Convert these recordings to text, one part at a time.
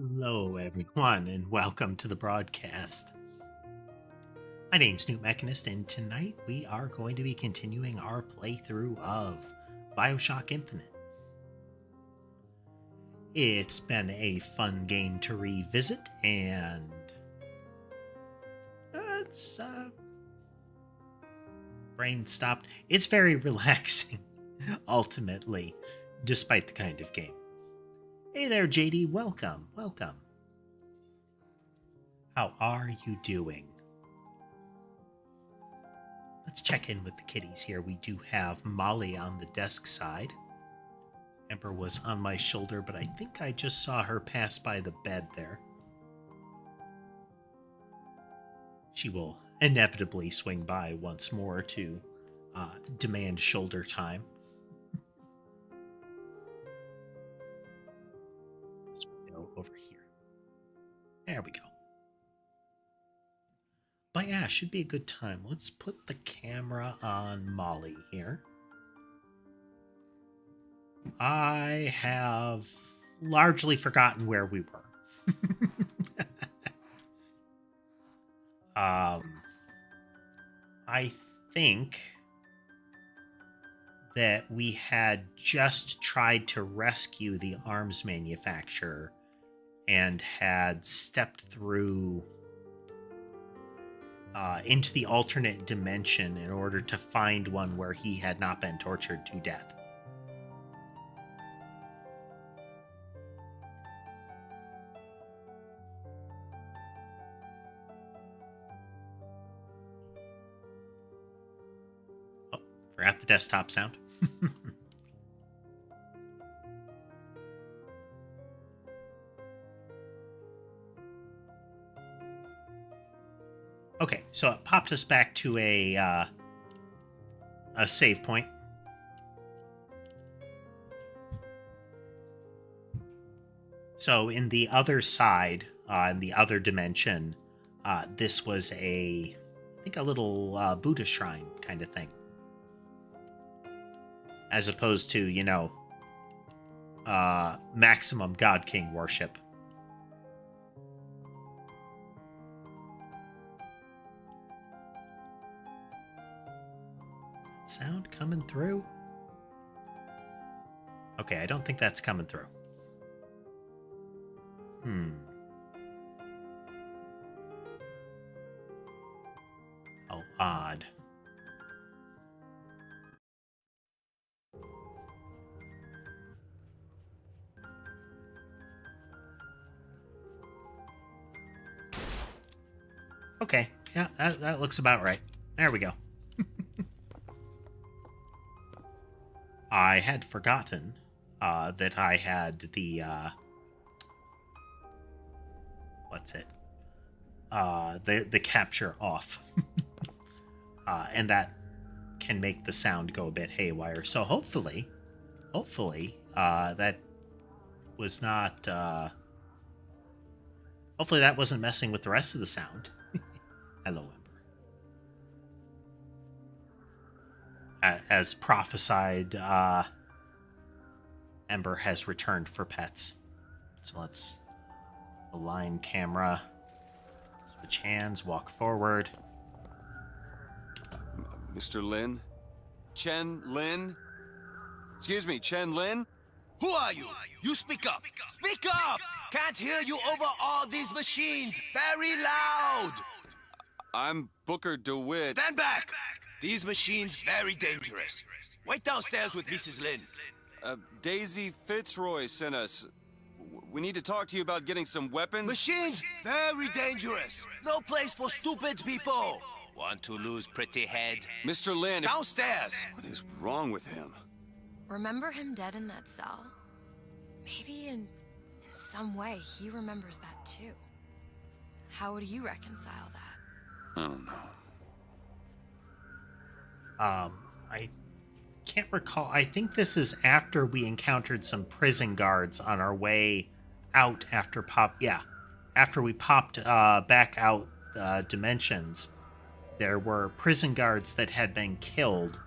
Hello, everyone, and welcome to the broadcast. My name's newtmechanist, and tonight we are going to be continuing our playthrough of BioShock Infinite. It's been a fun game to revisit, and it's brain stopped. It's very relaxing, ultimately, despite the kind of game. Hey there, JD. Welcome. How are you doing? Let's check in with the kitties here. We do have Molly on the desk side. Ember was on my shoulder, but I think I just saw her pass by the bed there. She will inevitably swing by once more to demand shoulder time. Let's go over here. There we go. But yeah, should be a good time. Let's put the camera on Molly here. I have largely forgotten where we were. I think that we had just tried to rescue the arms manufacturer and had stepped through into the alternate dimension in order to find one where he had not been tortured to death. Oh, forgot the desktop sound. Okay, so it popped us back to a save point. So in the other side, in the other dimension, this was I think a little Buddha shrine kind of thing. As opposed to, maximum God King worship. Sound coming through? Okay, I don't think that's coming through. Oh, odd. Okay, yeah, that looks about right. There we go. I had forgotten that I had the the capture off. And that can make the sound go a bit haywire. So hopefully that was not hopefully that wasn't messing with the rest of the sound. Hello, Ember. As prophesied, Ember has returned for pets. So let's align camera, switch hands, walk forward. Mr. Lin? Chen Lin? Excuse me, Chen Lin? Who are you? You speak up! Speak up! Can't hear you over all these machines! Very loud! I'm Booker DeWitt. Stand back! These machines very dangerous. Wait downstairs with Mrs. Lin. Daisy Fitzroy sent us. We need to talk to you about getting some weapons. Machines very dangerous. No place for stupid people. Want to lose pretty head? Mr. Lin, Downstairs! what is wrong with him? Remember him dead in that cell? Maybe in some way he remembers that too. How would you reconcile that? I don't know. I can't recall. I think this is after we encountered some prison guards on our way out after after we popped back out dimensions. There were prison guards that had been killed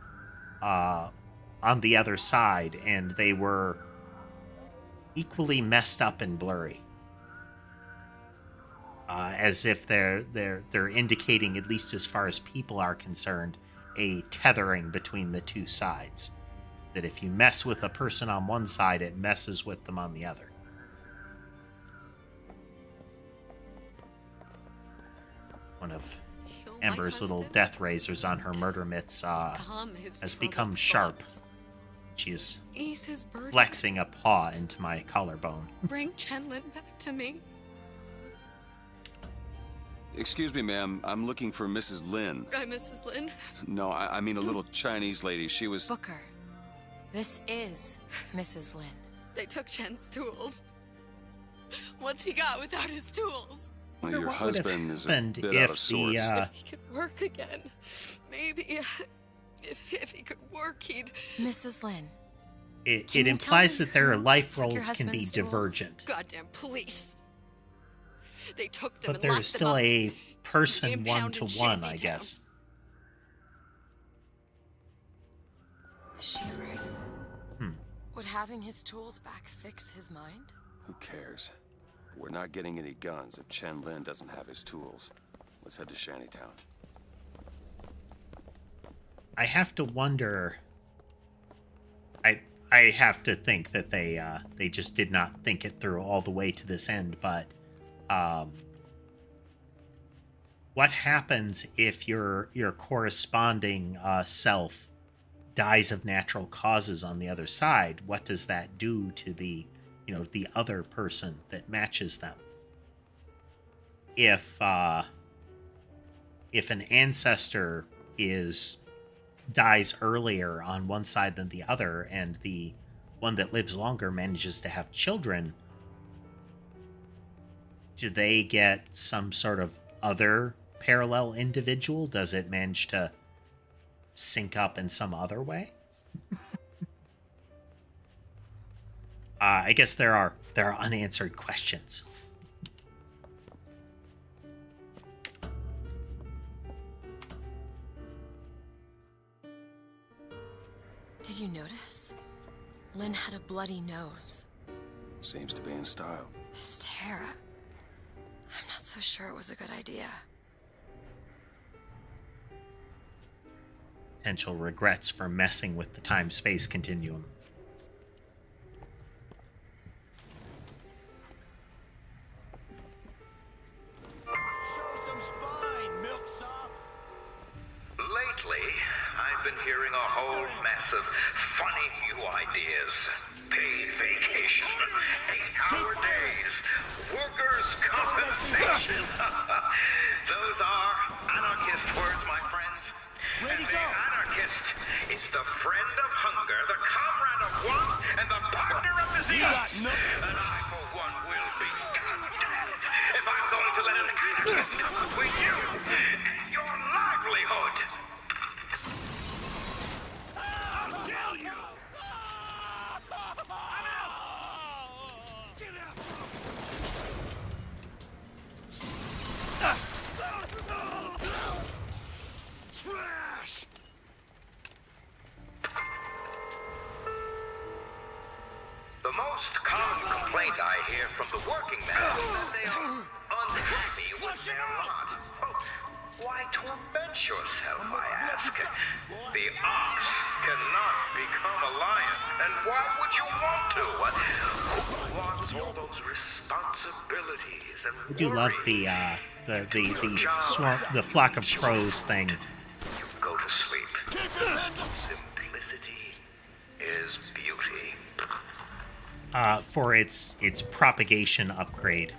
on the other side, and they were equally messed up and blurry. as if they're indicating, at least as far as people are concerned, a tethering between the two sides. That if you mess with a person on one side, it messes with them on the other. One of Ember's little death razors on her murder mitts has become sharp. She is flexing a paw into my collarbone. Bring Chenlin back to me. Excuse me, ma'am. I'm looking for Mrs. Lin. I'm Mrs. Lin. No, I mean a little Chinese lady. She was... Booker, this is Mrs. Lin. They took Chen's tools. What's he got without his tools? Well, your What would have husband is a happened bit if out of sorts. If he could work again. Maybe if he could work, he'd... Mrs. Lin. It Can you implies tell me that their who life took your roles can be husband's tools? divergent. Goddamn police. They took them But and there locked is them still up. a person Impounded one-to-one, I Shantytown. guess. Is she right? Hmm. Would having his tools back fix his mind? Who cares? We're not getting any guns if Chen Lin doesn't have his tools. Let's head to Shantytown. I have to wonder. I have to think that they just did not think it through all the way to this end. But what happens if your corresponding self dies of natural causes on the other side? What does that do to the other person that matches them? If an ancestor dies earlier on one side than the other, and the one that lives longer manages to have children, do they get some sort of other parallel individual? Does it manage to sync up in some other way? I guess there are unanswered questions. Did you notice? Lin had a bloody nose. Seems to be in style. This tear, I'm not so sure it was a good idea. Potential regrets for messing with the time-space continuum. Show some spine, milksop. Lately, I've been hearing a whole mess of funny new ideas. Paid vacation, 8-hour days, workers' compensation. Those are anarchist words, my friends. Ready to The go. anarchist is the friend of hunger, the comrade of want, and the partner of disease. got no- And I, for one, will be goddamned if I'm going to let an anarchist come between you and your livelihood. I'll kill you. I'm out. Get out. Trash. The most common complaint I hear from the working men is that they are unhappy with their lot. Oh, why torment yourself, I ask? The ox cannot become a lion, and why would you want to? Who wants all those responsibilities and I do love worry? the flock of crows thing. You go to sleep. Simplicity is beauty. For its propagation upgrade.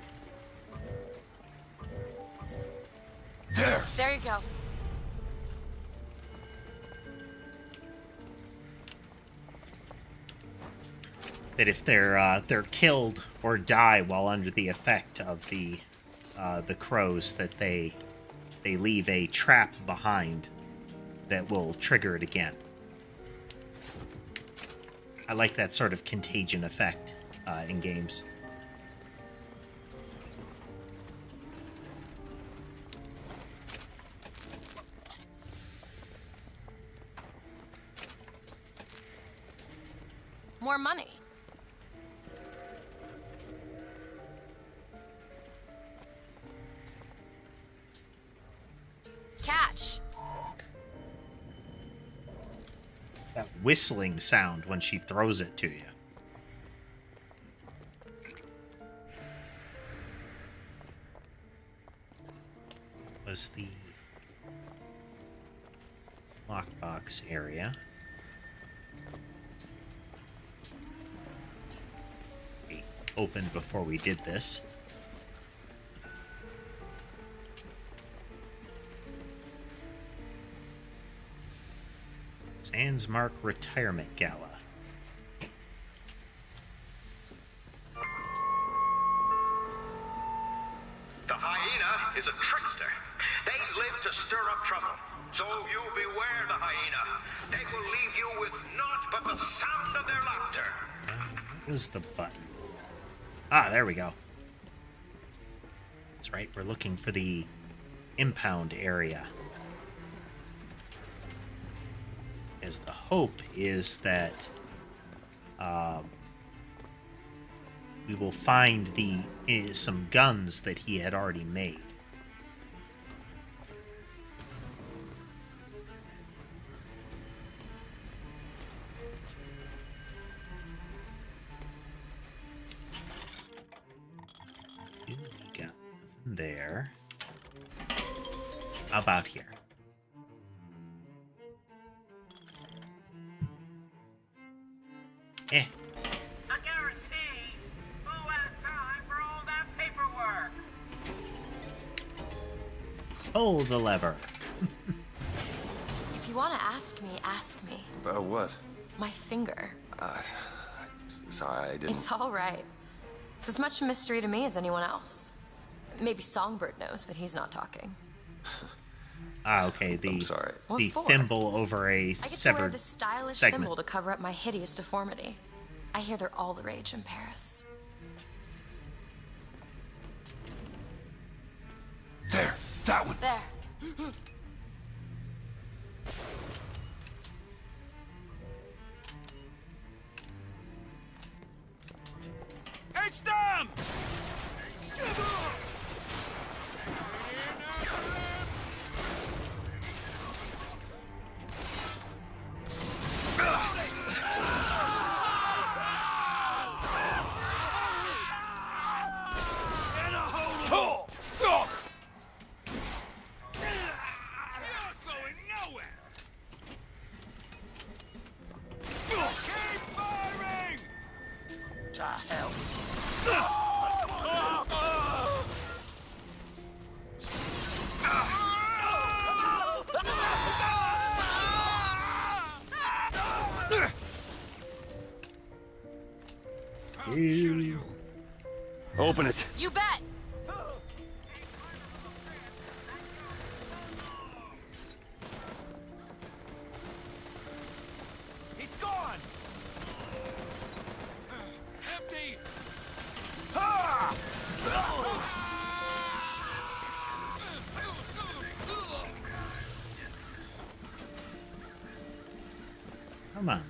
There you go. That if they're killed or die while under the effect of the crows, that they leave a trap behind that will trigger it again. I like that sort of contagion effect in games. More money. catch. That whistling sound when she throws it to you. Was the lockbox area. We opened before we did this. Sandsmark Retirement Gala. The hyena is a trickster. They live to stir up trouble. So you beware the hyena. They will leave you with naught but the sound of their laughter. What was the button? Ah, there we go. That's right, we're looking for the impound area. As the hope is that we will find some guns that he had already made. We got nothing there. How about here? Eh. I guarantee. Who has time for all that paperwork? Pull the lever. If you want to ask me. About what? My finger. Sorry, I didn't... It's all right. It's as much a mystery to me as anyone else. Maybe Songbird knows, but he's not talking. Ah, okay. I'm sorry. The What for? thimble over a I get to wear severed this stylish segment. thimble to cover up my hideous deformity. I hear they're all the rage in Paris. There, that one. There. It's them! Open it. You bet. It's gone. Empty. Come on.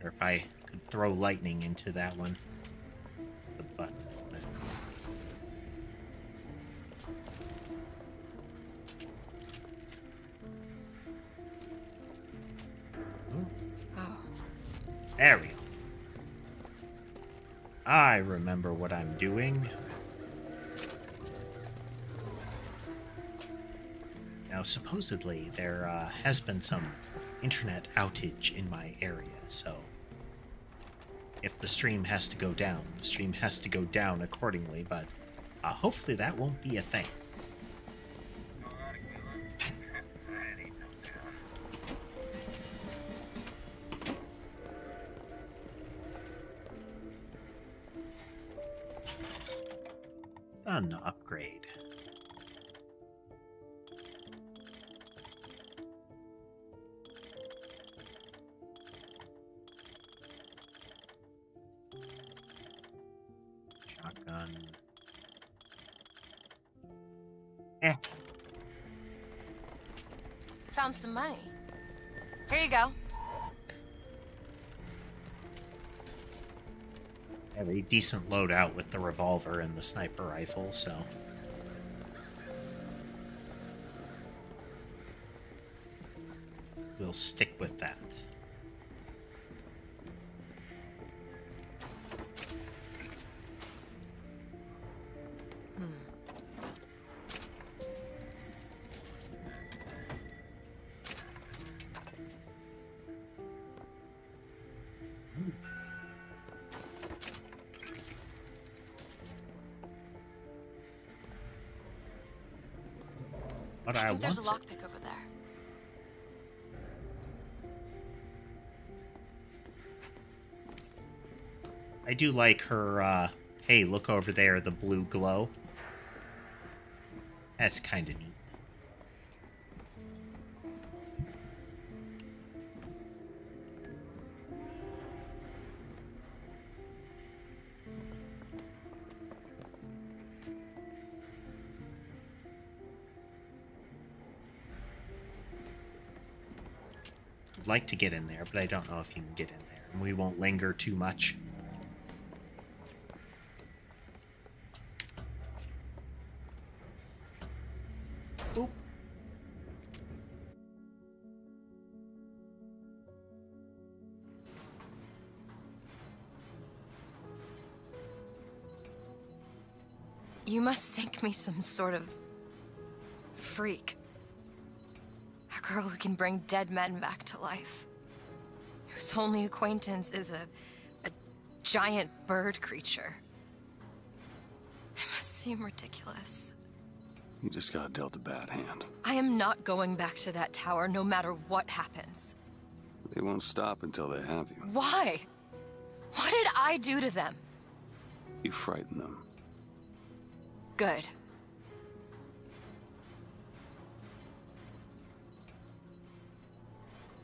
Or if I could throw lightning into that one. It's the button. Oh. There we go. I remember what I'm doing. Now, supposedly, there has been some internet outage in my area, so if the stream has to go down, the stream has to go down accordingly, but hopefully that won't be a thing. An upgrade. Shotgun. Eh. Found some money. Here you go. have a decent loadout with the revolver and the sniper rifle, so... we'll stick with that. But I I think there's a want lockpick over there. I do like her, hey, look over there, the blue glow. That's kind of neat. I'd like to get in there, but I don't know if you can get in there. And we won't linger too much. Oop. You must think me some sort of freak. A girl who can bring dead men back to life. Whose only acquaintance is a giant bird creature. It must seem ridiculous. You just got dealt a bad hand. I am not going back to that tower no matter what happens. They won't stop until they have you. Why? What did I do to them? You frighten them. Good.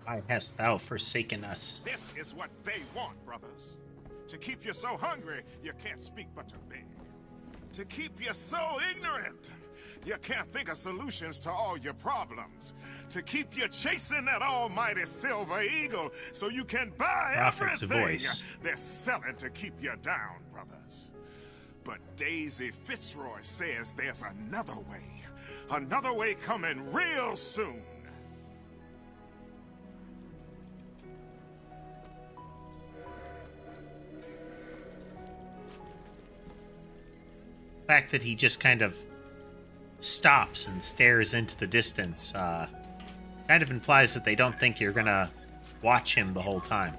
Why hast thou forsaken us? This is what they want, brothers. To keep you so hungry, you can't speak but to beg. To keep you so ignorant, you can't think of solutions to all your problems. To keep you chasing that almighty silver eagle so you can buy Prophet's everything voice. they're selling to keep you down, brothers. But Daisy Fitzroy says there's another way coming real soon. The fact that he just kind of stops and stares into the distance kind of implies that they don't think you're gonna watch him the whole time.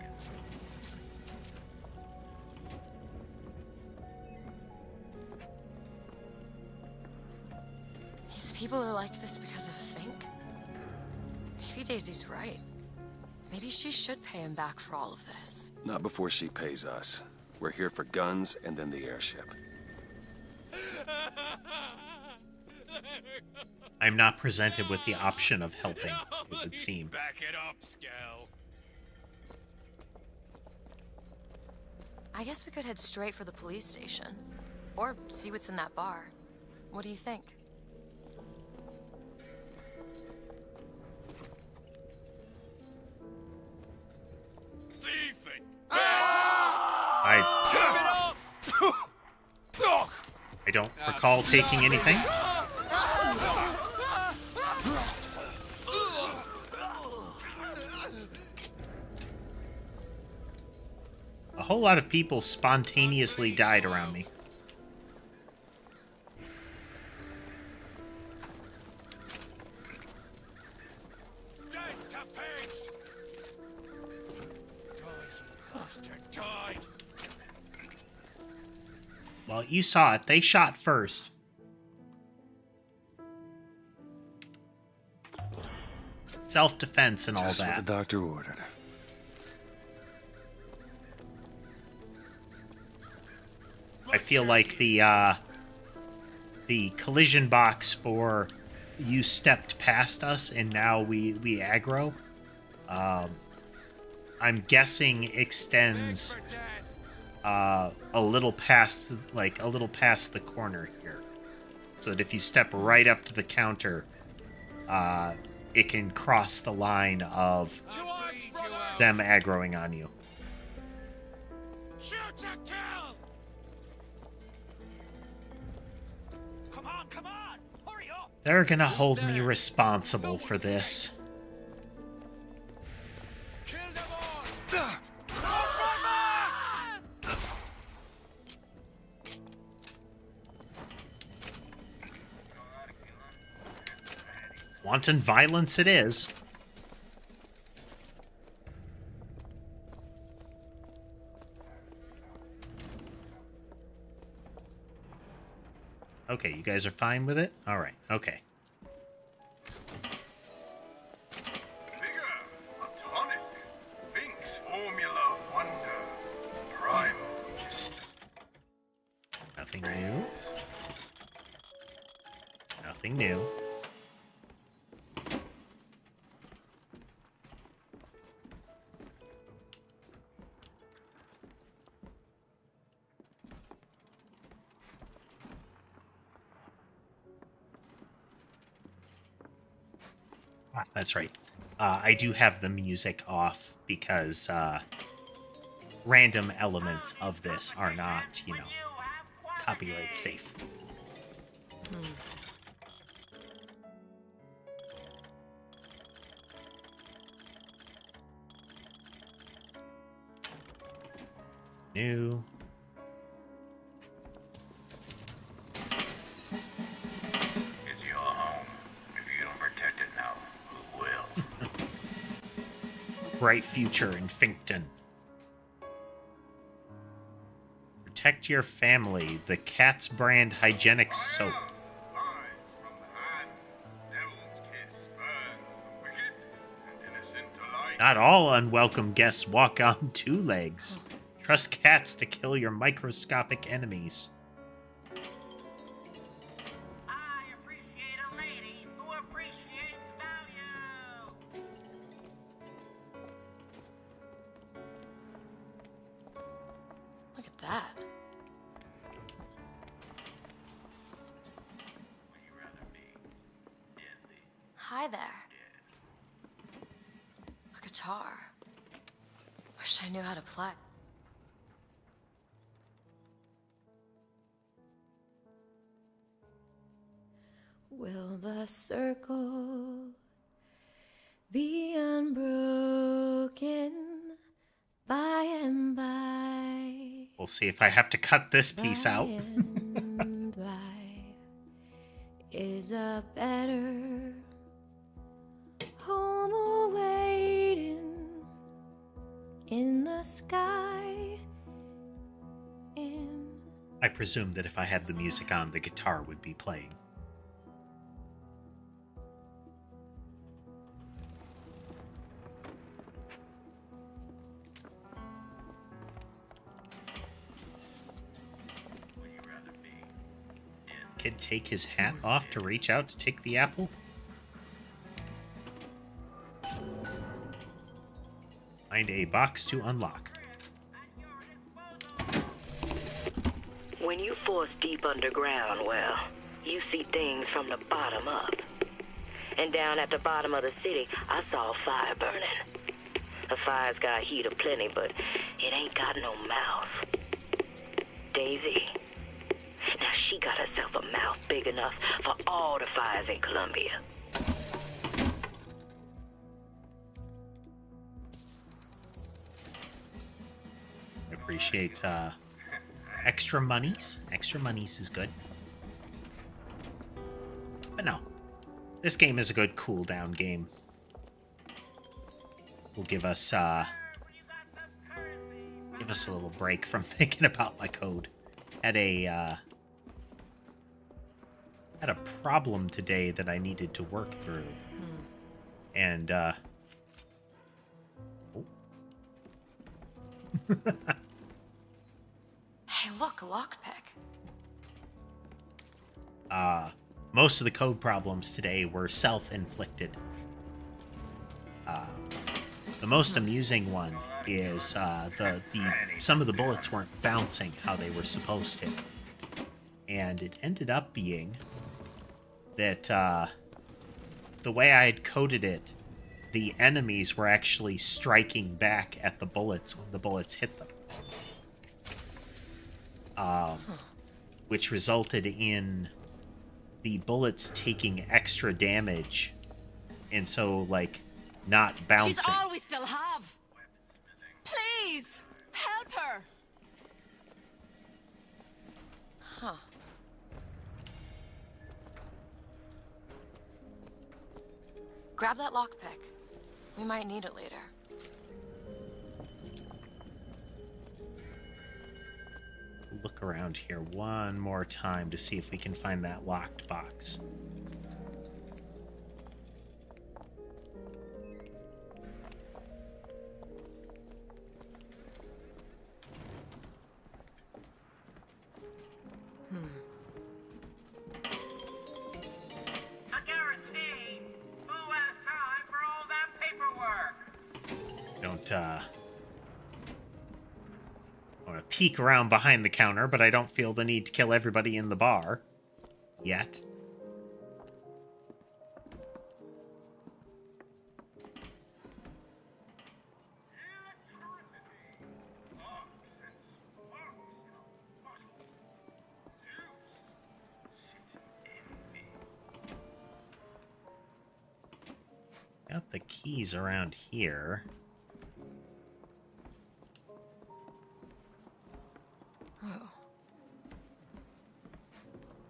These people are like this because of Fink? Maybe Daisy's right. Maybe she should pay him back for all of this. Not before she pays us. We're here for guns and then the airship. I'm not presented with the option of helping, it would seem. Back it up, Scal. I guess we could head straight for the police station. Or see what's in that bar. What do you think? Thieving! I don't recall taking anything. A whole lot of people spontaneously died around me. Dead to pigs! Die, you bastard, die! Well, you saw it. They shot first. Self-defense and all Just what that. the doctor ordered. I feel like the collision box for you stepped past us and now we aggro. I'm guessing extends For death! a little past the corner here, so that if you step right up to the counter, it can cross the line of To arms, brothers! them aggroing on you. Shoot to kill! Come on! Hurry up! They're gonna hold me responsible for this. Kill them all! Watch my man! Wanton violence it is. Okay, you guys are fine with it? Alright, okay. Vigor, atomic, Binks formula wonder, primal. Nothing new. Nothing new. That's right. I do have the music off because random elements of this are not, you know, copyright safe. New. It's your home. If you don't protect it now, who will? Bright future in Finkton. Protect your family. The Cat's Brand Hygienic Soap. Flies from the hand, devil's kiss burns the wicked and innocent alike. Not all unwelcome guests walk on two legs. Trust cats to kill your microscopic enemies. I appreciate a lady who appreciates value. Look at that. Would you rather be deadly? Hi there. A guitar. Wish I knew how to play. Will the circle be unbroken by and by? We'll see if I have to cut this piece By out. and by is a better home awaiting in the sky. In I presume that if I had the music on, the guitar would be playing. Would you rather be deadly? Kid take his hat off to reach out to take the apple? Find a box to unlock. When you force deep underground, well, you see things from the bottom up. And down at the bottom of the city, I saw a fire burning. The fire's got heat aplenty, but it ain't got no mouth. Daisy. Now she got herself a mouth big enough for all the fires in Columbia. Appreciate extra monies. Extra monies is good. But no, this game is a good cooldown game. Will give us a little break from thinking about my code. Had a problem today that I needed to work through, and oh. Hey, look, a lockpick. Most of the code problems today were self-inflicted. The most amusing one is some of the bullets weren't bouncing how they were supposed to, and it ended up being that the way I had coded it, the enemies were actually striking back at the bullets when the bullets hit them. which resulted in the bullets taking extra damage, and so, like, not bouncing. She's all we still have. Please, help her. Huh. Grab that lockpick. We might need it later. Look around here one more time to see if we can find that locked box. I guarantee. Who has time for all that paperwork? Don't, I want to peek around behind the counter, but I don't feel the need to kill everybody in the bar. Yet. Got the keys around here. Oh.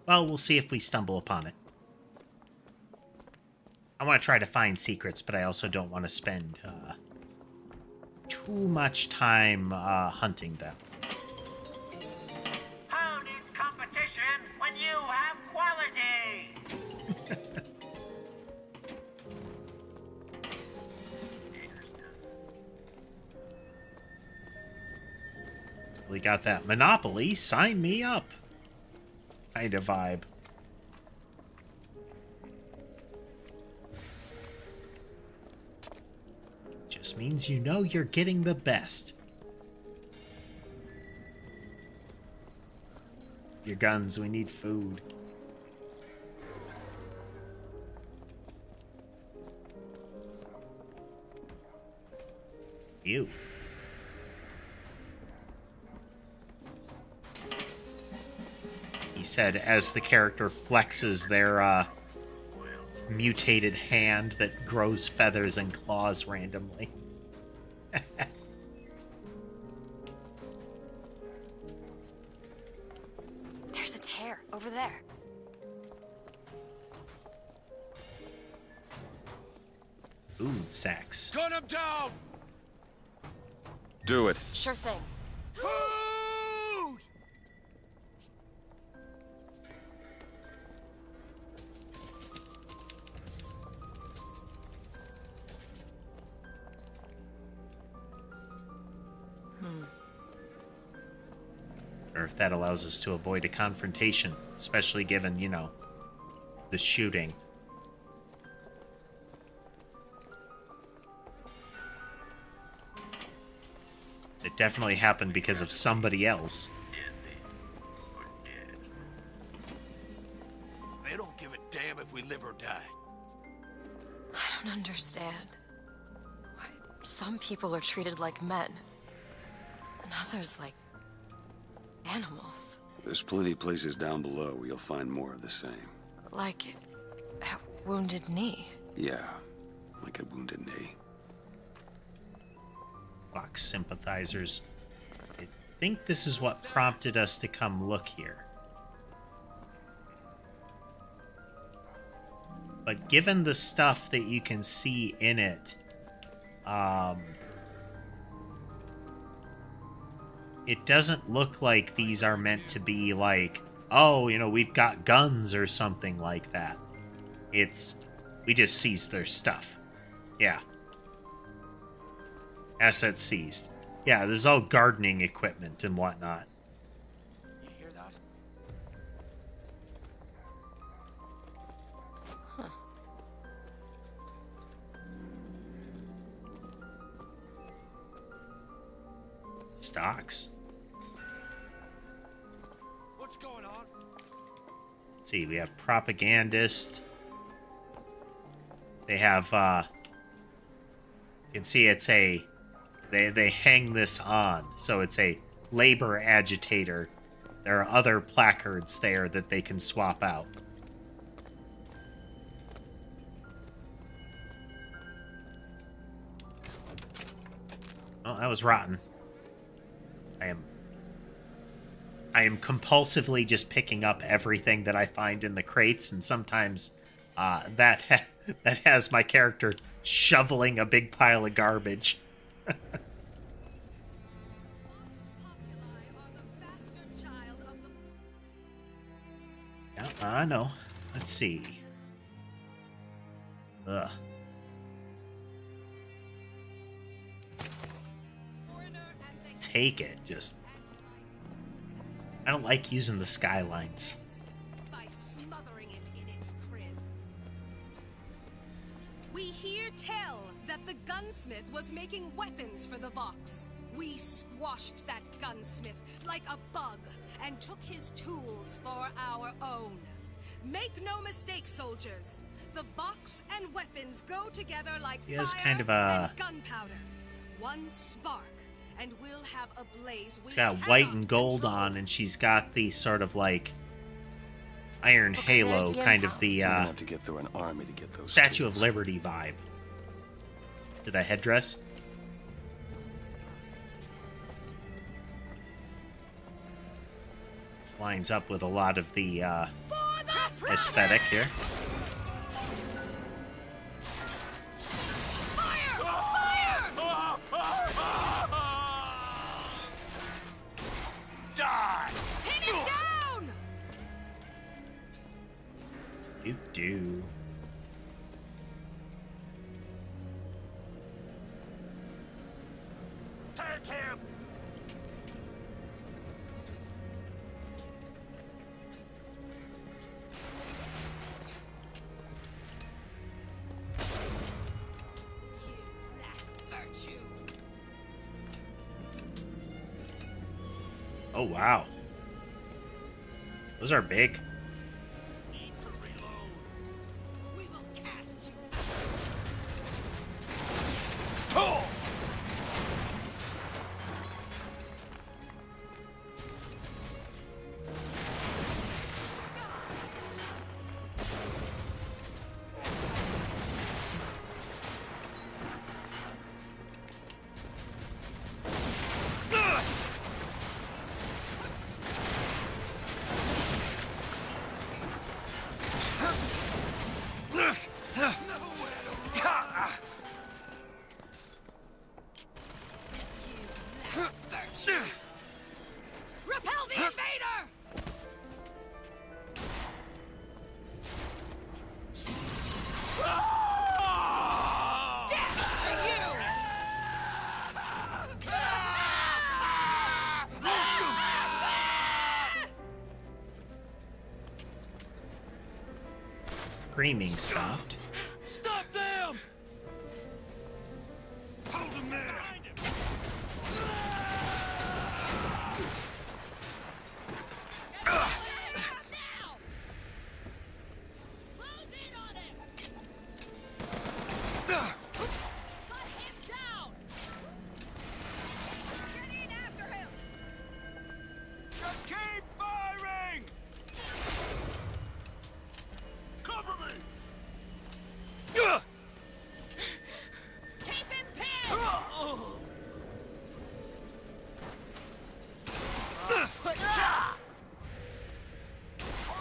Well, we'll see if we stumble upon it. I want to try to find secrets, but I also don't want to spend too much time hunting them. Who needs competition when you have quality? We got that Monopoly, sign me up kind of vibe. Just means you know you're getting the best. Your guns, we need food. Ew. He said as the character flexes their mutated hand that grows feathers and claws randomly. There's a tear over there. Food sacks. Gun him down! Do it. Sure thing. Food! Or if that allows us to avoid a confrontation, especially given, you know, the shooting. It definitely happened because of somebody else. They don't give a damn if we live or die. I don't understand. Why some people are treated like men, and others like animals. There's plenty of places down below where you'll find more of the same. Like at Wounded Knee. Yeah, like a wounded knee. Fox sympathizers. I think this is what prompted us to come look here. But given the stuff that you can see in it, it doesn't look like these are meant to be like, oh, you know, we've got guns or something like that. It's, we just seized their stuff. Yeah. Assets seized. Yeah, this is all gardening equipment and whatnot. You hear that? Huh. Stocks. What's going on? Let's see, we have propagandist. They have, you can see it's a, they hang this on. So it's a labor agitator There are other placards there that they can swap out. Oh, that was rotten. I am compulsively just picking up everything that I find in the crates, and sometimes that has my character shoveling a big pile of garbage. Yeah, I know. Let's see. Ugh. Take it. Just. I don't like using the skylines. By smothering it in its crib. We hear tell that the gunsmith was making weapons for the Vox. We squashed that gunsmith like a bug and took his tools for our own. Make no mistake, soldiers. The Vox and weapons go together like He has fire kind of a... and gunpowder. One spark, and we'll have a blaze we She's got white and gold on, and she's got the sort of like iron halo, kind of the We're gonna have to get through an army to get those Statue of tools. Liberty vibe to the headdress. Lines up with a lot of the aesthetic here. Die! Pin it down! Do. Take him! You lack virtue. Oh wow, those are big. Need to reload. We will cast you Oh! repel the invader! Death to you! Screaming stopped. Stop them! Hold him there! Just keep firing! Cover me! Keep him pinned! Hold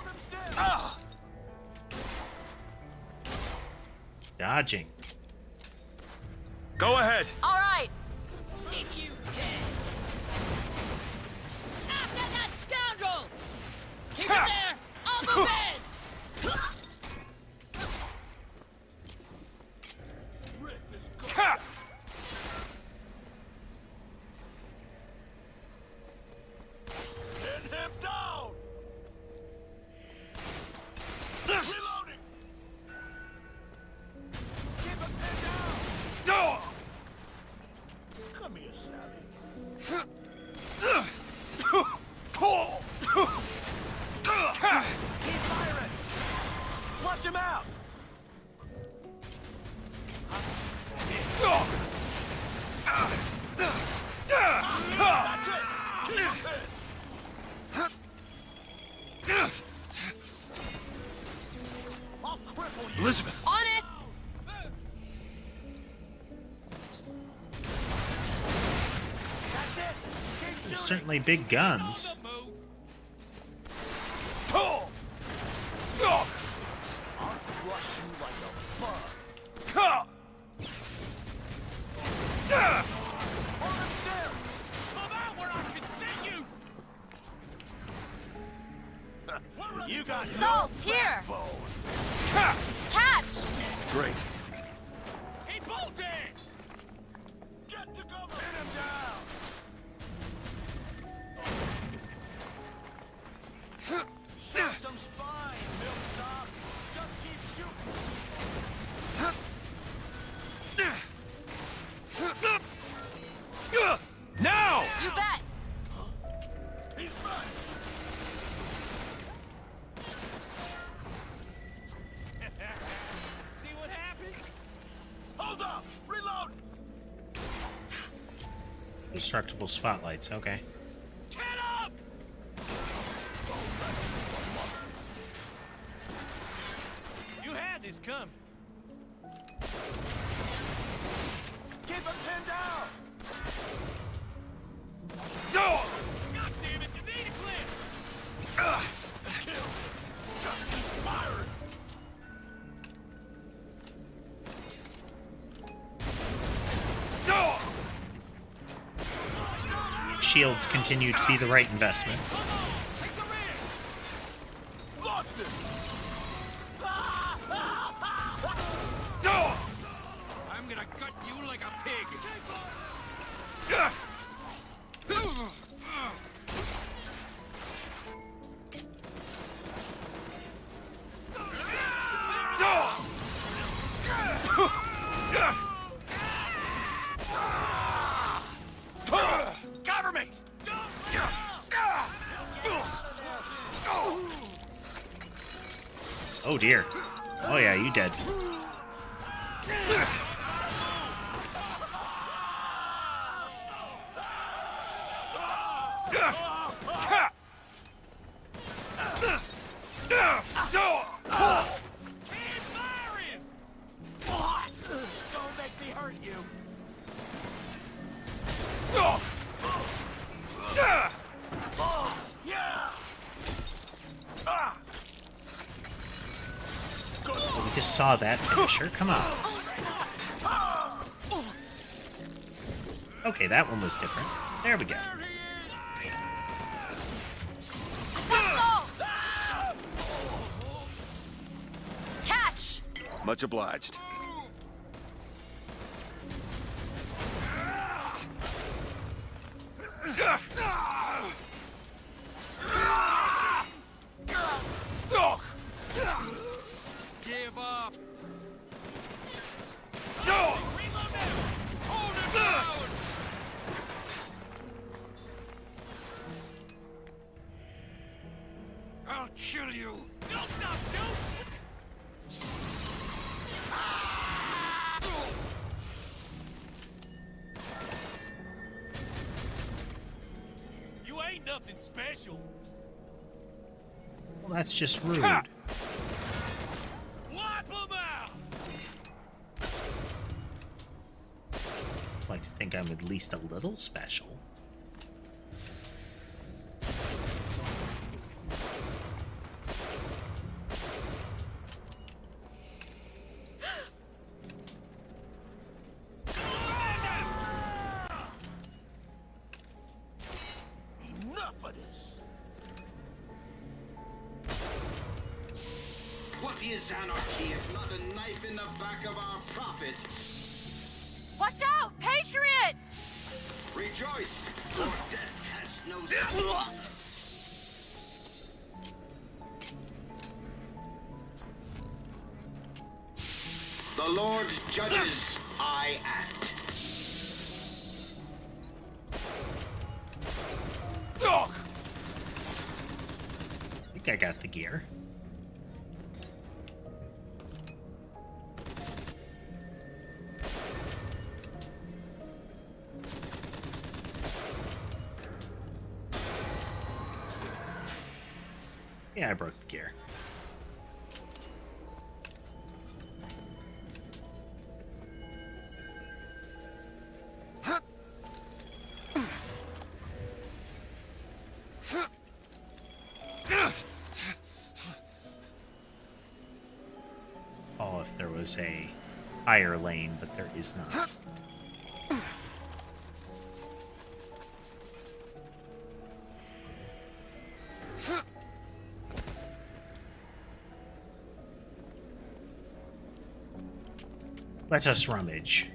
him still! Dodging. Go ahead! All right! See you dead! After that scoundrel! Keep it there! I'll move in! Rip this guy! Pin him down! Reloading! Keep him pinned down! Elizabeth! On it! They're certainly big guns. I'll crush you like a bug. Hold him still! Come out where I can see you! You got Salt's here! Catch! Great. He bolted! Get to cover! Hit him down! Shoot some spine, milksop! Just keep shooting! Now! You bet! He's right! See what happens? Hold up! Reload! Destructible spotlights, okay. Get up! You had this coming. Keep him pinned down! God damn it, you need a clip! Kill! Just keep firing! Shields continue to be the right investment. Take the rear! Lost it! I'm gonna gut you like a pig! Cover me! Oh dear. Oh yeah, you dead. Don't make me hurt you! Yeah! Oh, we just saw that finisher. Come on. Okay, that one was different. There we go. Salt! Catch! Much obliged. Give up! I'll kill you! Don't stop shooting! You ain't nothing special. Well, that's just rude. Wipe 'em out! Like to think I'm at least a little special. Enough of this! What is anarchy if not a knife in the back of our prophet? Watch out! Patriot! Rejoice, for death has no sting. The Lord judges, I act. I think I got the gear. Yeah, I broke the gear. was a higher lane, but there is not. Let us rummage.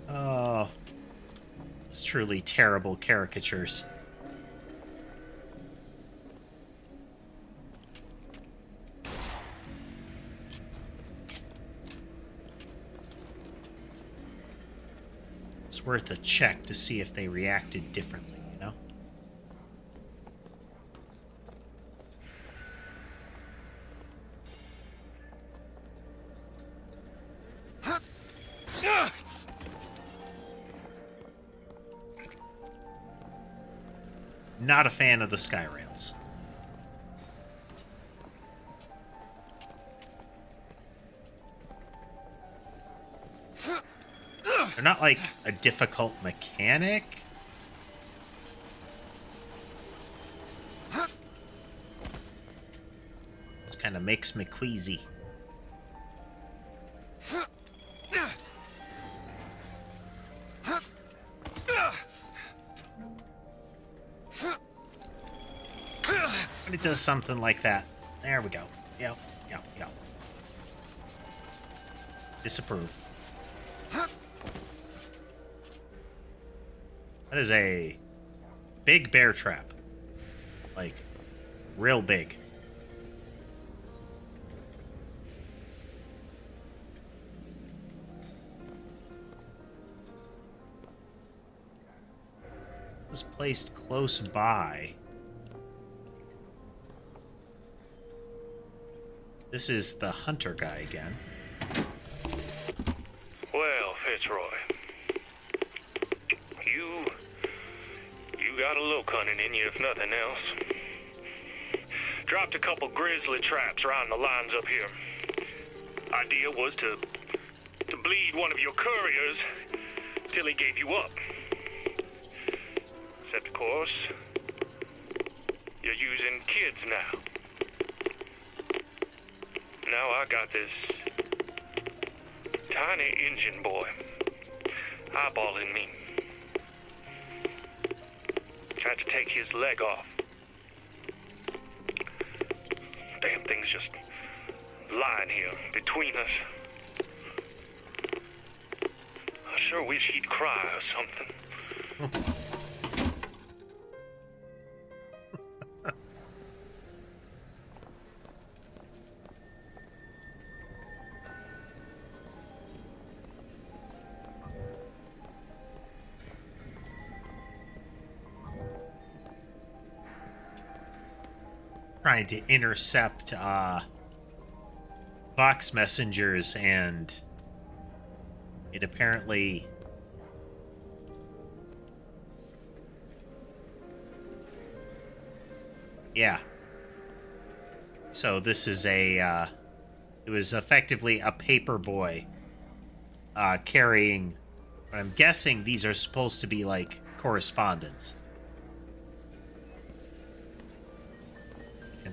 Oh, it's truly terrible caricatures. It's worth a check to see if they reacted differently, you know? Not a fan of the sky rails. They're not like a difficult mechanic. Just kind of makes me queasy. When it does something like that. There we go. Yep. Disapprove. That is a big bear trap. Like, real big. It was placed close by. This is the hunter guy again. Well, Fitzroy. You got a little cunning in you, if nothing else. Dropped a couple grizzly traps around the lines up here. Idea was to bleed one of your couriers till he gave you up. Except, of course, you're using kids now. Now I got this tiny Injun boy eyeballing me. Had to take his leg off. Damn thing's just lying here between us. I sure wish he'd cry or something. Trying to intercept Vox messengers, and it apparently so this is a it was effectively a paper boy carrying, but I'm guessing these are supposed to be like correspondence.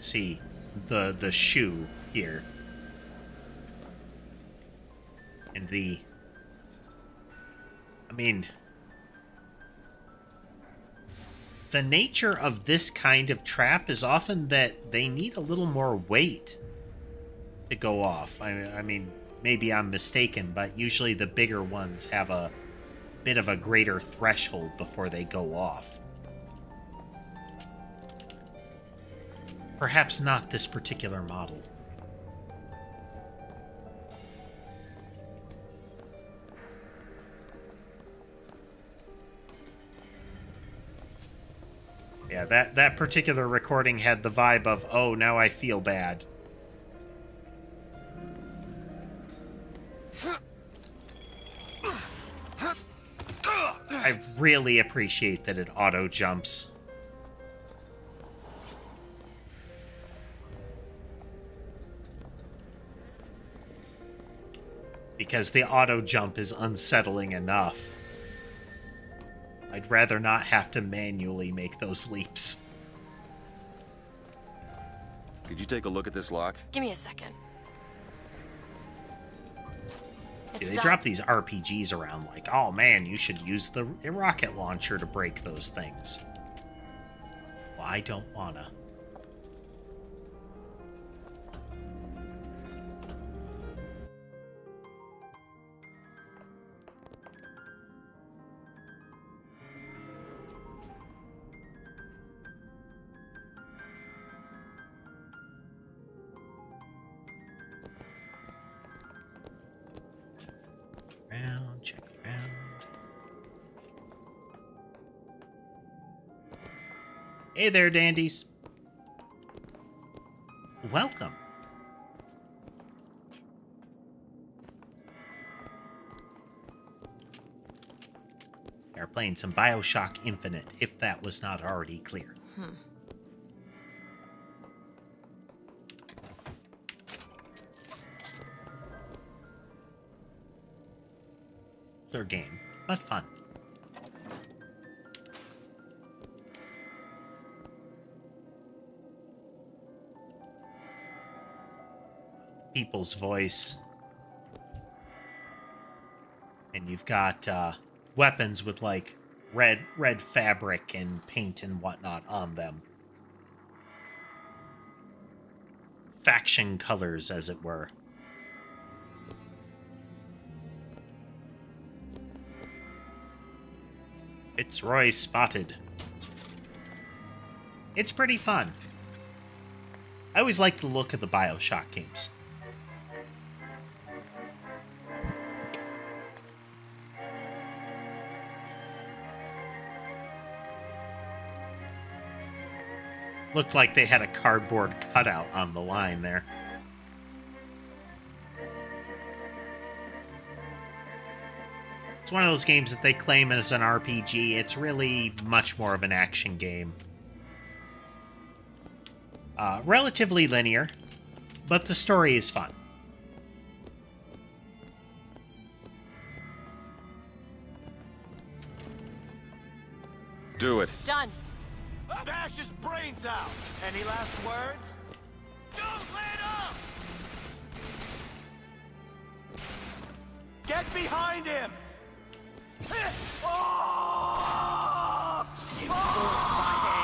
See the shoe here, and I mean, the nature of this kind of trap is often that they need a little more weight to go off. I mean, maybe I'm mistaken, but usually the bigger ones have a bit of a greater threshold before they go off. Perhaps not this particular model. Yeah, that particular recording had the vibe of, oh, now I feel bad. I really appreciate that it auto jumps. Because the auto jump is unsettling enough. I'd rather not have to manually make those leaps. Could you take a look at this lock? Give me a second. See, they drop these RPGs around like, oh man, you should use the rocket launcher to break those things. Well, I don't wanna. Check around. Hey there, dandies. Welcome. They're playing some BioShock Infinite, if that was not already clear. Their game, but fun. People's voice. And you've got weapons with like red fabric and paint and whatnot on them. Faction colors, as it were. Fitzroy spotted. It's pretty fun. I always like the look of the BioShock games. Looked like they had a cardboard cutout on the line there. It's one of those games that they claim as an RPG. It's really much more of an action game. Relatively linear, but the story is fun. Do it. Done. Bash his brains out! Any last words? Don't let up! Get behind him! Oh! You forced my hand!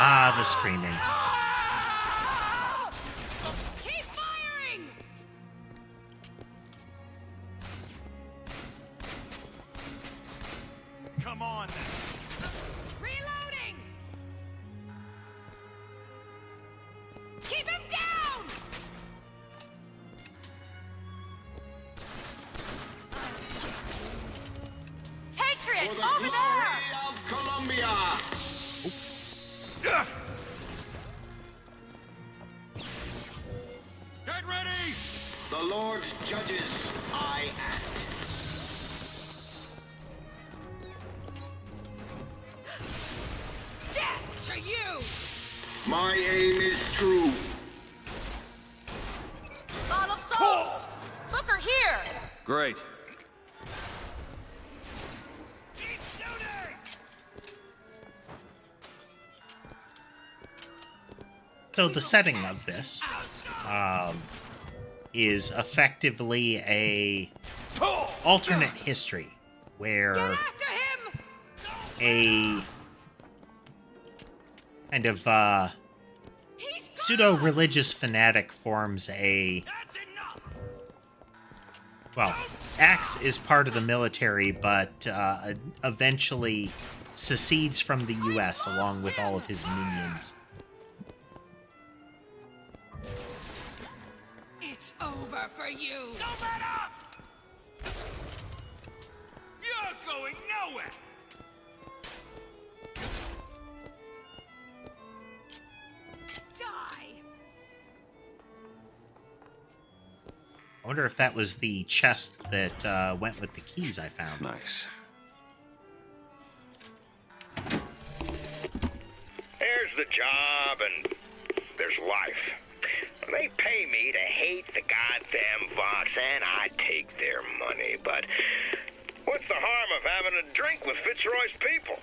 Ah, the screaming. Keep firing! Come on then. Reloading! Keep him down! Patriot, For the over glory there! of Columbia! Get ready! The Lord judges, I act. Death to you! My aim is true. Bottle of salts! Booker here! Great. Keep shooting! So the setting of this is effectively a alternate history where a kind of pseudo-religious fanatic forms a... Well, Axe is part of the military, but eventually secedes from the U.S. along with all of his minions. It's over for you! Don't let up! You're going nowhere! Die! I wonder if that was the chest that went with the keys I found. Nice. there's the job, and there's life. They pay me to hate the goddamn Vox, and I take their money, but what's the harm of having a drink with Fitzroy's people?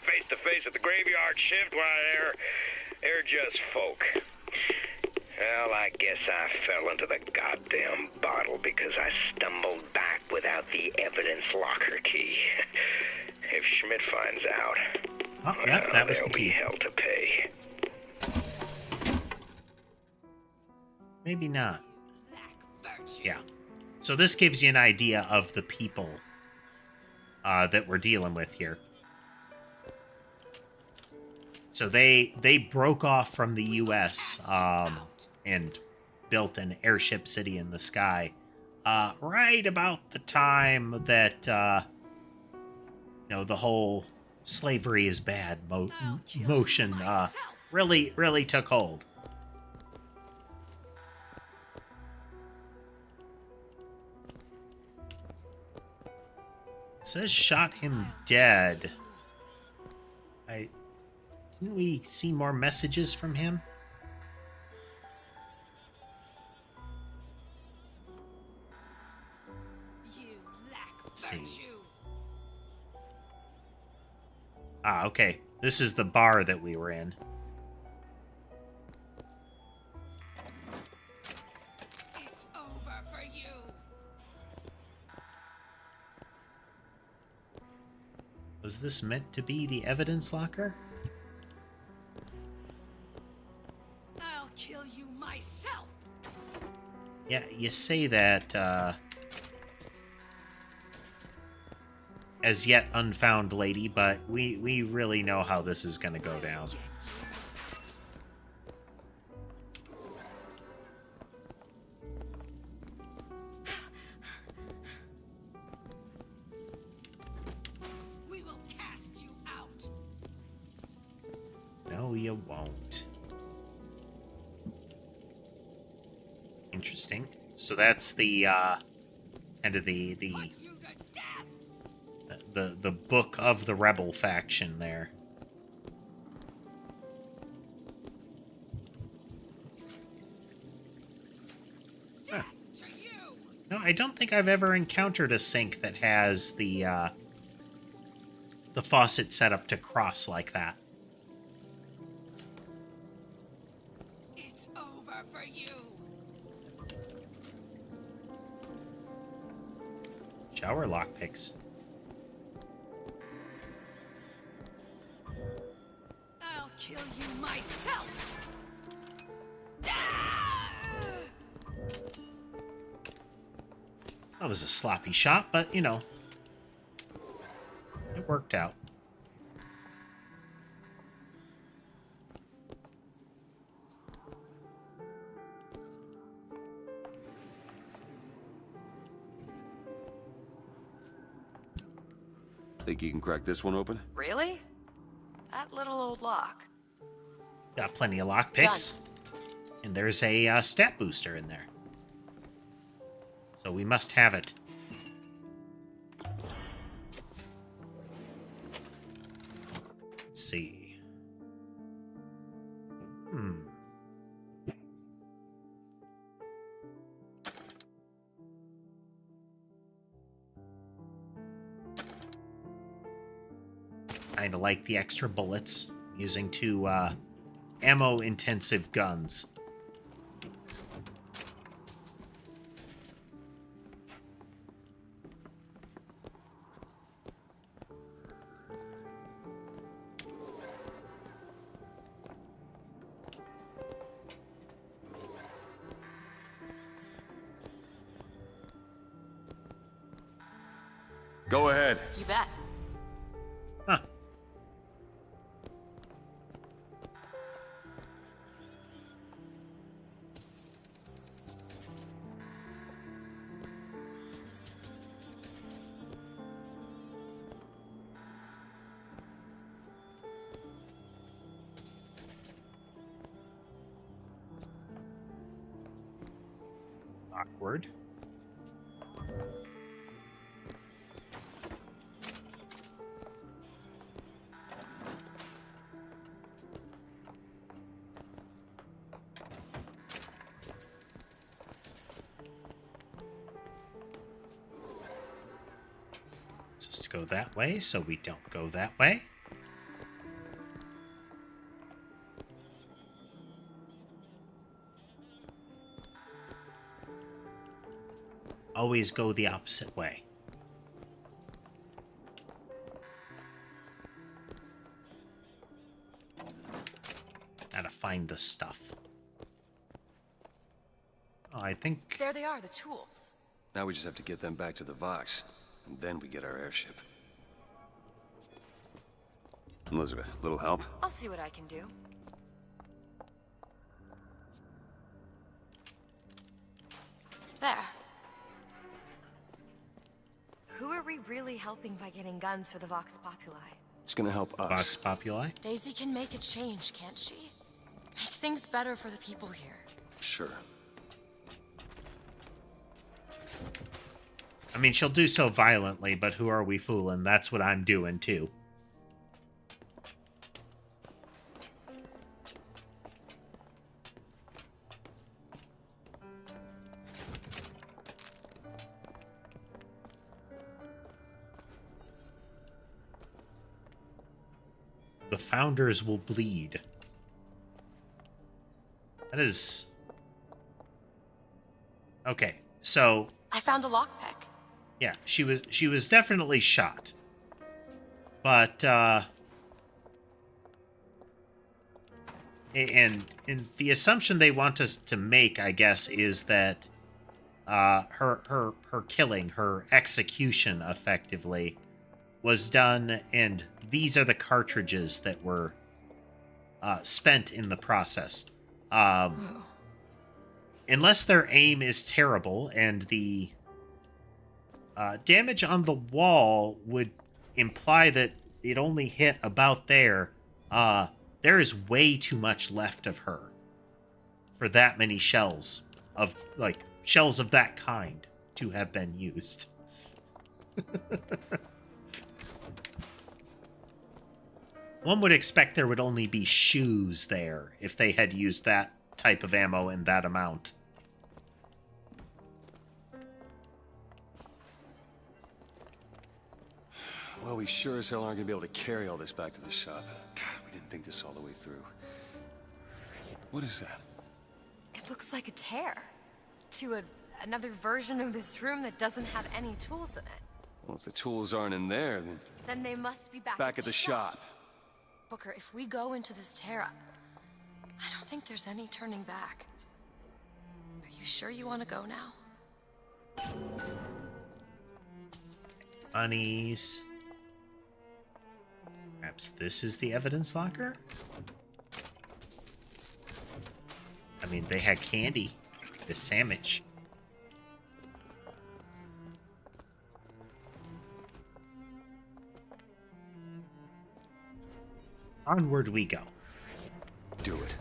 Face to face at the graveyard shift, why, they're just folk. Well, I guess I fell into the goddamn bottle because I stumbled back without the evidence locker key. If Schmidt finds out, Oh, yeah, that was the there'll be key. hell to pay. Maybe not. Yeah. So this gives you an idea of the people that we're dealing with here. So they broke off from the U.S. And built an airship city in the sky right about the time that the whole slavery is bad motion really took hold. It says shot him dead. Didn't we see more messages from him? Let's see. Ah, okay. This is the bar that we were in. It's over for you. Was this meant to be the evidence locker? I'll kill you myself. Yeah, you say that, as yet unfound lady, but we really know how this is gonna go down. We will cast you out. No, you won't. Interesting. So that's the end of the book of the rebel faction there. Huh. No, I don't think I've ever encountered a sink that has the faucet set up to cross like that. It's over for you. Shower lockpicks. I'll kill you myself. That was a sloppy shot, but, you know, it worked out. Think you can crack this one open? Really? That little old lock. Got plenty of lockpicks. And there's a stat booster in there. So we must have it. Let's see. Kinda like the extra bullets, using two ammo-intensive guns. Go ahead. You bet. Huh. Awkward. to go that way, so we don't go that way. Always go the opposite way. Gotta find the stuff. Oh, I think... There they are, the tools. Now we just have to get them back to the Vox, and then we get our airship. Elizabeth, little help? I'll see what I can do. There. Who are we really helping by getting guns for the Vox Populi? It's gonna help us. Vox Populi? Daisy can make a change, can't she? Make things better for the people here. Sure. I mean, she'll do so violently, but who are we fooling? That's what I'm doing, too. The founders will bleed. That is... Okay, so... I found a lockpick. Yeah, she was definitely shot. But, and the assumption they want us to make, I guess, is that her killing, her execution, effectively, was done, and these are the cartridges that were spent in the process. Unless their aim is terrible, and the damage on the wall would imply that it only hit about there, there is way too much left of her for that many shells of, like, shells of that kind to have been used. One would expect there would only be shoes there if they had used that type of ammo in that amount. Well, we sure as hell aren't gonna be able to carry all this back to the shop. God, we didn't think this all the way through. What is that? It looks like a tear to another version of this room that doesn't have any tools in it. Well, if the tools aren't in there, Then they must be back at the shop. Booker, if we go into this tear, I don't think there's any turning back. Are you sure you want to go now? Bunnies. Perhaps this is the evidence locker? I mean, they had candy. The sandwich. Onward we go. Do it.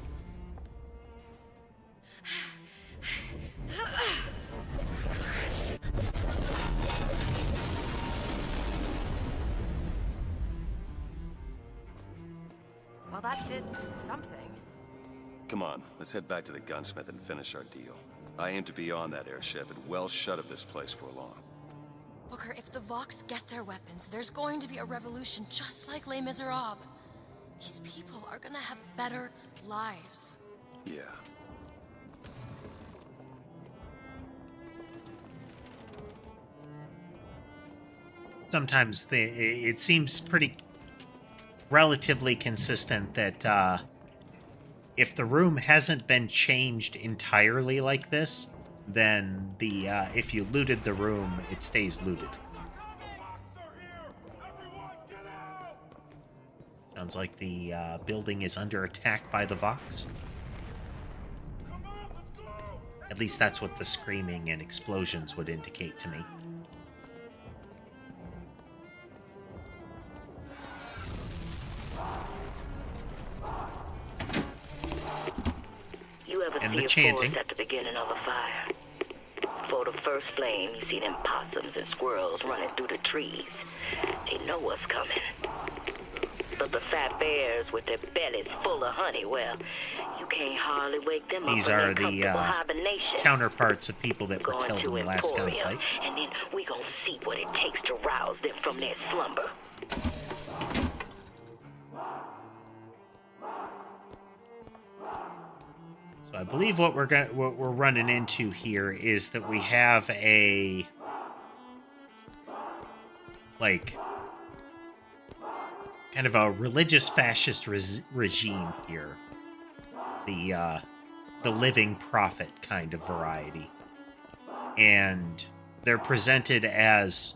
Well, that did something. Come on, let's head back to the gunsmith and finish our deal. I aim to be on that airship and well shut of this place for long. Booker, if the Vox get their weapons, there's going to be a revolution just like Les Miserables. These people are gonna have better lives. Yeah. Sometimes it seems pretty relatively consistent that if the room hasn't been changed entirely like this, then if you looted the room, it stays looted. Sounds like the building is under attack by the Vox. At least that's what the screaming and explosions would indicate to me. You ever And see the a chanting. forest at the beginning of a fire? For the first flame, you see them possums and squirrels running through the trees. They know what's coming. But the fat bears with their bellies full of honey, well, you can't hardly wake them These up from are their the comfortable hibernation. counterparts of people that were Going killed to in the last Emporium, gunfight. and then we gonna see what it takes to rouse them from their slumber. So I believe what we're running into here is that we have a like kind of a religious fascist regime here. The living prophet kind of variety. And they're presented as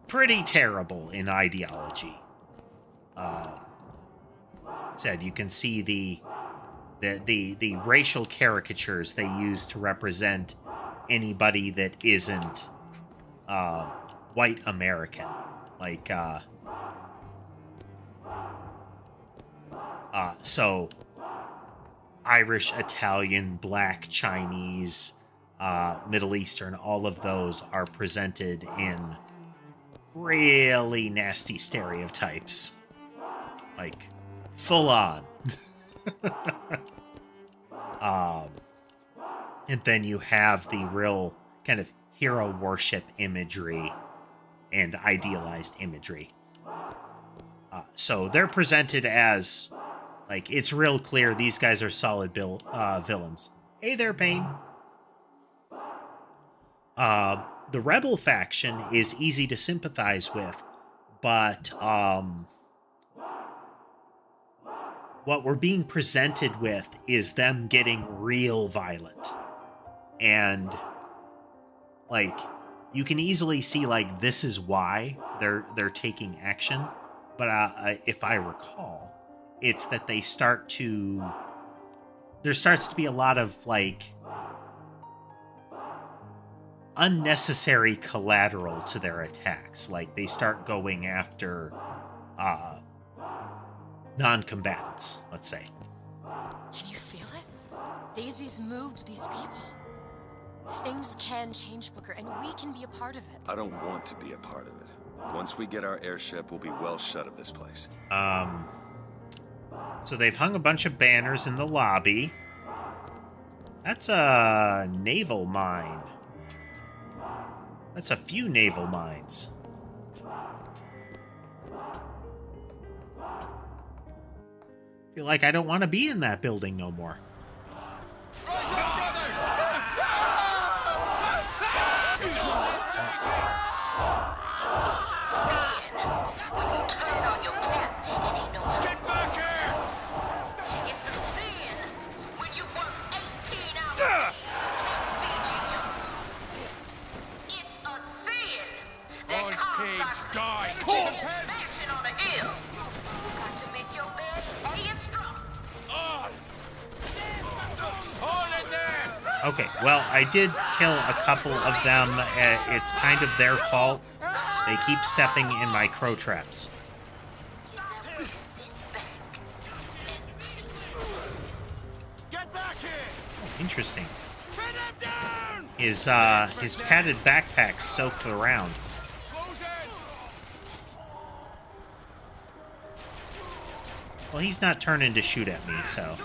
pretty terrible in ideology. Said you can see the racial caricatures they use to represent anybody that isn't white American, like so Irish, Italian, Black, Chinese, Middle Eastern, all of those are presented in really nasty stereotypes, like full on. And then you have the real kind of hero worship imagery and idealized imagery. So they're presented as, like, it's real clear these guys are solid villains. Hey there, Bane. The rebel faction is easy to sympathize with, but what we're being presented with is them getting real violent. And, like, you can easily see, like, this is why they're taking action. But if I recall, it's that there starts to be a lot of, like, unnecessary collateral to their attacks. Like, they start going after non-combatants, let's say. Can you feel it? Daisy's moved these people. Things can change, Booker, and we can be a part of it. I don't want to be a part of it. Once we get our airship, we'll be well shut of this place. So they've hung a bunch of banners in the lobby. That's a naval mine. That's a few naval mines. Feel like I don't want to be in that building no more. Okay, well, I did kill a couple of them. It's kind of their fault. They keep stepping in my crow traps. Get back here! Oh, interesting. His padded backpack's soaked around. Well, he's not turning to shoot at me, so...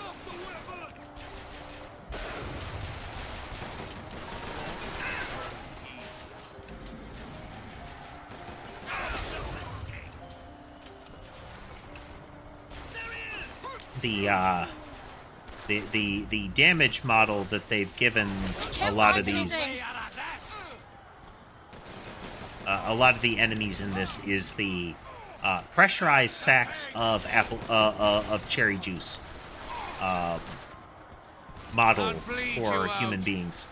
The damage model that they've given a lot of these, a lot of the enemies in this is the pressurized sacks of of cherry juice model for human beings.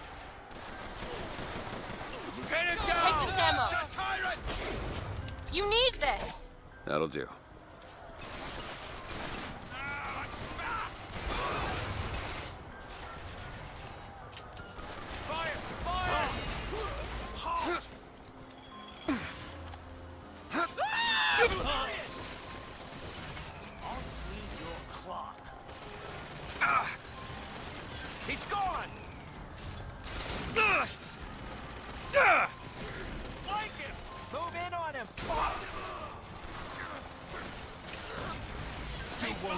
Take this ammo. You need this. That'll do. He's gone! Move in on him!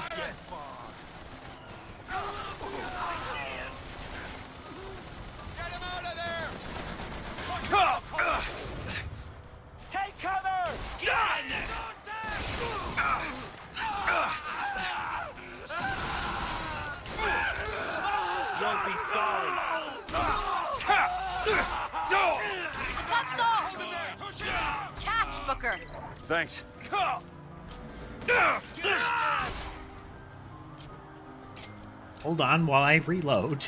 get far. Get him out of there! Take cover! Get in there! You'll be sorry. That's all! Catch, Booker! Thanks. Hold on while I reload.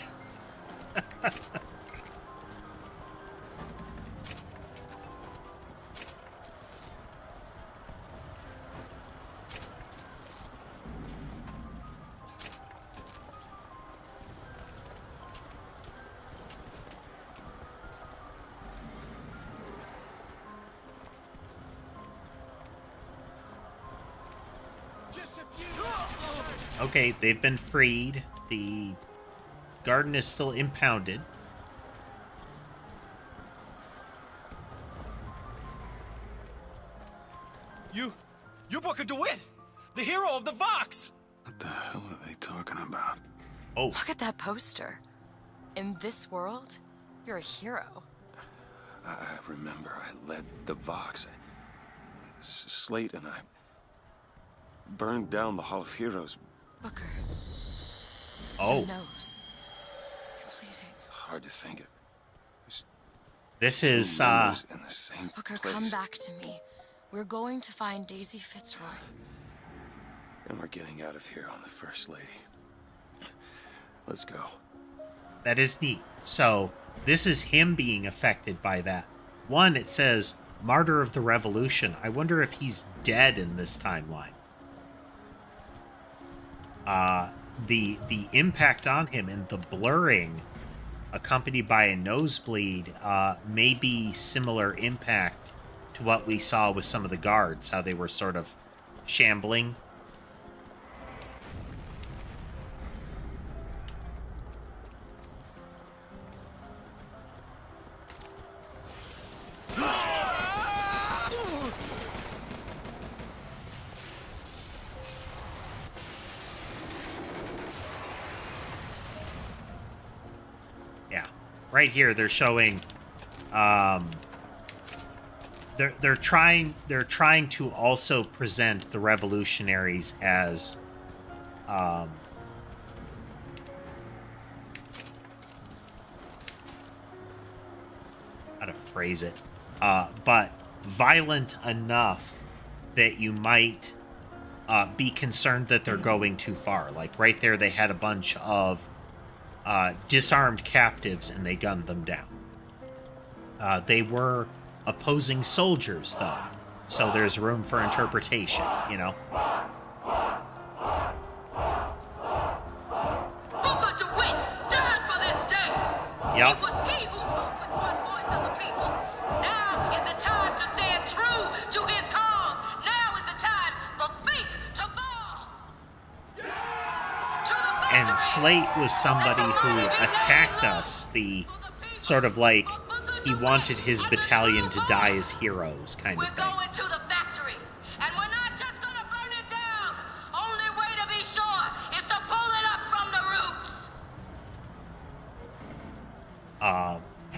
Okay, they've been freed. The garden is still impounded. You're Booker DeWitt, the hero of the Vox. What the hell are they talking about? Oh. Look at that poster. In this world, you're a hero. I remember I led the Vox. Slate and I burned down the Hall of Heroes. Booker. Oh. Your nose. You're bleeding. Hard to think of. This is, in the same Booker, place. come back to me. We're going to find Daisy Fitzroy. And we're getting out of here on the First Lady. Let's go. That is neat. So, this is him being affected by that. One, it says, Martyr of the Revolution. I wonder if he's dead in this timeline. The impact on him and the blurring, accompanied by a nosebleed, may be similar impact to what we saw with some of the guards, how they were sort of shambling. Right here, they're showing, they're trying to also present the revolutionaries as, how to phrase it, but violent enough that you might be concerned that they're going too far. Like right there, they had a bunch of disarmed captives and they gunned them down. They were opposing soldiers, though, so there's room for interpretation, you know? Booker DeWitt died for this day. Yep. It was he who spoke with one voice of the people. Now is the time to stand true to his cause. Now is the time for faith to fall. And Slate was somebody who attacked us, the sort of like he wanted his battalion to die as heroes kind of thing. We're going to the factory, and we're not just going to burn it down. Only way to be sure is to pull it up from the roots.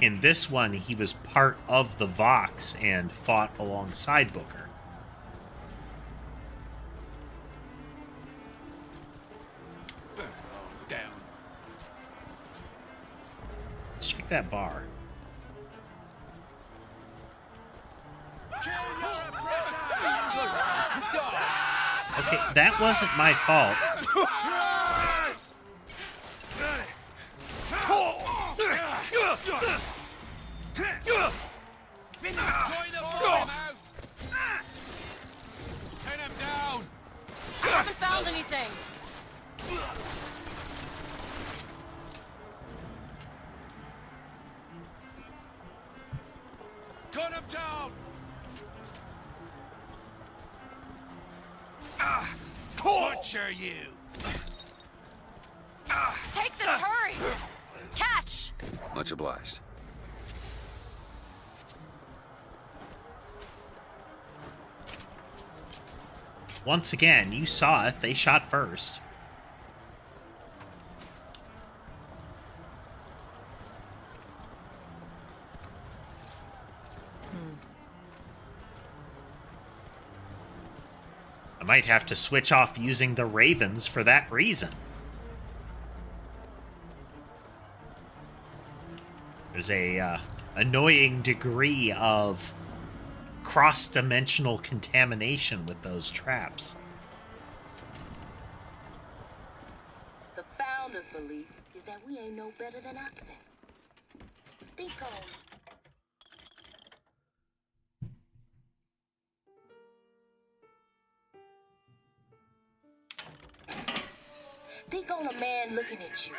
In this one, he was part of the Vox and fought alongside Booker. Down. Let's check that bar. Okay, that wasn't my fault. Pin him down. I haven't found anything. Gun him down. Butcher you. Take this, hurry! Catch! Much obliged. once again, you saw it. They shot first. I might have to switch off using the ravens for that reason. There's a annoying degree of cross-dimensional contamination with those traps. The founder's belief is that we ain't no better than oxen. Think on a man looking at you,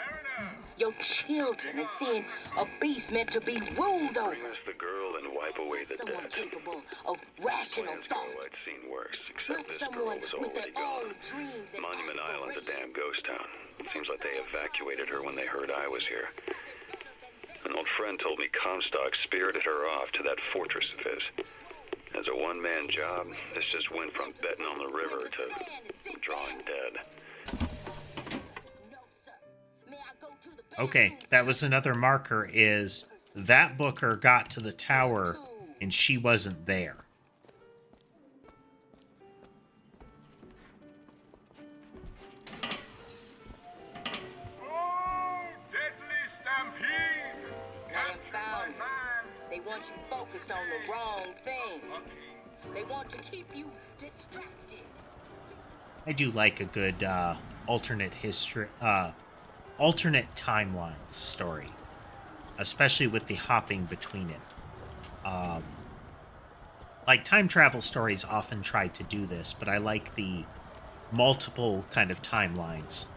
your children, and seeing a beast meant to be ruled over. Bring us the girl and wipe away the Someone debt. capable of rational Plans thought. girl I'd seen worse, except With this girl someone was with already their gone. own dreams and Monument Island's a damn ghost town. It seems like they evacuated her when they heard I was here. An old friend told me Comstock spirited her off to that fortress of his. As a one-man job, this just went from betting on the river to drawing dead. Okay, that was another marker, is that booker got to the tower and she wasn't there. Oh, deadly stampede! Capture my man! They want you focused on the wrong thing. They want to keep you distracted. I do like a good alternate history, alternate timelines story, especially with the hopping between it. Like time travel stories often try to do this, but I like the multiple kind of timelines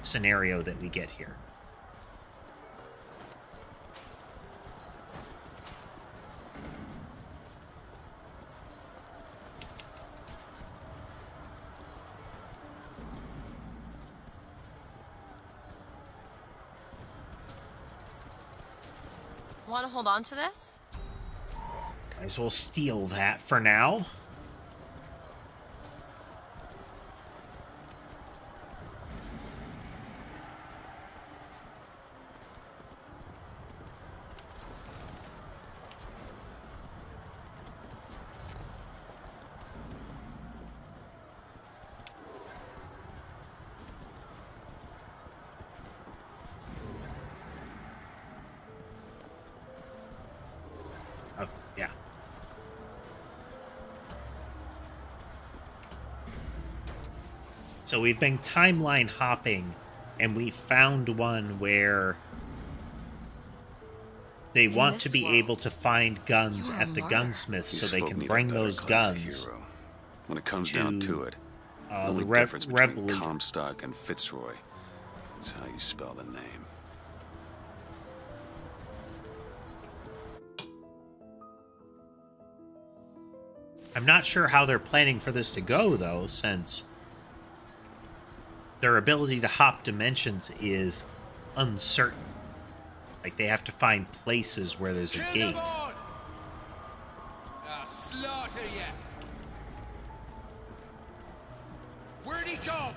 scenario that we get here. Want to hold on to this? Might as well steal that for now. Oh, yeah. So we've been timeline hopping, and we found one where they want to be able to find guns at the gunsmith so they can bring those guns. When it comes down to it, the only the difference between rebel leader. Comstock and Fitzroy is how you spell the name. I'm not sure how they're planning for this to go, though, since their ability to hop dimensions is uncertain. Like, they have to find places where there's a gate. I'll slaughter ya! Where'd he go?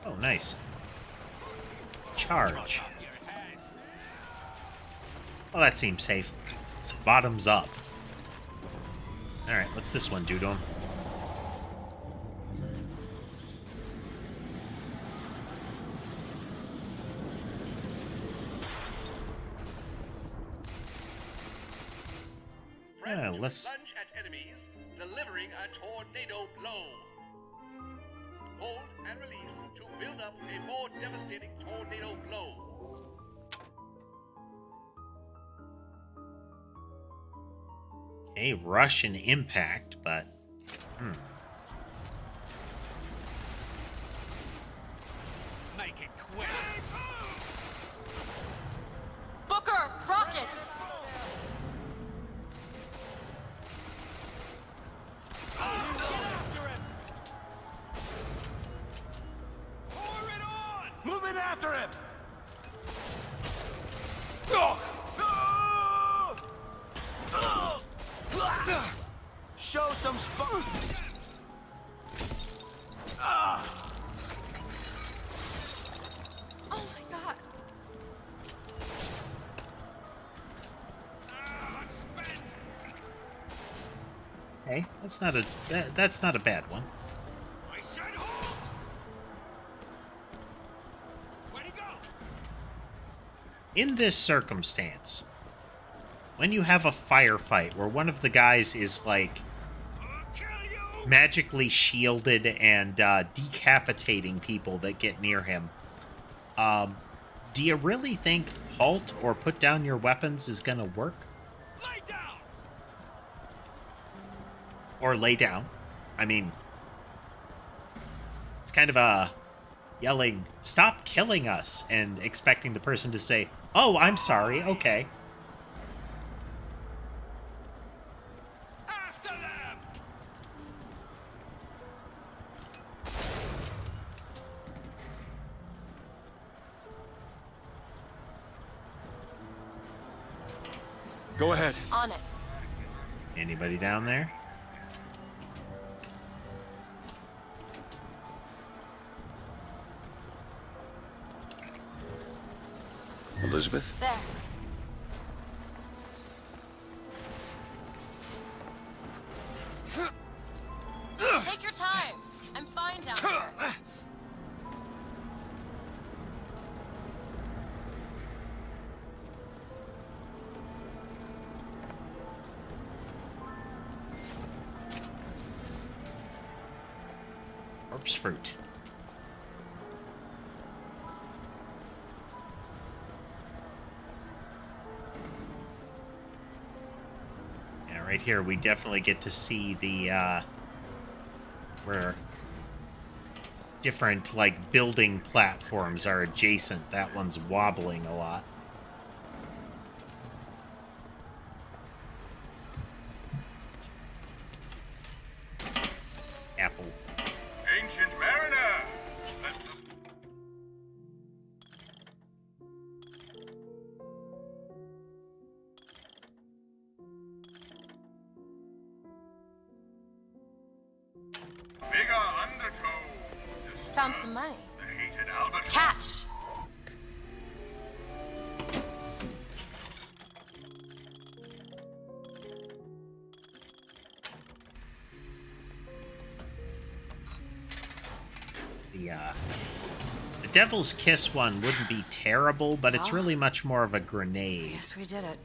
Oh, nice. Charge. Well, that seems safe. Bottoms up. Alright, what's this one do to him? Yeah, let's... Lunge at enemies, delivering a tornado blow. Hold and release to build up a more devastating tornado blow. Okay, rush and impact, but... Make it quick. Booker, rockets! Move in after him! some spunk. Oh my god. Hey, that's not a bad one. I said hold! Where'd he go? In this circumstance, when you have a firefight where one of the guys is like magically shielded and decapitating people that get near him, do you really think halt or put down your weapons is gonna work? Lay down! Or lay down? I mean, it's kind of a yelling, "Stop killing us," and expecting the person to say, "Oh, I'm sorry, okay." After them! Go ahead. On it. Anybody down there? Elizabeth? There. Take your time. I'm fine down here. Corpse fruit. Yeah, right here we definitely get to see the where different like building platforms are adjacent. That one's wobbling a lot. Apple. Ancient mariner! Bigger undertow. Found some money. The hated albatross. Catch! The Devil's Kiss one wouldn't be terrible, but it's really much more of a grenade. Yes, we did it.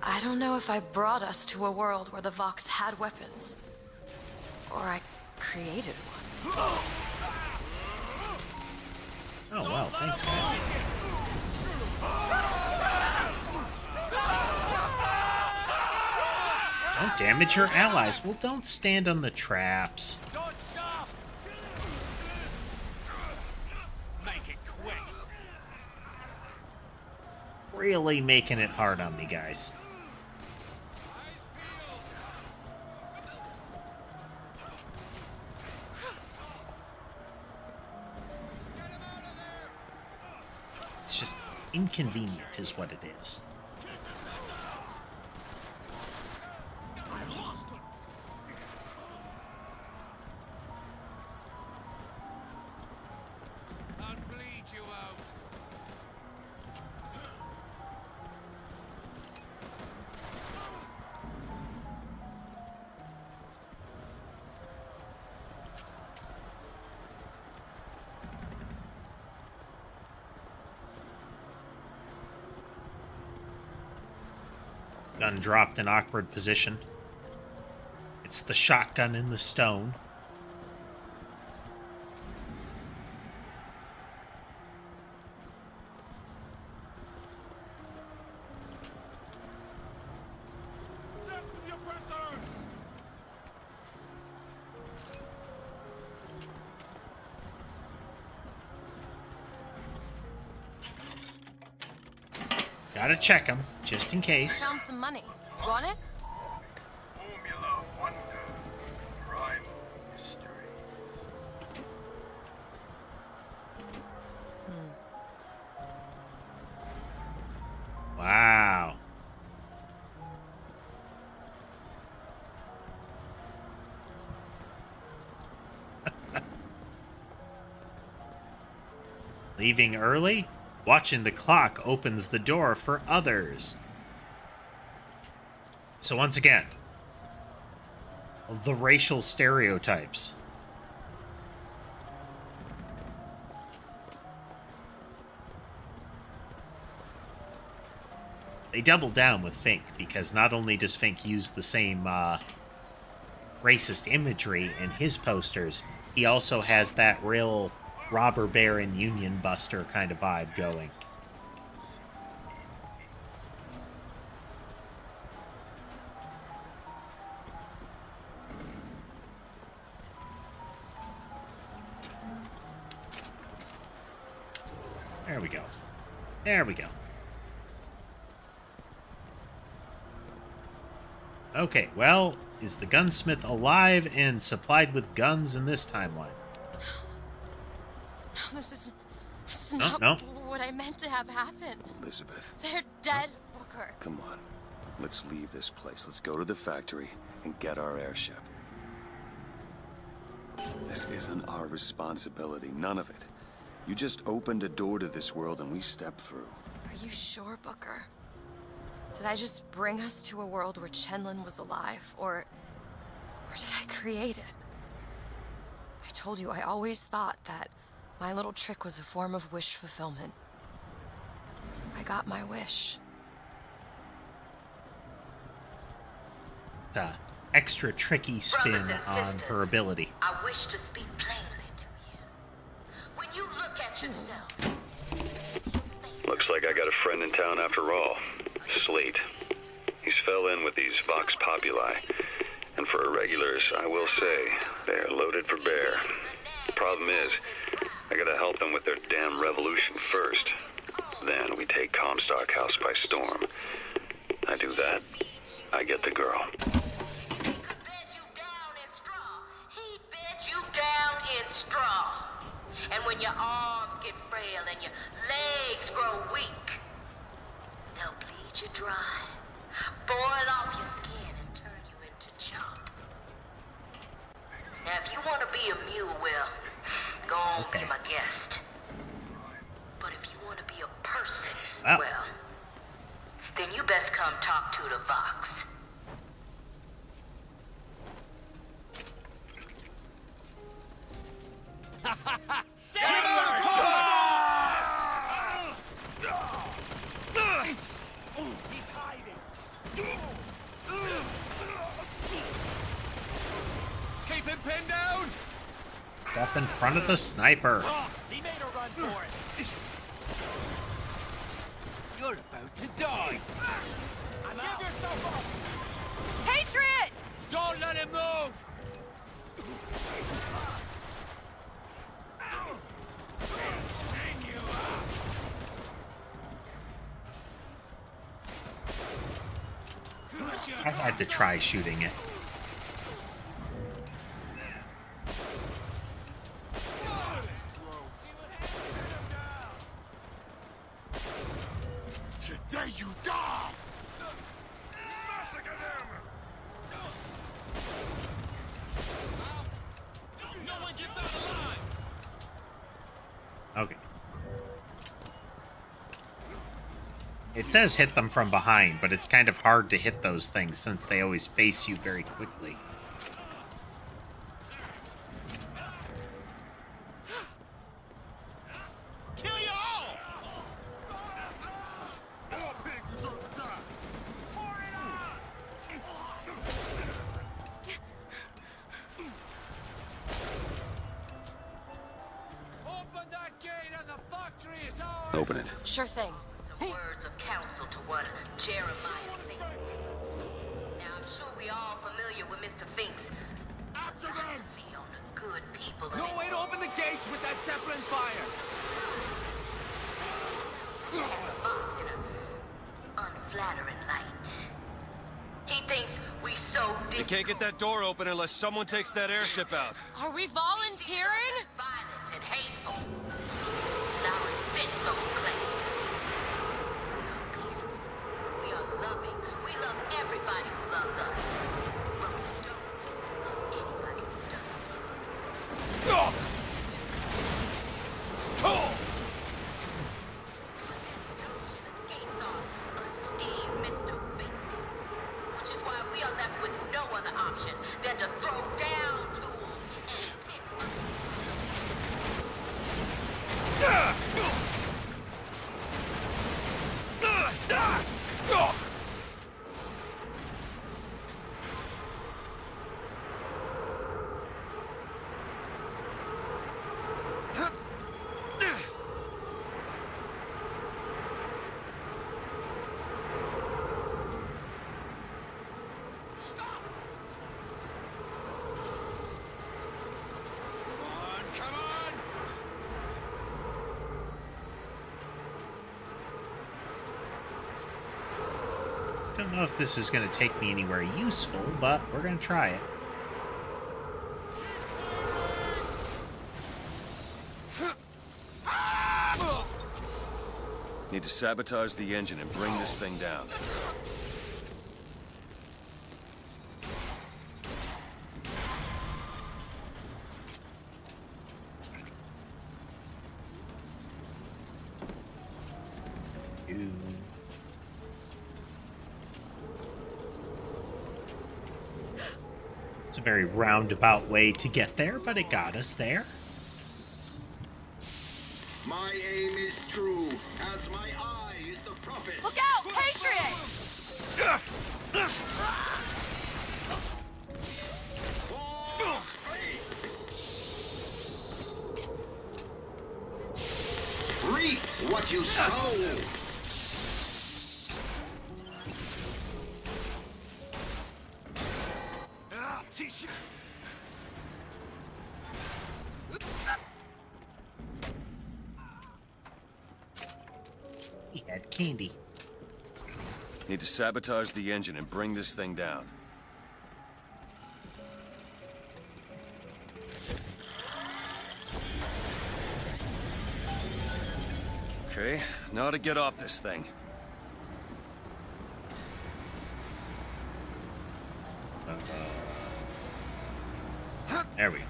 I don't know if I brought us to a world where the Vox had weapons. Or I created one. Oh, well, thanks, guys. Don't damage your allies. Well, don't stand on the traps. Don't stop! Make it quick. Really making it hard on me, guys. It's just inconvenient is what it is. I'll bleed you out. Gun dropped in awkward position. It's the shotgun in the stone. Death to the oppressors! Gotta check them, just in case. Found some money. Want it? Formula wonder. Primal mystery. Wow. Leaving early? Watching the clock opens the door for others. So once again, the racial stereotypes. They double down with Fink, because not only does Fink use the same racist imagery in his posters, he also has that real robber baron union buster kind of vibe going. There we go. There we go. Okay, well, is the gunsmith alive and supplied with guns in this timeline? No, this is not what I meant to have happen. Elizabeth, They're dead, Booker. come on. Let's leave this place. Let's go to the factory and get our airship. This isn't our responsibility, none of it. You just opened a door to this world and we stepped through. Are you sure, Booker? Did I just bring us to a world where Chenlin was alive, or did I create it? I told you I always thought that my little trick was a form of wish fulfillment. I got my wish. The extra tricky spin on her ability. I wish to speak plainly to you. When you look at yourself... Looks like I got a friend in town after all. Slate. He's fell in with these Vox Populi. And for irregulars, I will say, they're loaded for bear. Problem is, I gotta help them with their damn revolution first. Then we take Comstock House by storm. I do that, I get the girl. Down in straw. And when your arms get frail and your legs grow weak, they'll bleed you dry, boil off your skin and turn you into chop. Now if you want to be a mule, well, go on, be my guest. But if you want to be a person, well, then you best come talk to the Vox. He's hiding. Keep him pinned down. Step in front of the sniper. He made a run for it. You're about to die. Give yourself up. Patriot! Don't let him move. I had to try shooting it. Today you die! Massacre them! No one gets out alive. Okay. It says hit them from behind, but it's kind of hard to hit those things since they always face you very quickly. Kill you all! All pigs deserve to die! Open that gate and the factory is ours! Open it. Sure thing. Some words of counsel to what Jeremiah thinks. Now, I'm sure we all familiar with Mr. Fink's philosophy on the good people. No way to open the gates with that Zeppelin fire! Fox in an unflattering light. He thinks we so You can't get that door open unless someone takes that airship out. Are we volunteering? violent and hateful. Now resist those claims. We are peaceful. We are loving. We love everybody who loves us. But we don't love anybody who doesn't. Don't know if this is going to take me anywhere useful, but we're going to try it. Need to sabotage the engine and bring this thing down. It's a very roundabout way to get there, but it got us there. My aim is true, as my eye is the prophet. Look out, Patriot! Reap what you sow. He had candy. Need to sabotage the engine and bring this thing down. Okay, now to get off this thing. There we go.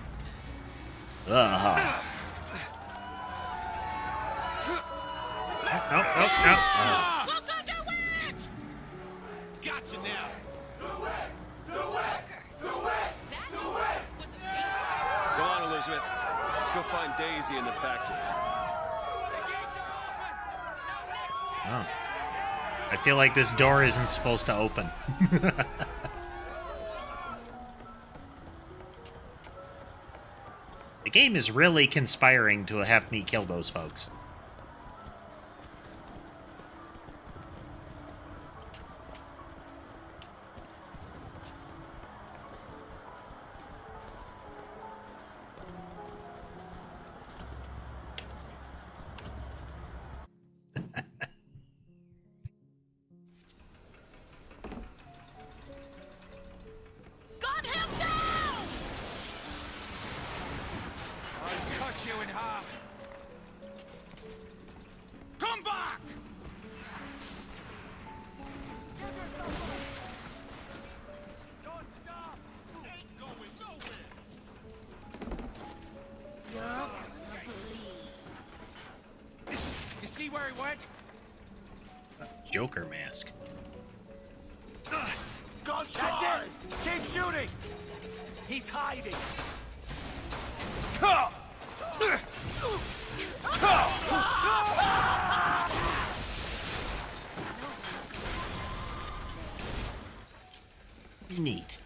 Nope. Look under it! Gotcha now. Go on, Elizabeth. Let's go find Daisy in the factory. Oh. I feel like this door isn't supposed to open. The game is really conspiring to have me kill those folks. Gun him down! I'll cut you in half. Come back! You see where he went? Joker mask. That's it! Keep shooting! He's hiding! Neat.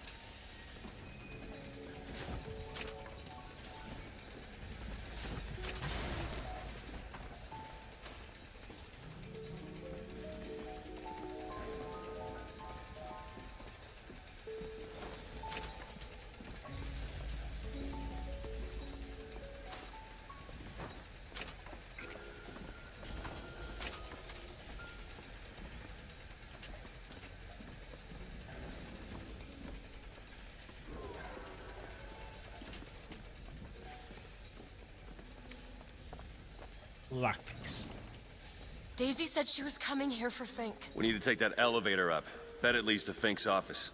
Lockpicks. Daisy said she was coming here for Fink. We need to take that elevator up. Bet it leads to Fink's office.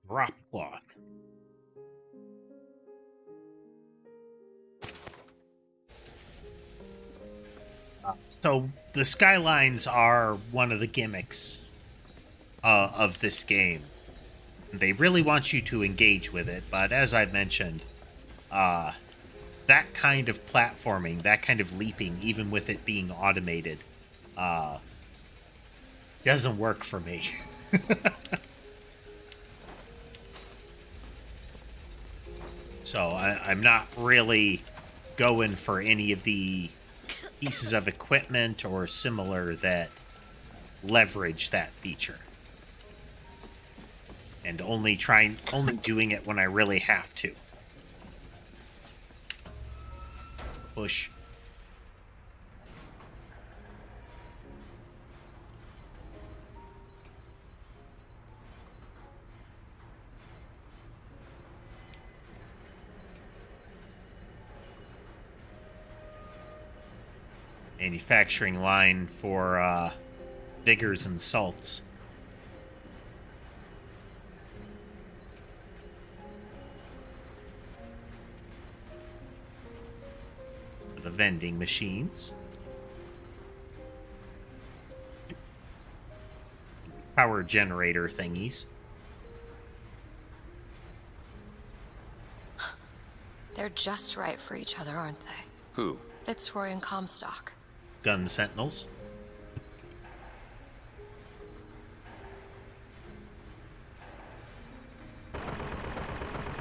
Drop cloth. So the skylines are one of the gimmicks of this game. They really want you to engage with it, but as I've mentioned, that kind of platforming, that kind of leaping, even with it being automated, doesn't work for me. So I'm not really going for any of the pieces of equipment or similar that leverage that feature. And only doing it when I really have to. Push. Manufacturing line for vigors and salts. The vending machines. Power generator thingies. They're just right for each other, aren't they? Who? Fitzroy and Comstock. Gun sentinels.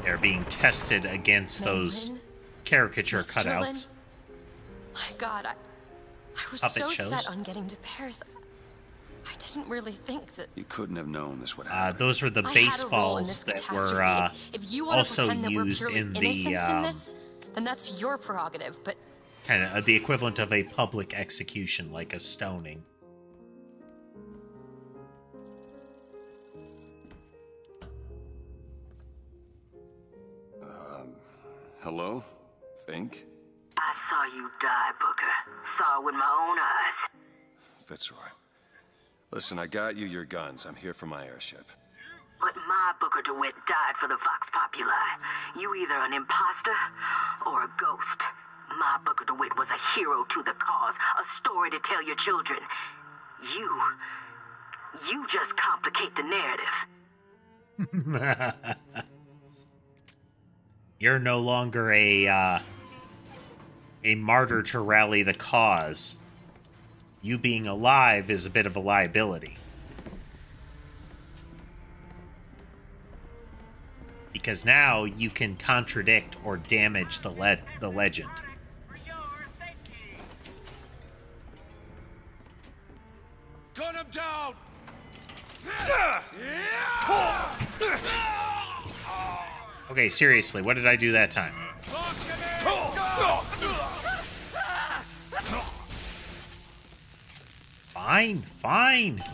They're being tested against those caricature Mr. cutouts. My God, I was Puppet so shows. set on getting to Paris. I didn't really think that. You couldn't have known this would happen. Those were the I had a role in baseballs this that catastrophe. were If you want to also pretend that we're used purely in the innocents in this, then that's your prerogative. But kind of the equivalent of a public execution, like a stoning. Hello? Fink? I saw you die, Booker. Saw it with my own eyes. Fitzroy. Listen, I got you your guns. I'm here for my airship. But my Booker DeWitt died for the Vox Populi. You either an imposter or a ghost. My Booker DeWitt was a hero to the cause, a story to tell your children. You just complicate the narrative. You're no longer a martyr to rally the cause. You being alive is a bit of a liability. Because now you can contradict or damage the legend. Gun him down! Okay, seriously, what did I do that time? Fine, fine.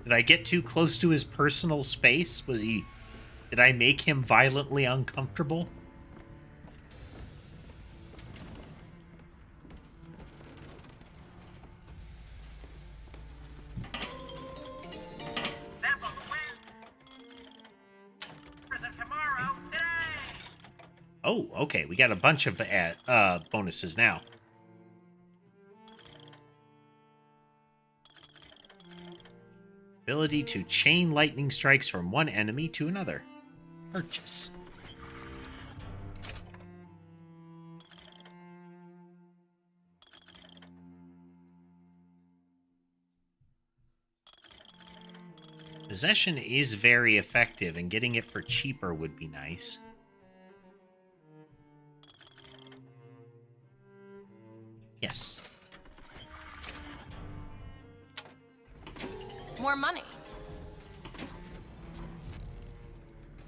Did I get too close to his personal space? Did I make him violently uncomfortable? Oh, okay. We got a bunch of bonuses now. Ability to chain lightning strikes from one enemy to another. Purchase. Possession is very effective, and getting it for cheaper would be nice. Yes. more money.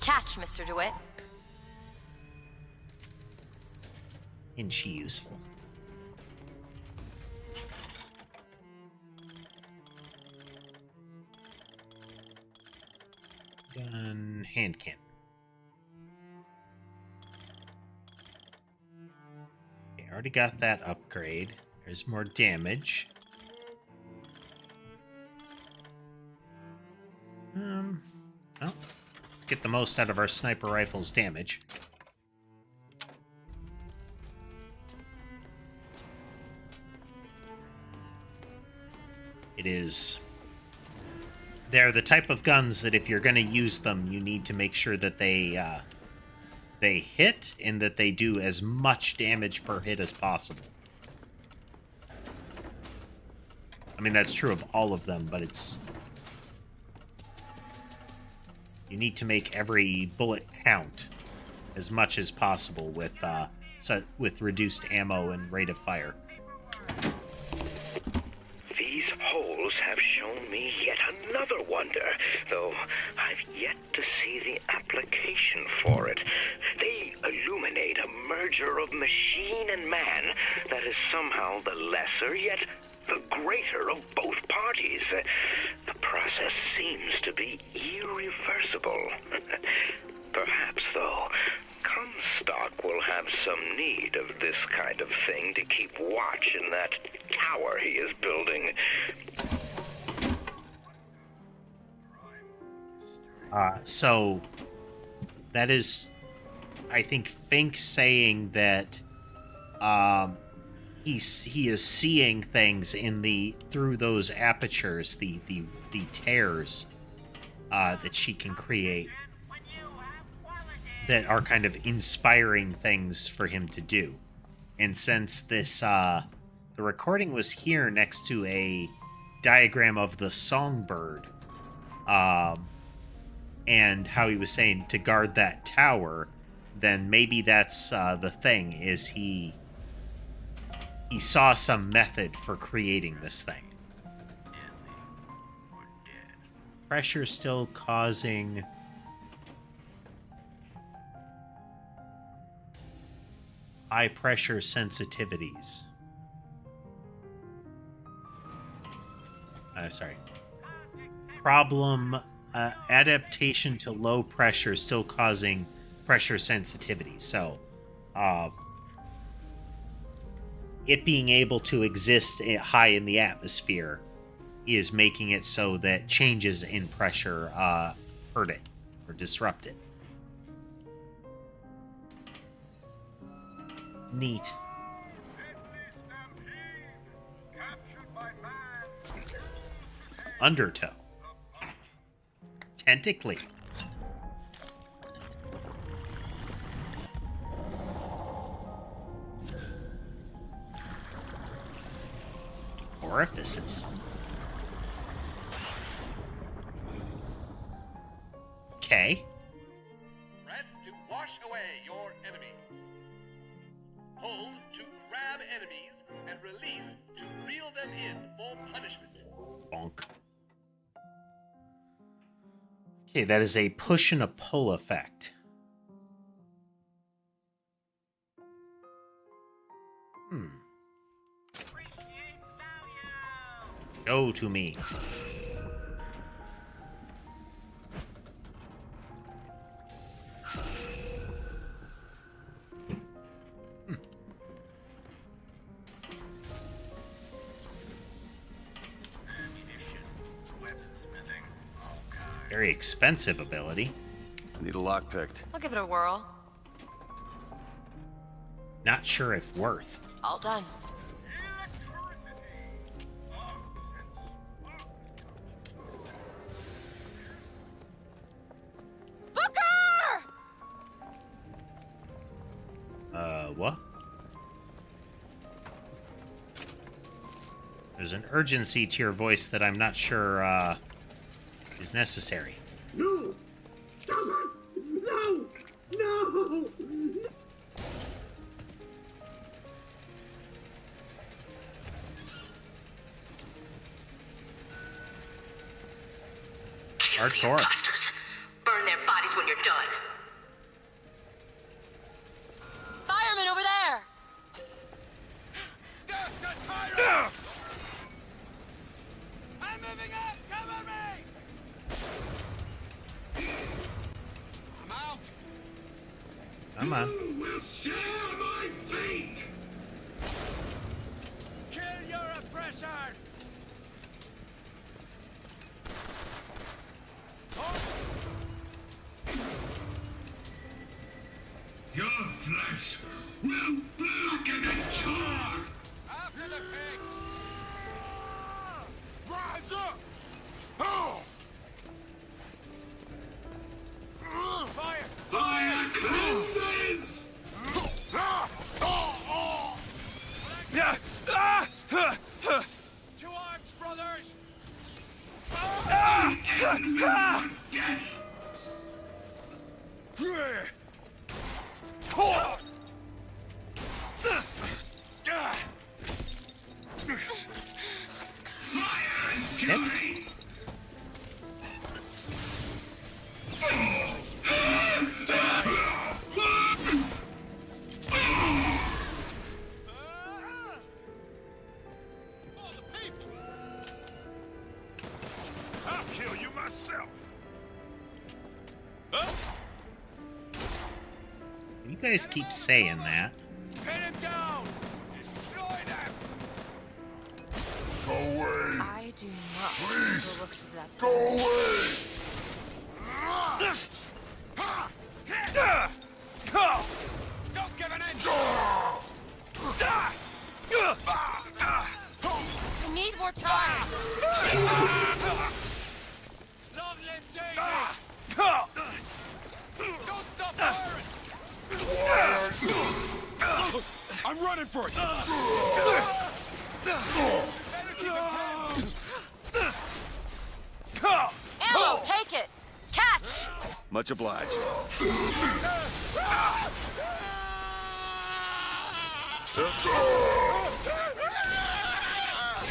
Catch, Mr. DeWitt. Isn't she useful? Gun, hand cannon. Okay, I already got that upgrade. There's more damage. Well, let's get the most out of our sniper rifle's damage. They're the type of guns that if you're going to use them, you need to make sure that they hit and that they do as much damage per hit as possible. I mean, that's true of all of them, but you need to make every bullet count as much as possible with reduced ammo and rate of fire. These holes have shown me yet another wonder, though I've yet to see the application for it. They illuminate a merger of machine and man that is somehow the lesser, yet the greater of both parties. The process seems to be irreversible. Perhaps, though, Comstock will have some need of this kind of thing to keep watch in that tower he is building. So that is, I think, Fink saying that he is seeing things through those apertures, the tears that she can create, that are kind of inspiring things for him to do. And since this the recording was here next to a diagram of the songbird, and how he was saying to guard that tower, then maybe that's the thing, is he saw some method for creating this thing. Pressure still causing high pressure sensitivities. Sorry. Problem, adaptation to low pressure still causing pressure sensitivity. So, it being able to exist high in the atmosphere is making it so that changes in pressure hurt it or disrupt it. Neat. Undertow. Tentacly. Orifices. Okay. Press to wash away your enemies. Hold to grab enemies and release to reel them in for punishment. Bonk. Okay, that is a push and a pull effect. Go to me. Very expensive ability. I need a lockpick. I'll give it a whirl. Not sure if worth. All done. What? There's an urgency to your voice that I'm not sure, is necessary. No! Stop it! No! No! Hardcore. Imposters. Burn their bodies when you're done. Fireman over there! Death to tyrants! I'm moving up! Cover me! I'm out! Come on. You will share my fate! Kill your oppressor! Your flesh will blacken and char! After the pig! Hands up! Oh! Fire! Fire cleanses! Two arms, brothers! I'll kill you myself. You guys keep saying that. Pin him down! Destroy them! Go away! I do not like the looks of that. Go away! Don't give an inch! I need more time. Long live Daisy! Don't stop firing! I'm running for it! Ammo, take it. Catch. Much obliged.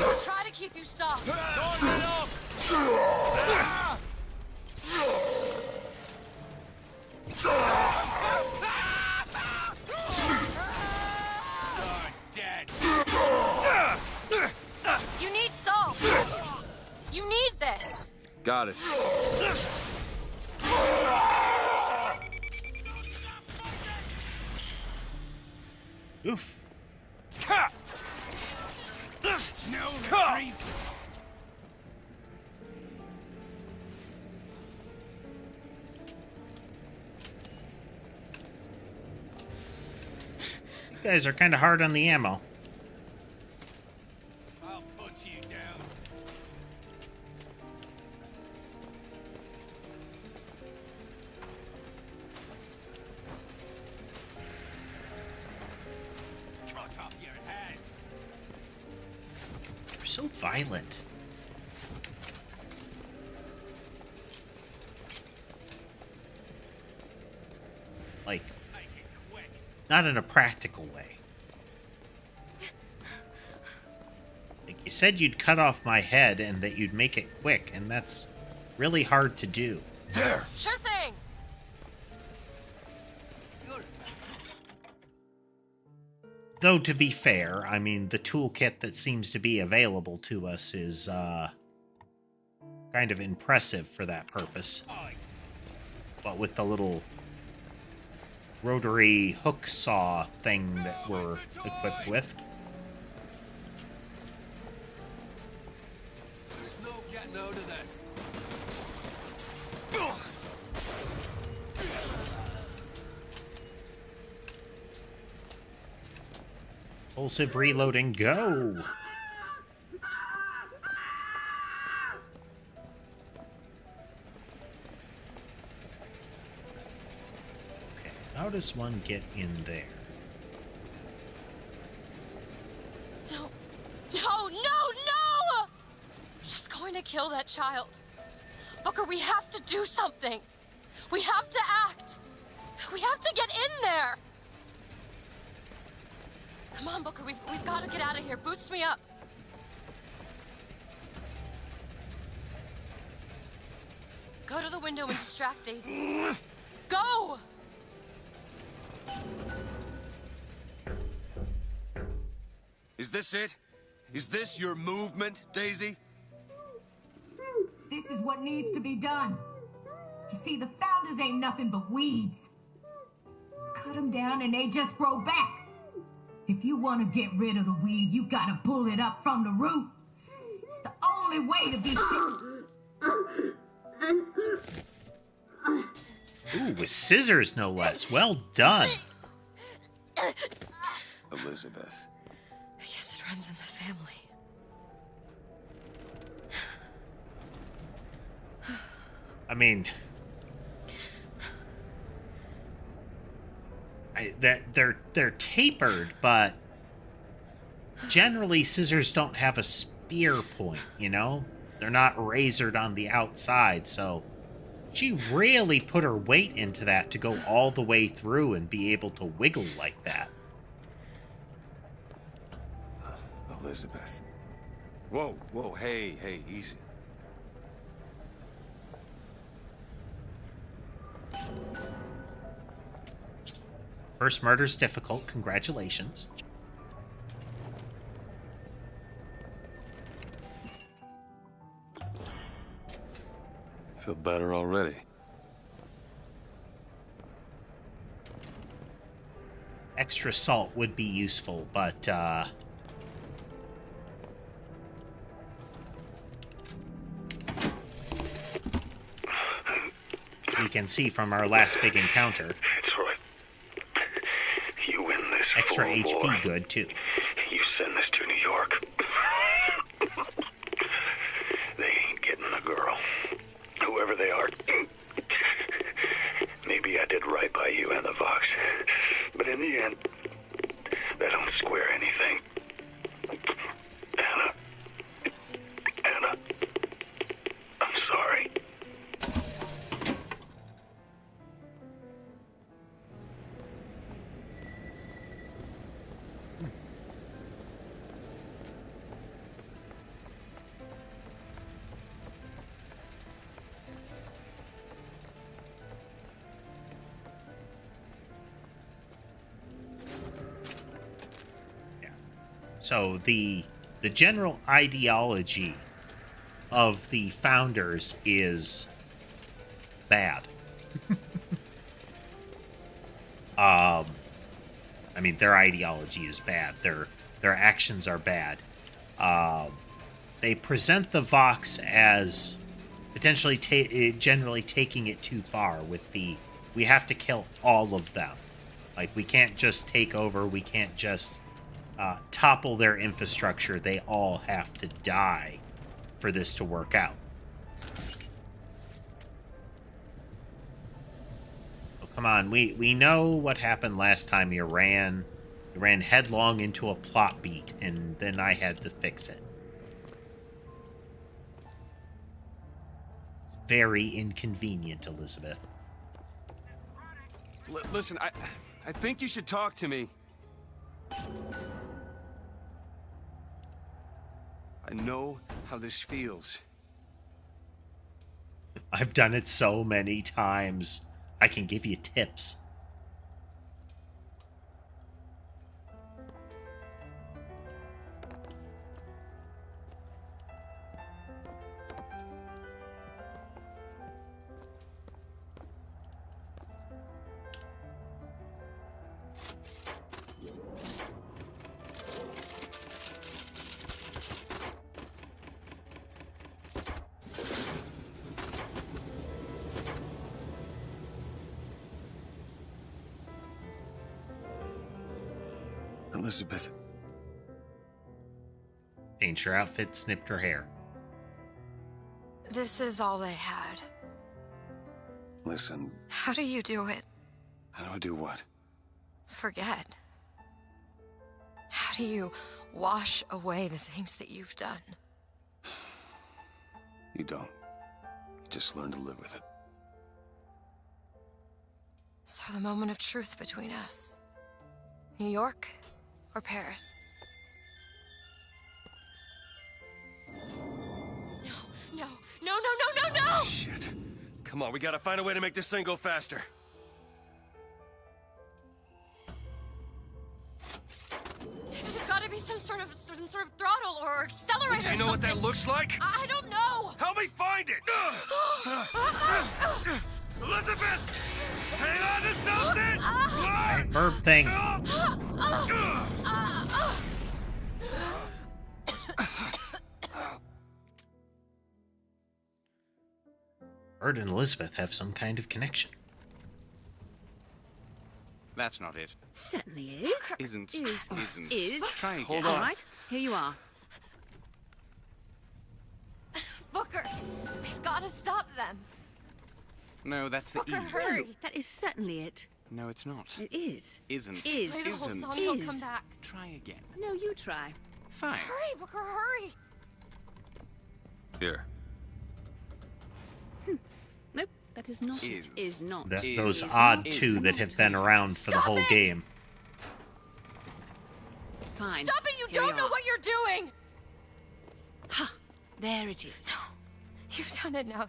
I'll try to keep you soft. Don't let up! Dead. You need salt. You need this. Got it. Oof. No reprieve. You guys are kind of hard on the ammo. I'll put you down. Cut off your head. You're so violent. Like, not in a practical way. Like, you said you'd cut off my head and that you'd make it quick, and that's really hard to do. There. Sure thing. Though, to be fair, I mean, the toolkit that seems to be available to us is, kind of impressive for that purpose. But with the little rotary hook saw thing that we're equipped with. There's no getting out of this. Impulsive reloading, go! Okay, how does one get in there? No. No, no, no! She's going to kill that child. Booker, we have to do something. We have to act. We have to get in there. Come on, Booker, we've got to get out of here. Boost me up. Go to the window and distract Daisy. Go! Is this it? Is this your movement, Daisy? This is what needs to be done. You see, the founders ain't nothing but weeds. Cut them down and they just grow back. If you want to get rid of the weed, you gotta pull it up from the root. It's the only way to be Ooh, with scissors, no less. Well done. Elizabeth. I guess it runs in the family. I mean, they're tapered, but generally scissors don't have a spear point, you know? They're not razored on the outside, so she really put her weight into that to go all the way through and be able to wiggle like that. Elizabeth. Whoa, whoa, hey, easy. First murder's difficult. Congratulations. Feel better already. Extra salt would be useful, but, we can see from our last big encounter. It's right. You win this. Extra fool, HP boy. good, too. You send this to New York. They ain't getting the girl. Whoever they are. Maybe I did right by you and the Vox. But in the end, that don't square anything. Anna, I'm sorry. So the general ideology of the founders is bad. I mean, their ideology is bad. Their actions are bad. They present the Vox as potentially generally taking it too far with the, we have to kill all of them. Like, we can't just take over. We can't just topple their infrastructure. They all have to die for this to work out. Oh, come on. We know what happened last time you ran. You ran headlong into a plot beat, and then I had to fix it. Very inconvenient, Elizabeth. Listen, I think you should talk to me. I know how this feels. I've done it so many times. I can give you tips. Elizabeth. Changed her outfit, snipped her hair. This is all they had. Listen. How do you do it? How do I do what? Forget. How do you wash away the things that you've done? You don't. You just learn to live with it. So the moment of truth between us. New York or Paris? No! Shit. Come on, we gotta find a way to make this thing go faster. There's gotta be some sort of throttle or accelerator. Do you know what that looks like? I don't know. Help me find it! Elizabeth! Hang on to something! Alright, burp thing. Bird and Elizabeth have some kind of connection. That's not it. Certainly is. Isn't. Is. Try again. Hold on. All right, here you are. Booker, we've got to stop them. No, that's the E. Booker, hurry! No, that is certainly it. No, it's not. It is. Isn't. Is. Play the whole Isn't. song, he'll come back. Try again. No, you try. Fine. Hurry, Booker, hurry! Here. Nope, that is not it. Is not. Those Is odd not. two that have been around for the Stop whole it! game. Fine. Stop it! You Here we don't know are. what you're doing! Ha! There it is. You've done it now.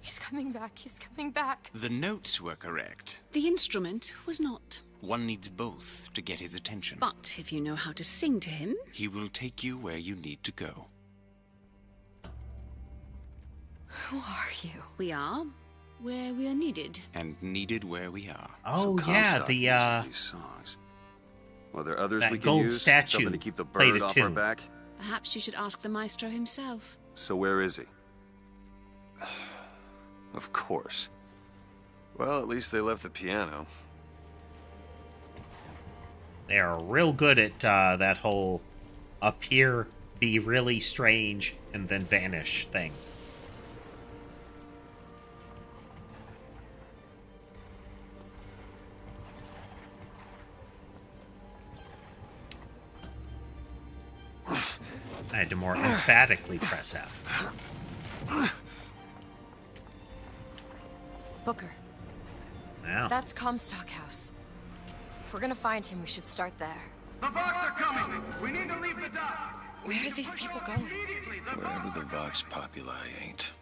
He's coming back. He's coming back. The notes were correct. The instrument was not. One needs both to get his attention. But if you know how to sing to him... He will take you where you need to go. Who are you? We are where we are needed. And needed where we are. Oh, So yeah, Comstock the, uses these songs. Well, there others that we can gold use? statue Something to keep the played bird it off our too. back? Perhaps you should ask the maestro himself. So where is he? Of course. Well, at least they left the piano. They are real good at that whole appear, be really strange, and then vanish thing. I had to more emphatically press F. Booker. Wow. That's Comstock House. If we're gonna find him, we should start there. The Vox are coming! We need to leave the dock! Where are these people going? Wherever the Vox Populi ain't.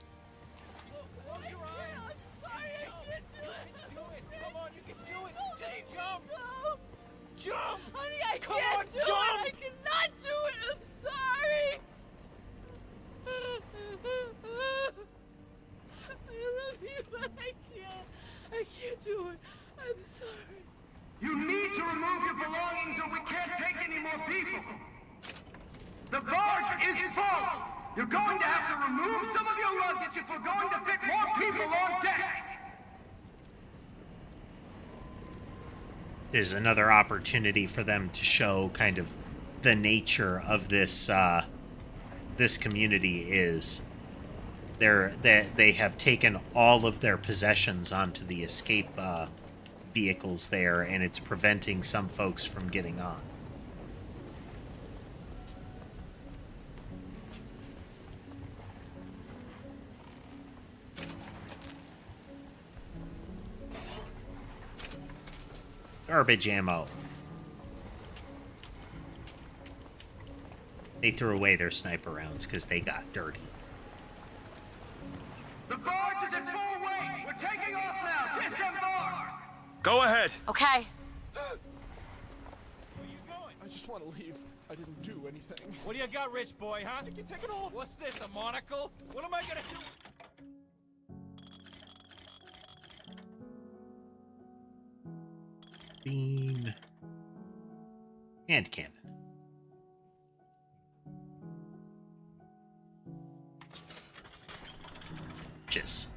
Jump! Honey, I can't do it! I cannot do it! I'm sorry! I love you, but I can't. I can't do it. I'm sorry. You need to remove your belongings or we can't take any more people! The barge is full! You're going to have to remove some of your luggage if we're going to fit more people on deck! Is another opportunity for them to show kind of the nature of this this community is. They have taken all of their possessions onto the escape vehicles there, and it's preventing some folks from getting on. Garbage ammo. They threw away their sniper rounds because they got dirty. The barge is in full weight! We're taking off now! Disembark! Go ahead! Okay. I just want to leave. I didn't do anything. What do you got, rich boy, huh? Take it all. What's this, a monocle? What am I gonna do? Bean. And cannon. Just.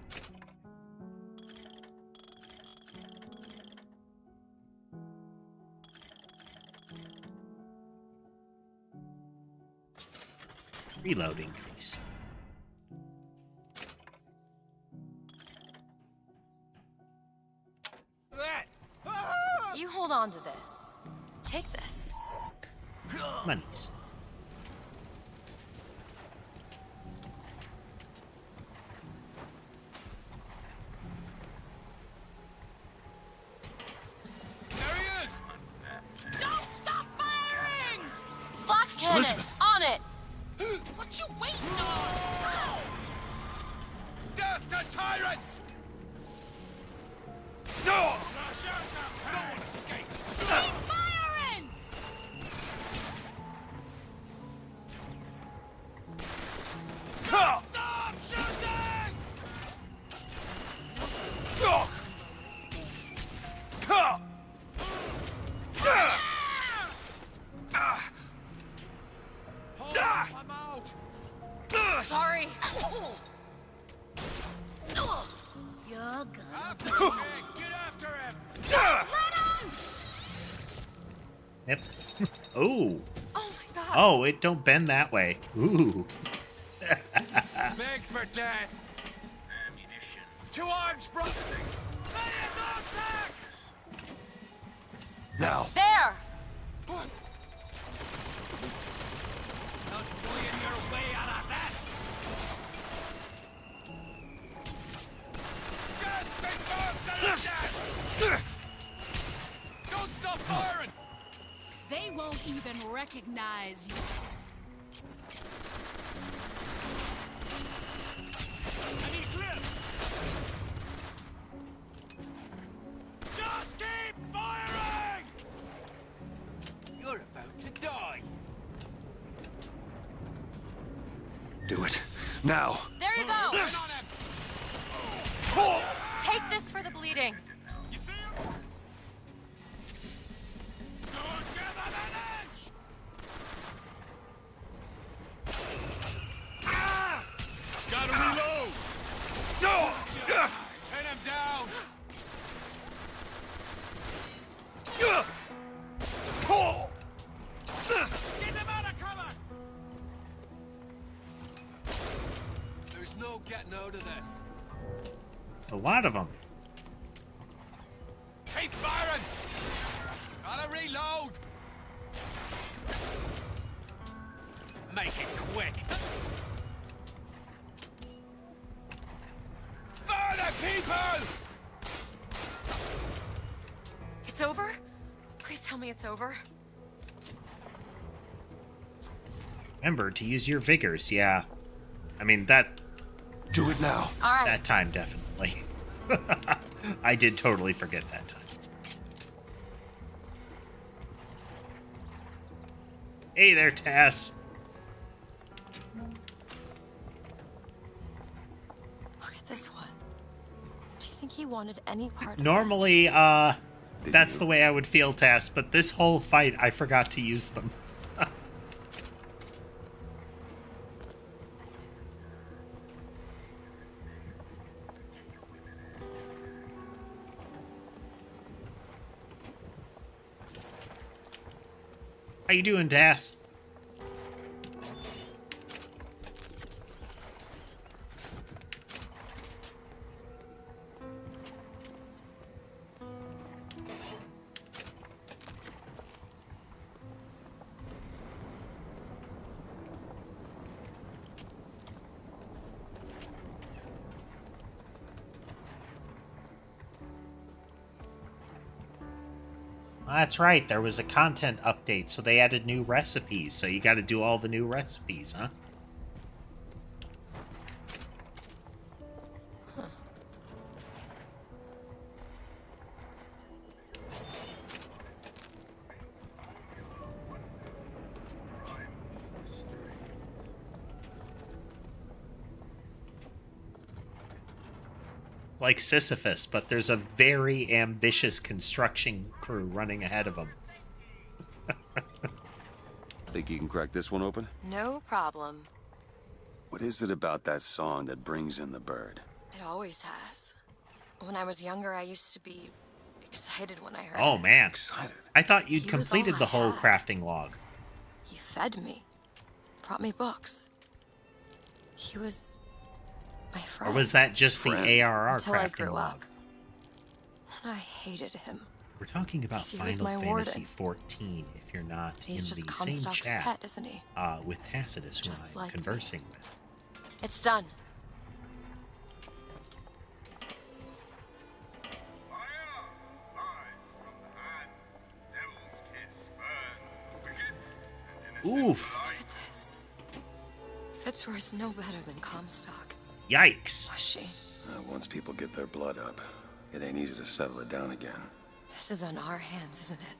Reloading, please. You hold on to this. Take this. Monies. There he is! Don't stop firing! Flak cannon! Elizabeth. On it! What you waiting on? Death to tyrants! No! No one escapes. Keep firing! Stop shooting! Hold off, I'm out! Sorry. You're gonna After him, Nick! Get after him! let him! Yep. Ooh. Oh my god. Oh, it don't bend that way. Ooh. Beg for death! 2 arms, bro! Now. There! Not bullying your way out of this! Don't stop firing! They won't even recognize you. I need grip! Just keep firing! You're about to die. Do it. Now. There you go! Take this for the bleeding. You see him? Don't give him an inch! Ah! Gotta reload! No! Pin him down! Get him out of cover! There's no getting out of this. A lot of them. Keep firing! Gotta reload! Make it quick! Further, people! It's over? Please tell me it's over. Remember to use your vigors, yeah. I mean, that... Do it now. All right. That time, definitely. I did totally forget that time. Hey there, Tess. Look at this one. Do you think he wanted any part of Normally, that's the way I would feel, Tess, but this whole fight, I forgot to use them. How you doing, Das? That's right, there was a content update, so they added new recipes, so you gotta do all the new recipes, huh? Like Sisyphus, but there's a very ambitious construction crew running ahead of him. Think you can crack this one open? No problem. What is it about that song that brings in the bird? It always has. When I was younger, I used to be excited when I heard Oh it. man, I thought you'd He was completed all the I whole had. crafting log. He fed me, brought me books. He was my friend. Or was that just the ARR Until I crafting grew log? up. And I hated him. We're talking about He was Final my Fantasy warden. 14 if you're not He's in just the same Comstock's chat pet, isn't he? with Tacitus, who Just I'm like me. conversing with. It's done. Oof. Look at this. Fitzroy's no better than Comstock. Yikes. Was she? Once people get their blood up, it ain't easy to settle it down again. This is on our hands, isn't it?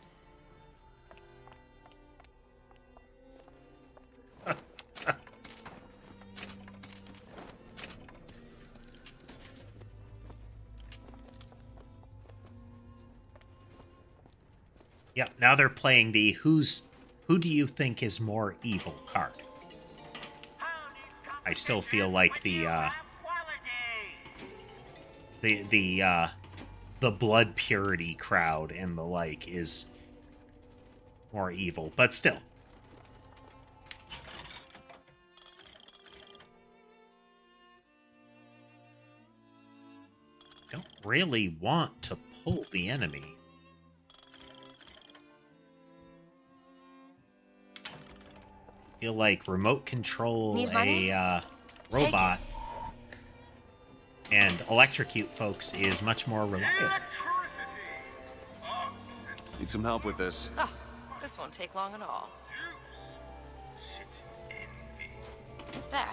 Yep, now they're playing the who do you think is more evil card. I still feel like the blood purity crowd and the like is more evil, but still. don't really want to pull the enemy. Feel like remote control Need money? a robot and electrocute folks is much more reliable. Need some help with this. Oh, this won't take long at all. There.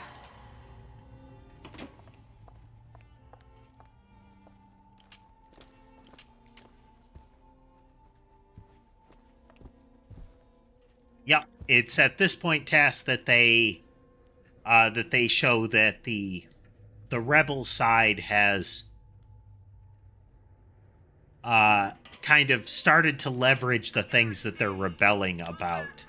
Yep, it's at this point, Tass, that they show that the rebel side has kind of started to leverage the things that they're rebelling about.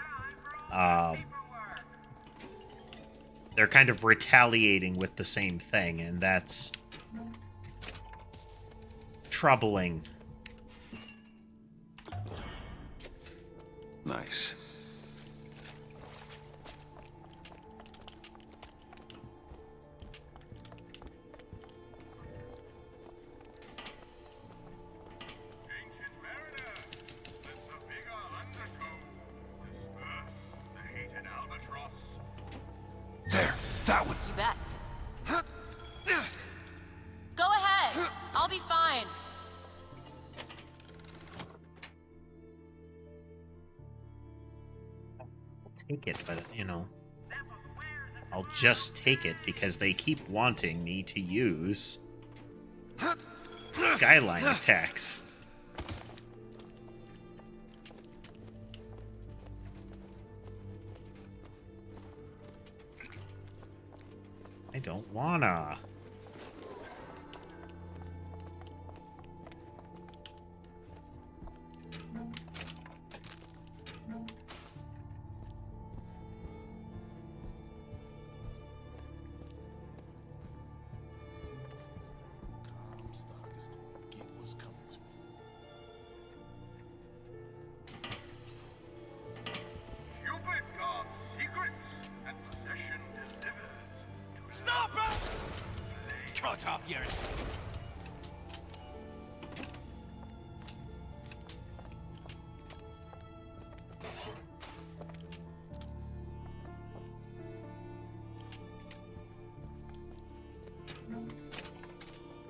They're kind of retaliating with the same thing, and that's troubling. Nice. There, that one. You bet. Go ahead. I'll be fine. Take it, but, you know, I'll just take it because they keep wanting me to use skyline attacks. I don't wanna. Stop it! Cut off your...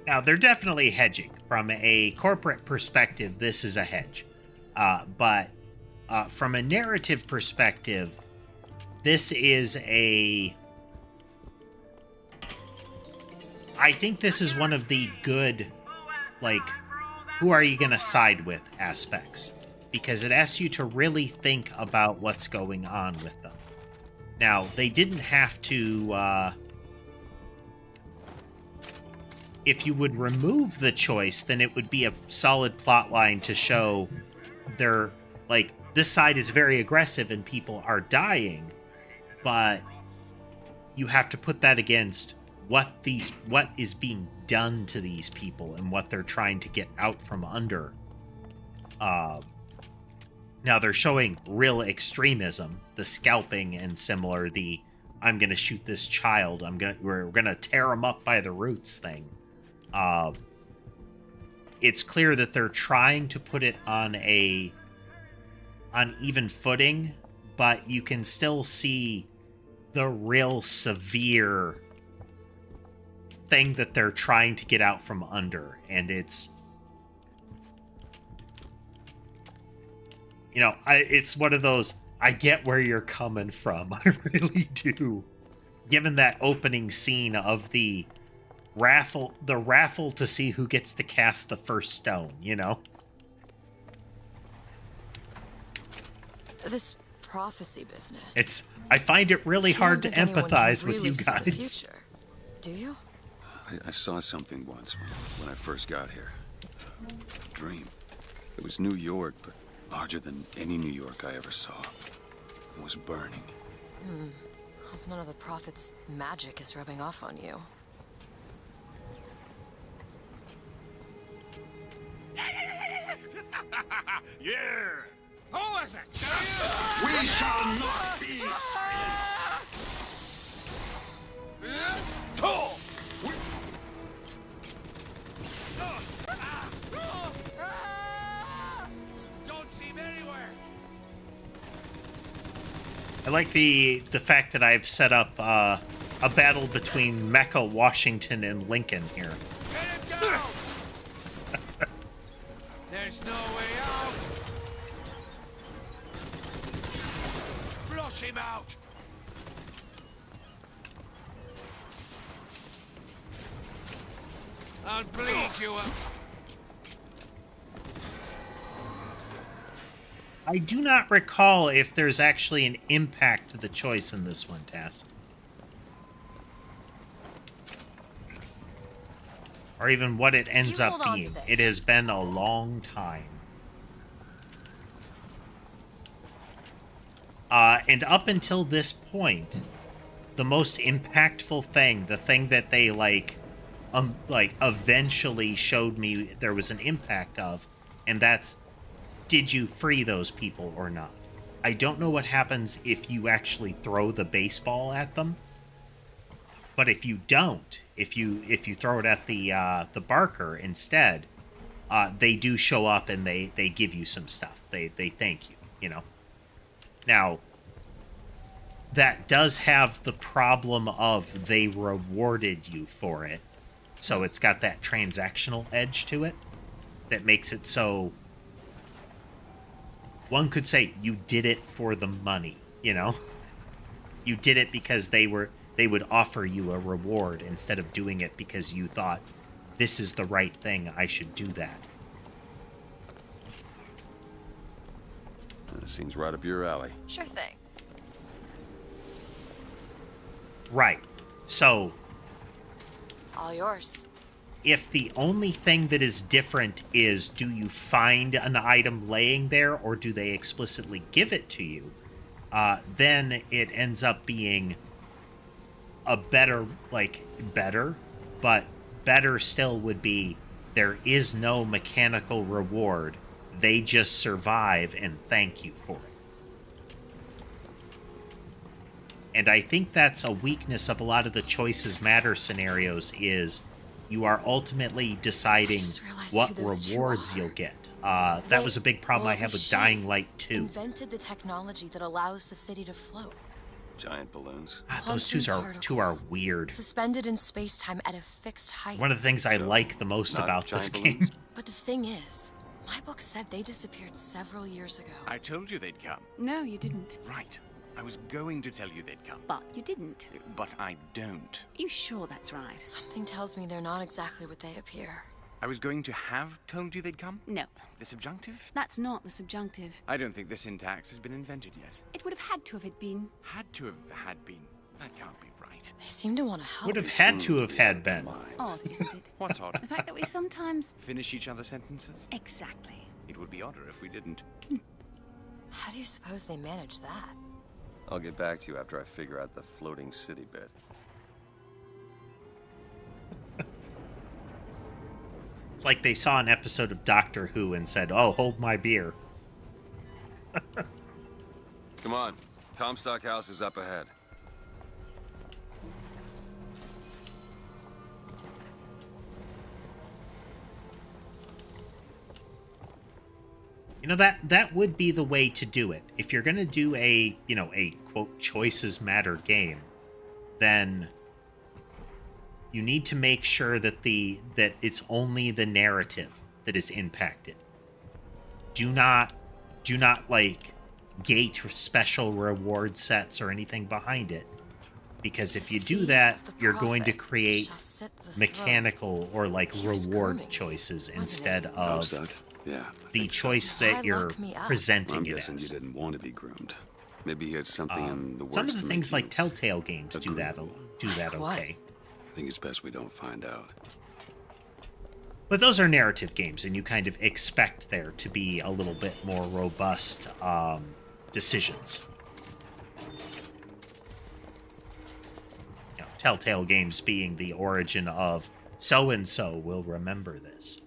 Now, they're definitely hedging. From a corporate perspective, this is a hedge. But from a narrative perspective, this is a... I think this is one of the good, like, who are you going to side with aspects. Because it asks you to really think about what's going on with them. Now, they didn't have to... if you would remove the choice, then it would be a solid plot line to show they're, like, this side is very aggressive and people are dying, but you have to put that against what is being done to these people and what they're trying to get out from under. Now they're showing real extremism, the scalping and similar, the I'm gonna shoot this child, we're gonna tear him up by the roots thing. It's clear that they're trying to put it on even footing, but you can still see the real severe thing that they're trying to get out from under. And it's, you know, it's one of those, I get where you're coming from. I really do. Given that opening scene of the raffle to see who gets to cast the first stone, you know? This prophecy business. I find it really hard to empathize with you guys. Do you? I saw something once when I first got here. A dream. It was New York, but larger than any New York I ever saw. It was burning. Hope none of the prophet's magic is rubbing off on you. Yeah! Who is it? We shall not be I like the fact that I've set up a battle between Mecha Washington and Lincoln here. Let him go! There's no way out! Flush him out! I'll bleed you up! I do not recall if there's actually an impact to the choice in this one, Tass. Or even what it ends up being. It has been a long time. And up until this point, the most impactful thing, the thing that they like eventually showed me there was an impact of, and that's, did you free those people or not? I don't know what happens if you actually throw the baseball at them, but if you don't, if you throw it at the barker instead, they do show up and they give you some stuff. They thank you, you know. Now, that does have the problem of they rewarded you for it, so it's got that transactional edge to it that makes it so. One could say you did it for the money, you know? You did it because they would offer you a reward instead of doing it because you thought, this is the right thing, I should do that. That seems right up your alley. Sure thing. Right. So, All yours. if the only thing that is different is, do you find an item laying there or do they explicitly give it to you, then it ends up being a better, but better still would be there is no mechanical reward. They just survive and thank you for it. And I think that's a weakness of a lot of the choices matter scenarios is you are ultimately deciding what rewards you'll get. That was a big problem I had with Dying Light 2. Invented the technology that allows the city to float. Giant balloons. Those two are weird. Suspended in space-time at a fixed height. One of the things I like the most about this game. But the thing is, my book said they disappeared several years ago. I told you they'd come. No, you didn't. Right. I was going to tell you they'd come. But you didn't. But I don't. You sure that's right? Something tells me they're not exactly what they appear. I was going to have told you they'd come? No. The subjunctive? That's not the subjunctive. I don't think the syntax has been invented yet. It would have had to have it been. Had to have had been. That can't be right. They seem to want to help. Would have had to have had been. Odd, isn't it? What's odd? The fact that we sometimes... Finish each other's sentences? Exactly. It would be odder if we didn't. How do you suppose they manage that? I'll get back to you after I figure out the floating city bit. It's like they saw an episode of Doctor Who and said, oh, hold my beer. Come on. Comstock House is up ahead. You know, that would be the way to do it. If you're going to do a quote choices matter game, then you need to make sure that it's only the narrative that is impacted. Do not like gate special reward sets or anything behind it, because if you do that, you're going to create mechanical or like reward choices instead of the choice that you're presenting I'm it guessing as. you didn't want to be groomed. Maybe you had something in the works. Some of the to things make like Telltale games do that okay. I think it's best we don't find out. But those are narrative games, and you kind of expect there to be a little bit more robust decisions. You know, Telltale games being the origin of so-and-so will remember this.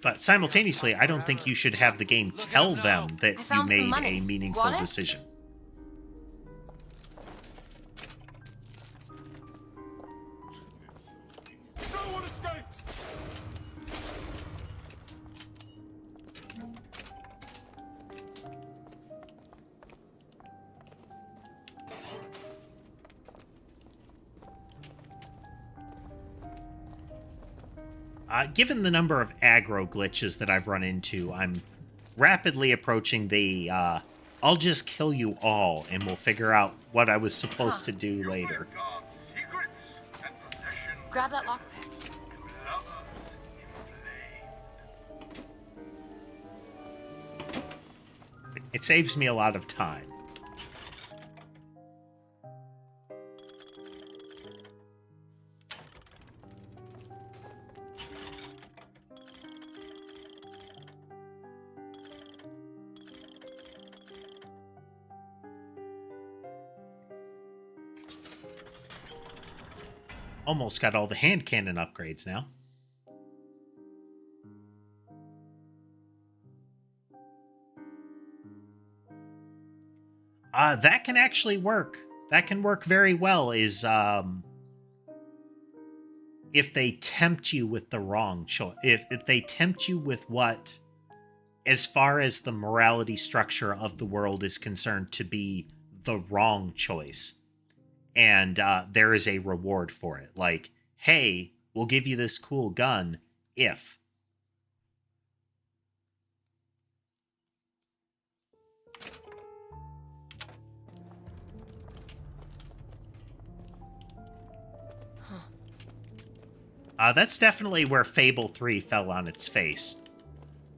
But simultaneously, I don't think you should have the game tell them that you made a meaningful decision. No one escapes! Given the number of aggro glitches that I've run into, I'm rapidly approaching the, I'll just kill you all and we'll figure out what I was supposed to do later. Grab that lockpick. It saves me a lot of time. Almost got all the hand cannon upgrades now. That can actually work. That can work very well, is if they tempt you with the wrong choice. If they tempt you with what, as far as the morality structure of the world is concerned, to be the wrong choice. And there is a reward for it. Like, hey, we'll give you this cool gun if. That's definitely where Fable 3 fell on its face.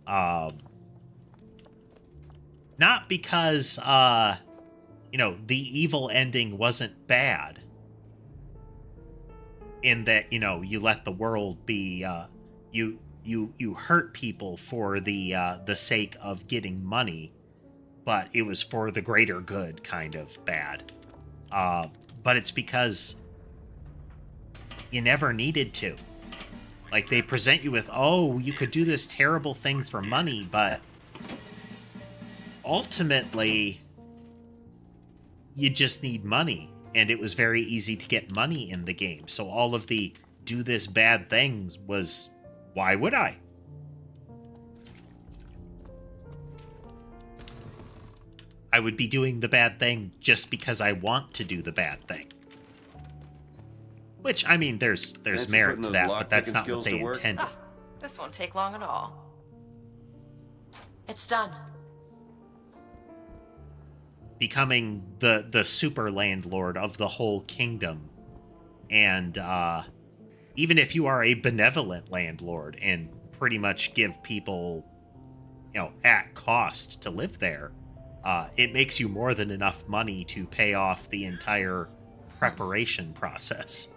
Not because, you know, the evil ending wasn't bad. In that, you know, you let the world be, you hurt people for the sake of getting money, but it was for the greater good kind of bad. But it's because you never needed to. Like, they present you with, oh, you could do this terrible thing for money, but ultimately, you just need money. And it was very easy to get money in the game. So all of the do this bad things was, why would I? I would be doing the bad thing just because I want to do the bad thing. Which, I mean, there's merit to that, but that's not what they intended. Oh, this won't take long at all. It's done. Becoming the super landlord of the whole kingdom. And even if you are a benevolent landlord and pretty much give people, you know, at cost to live there, it makes you more than enough money to pay off the entire preparation process.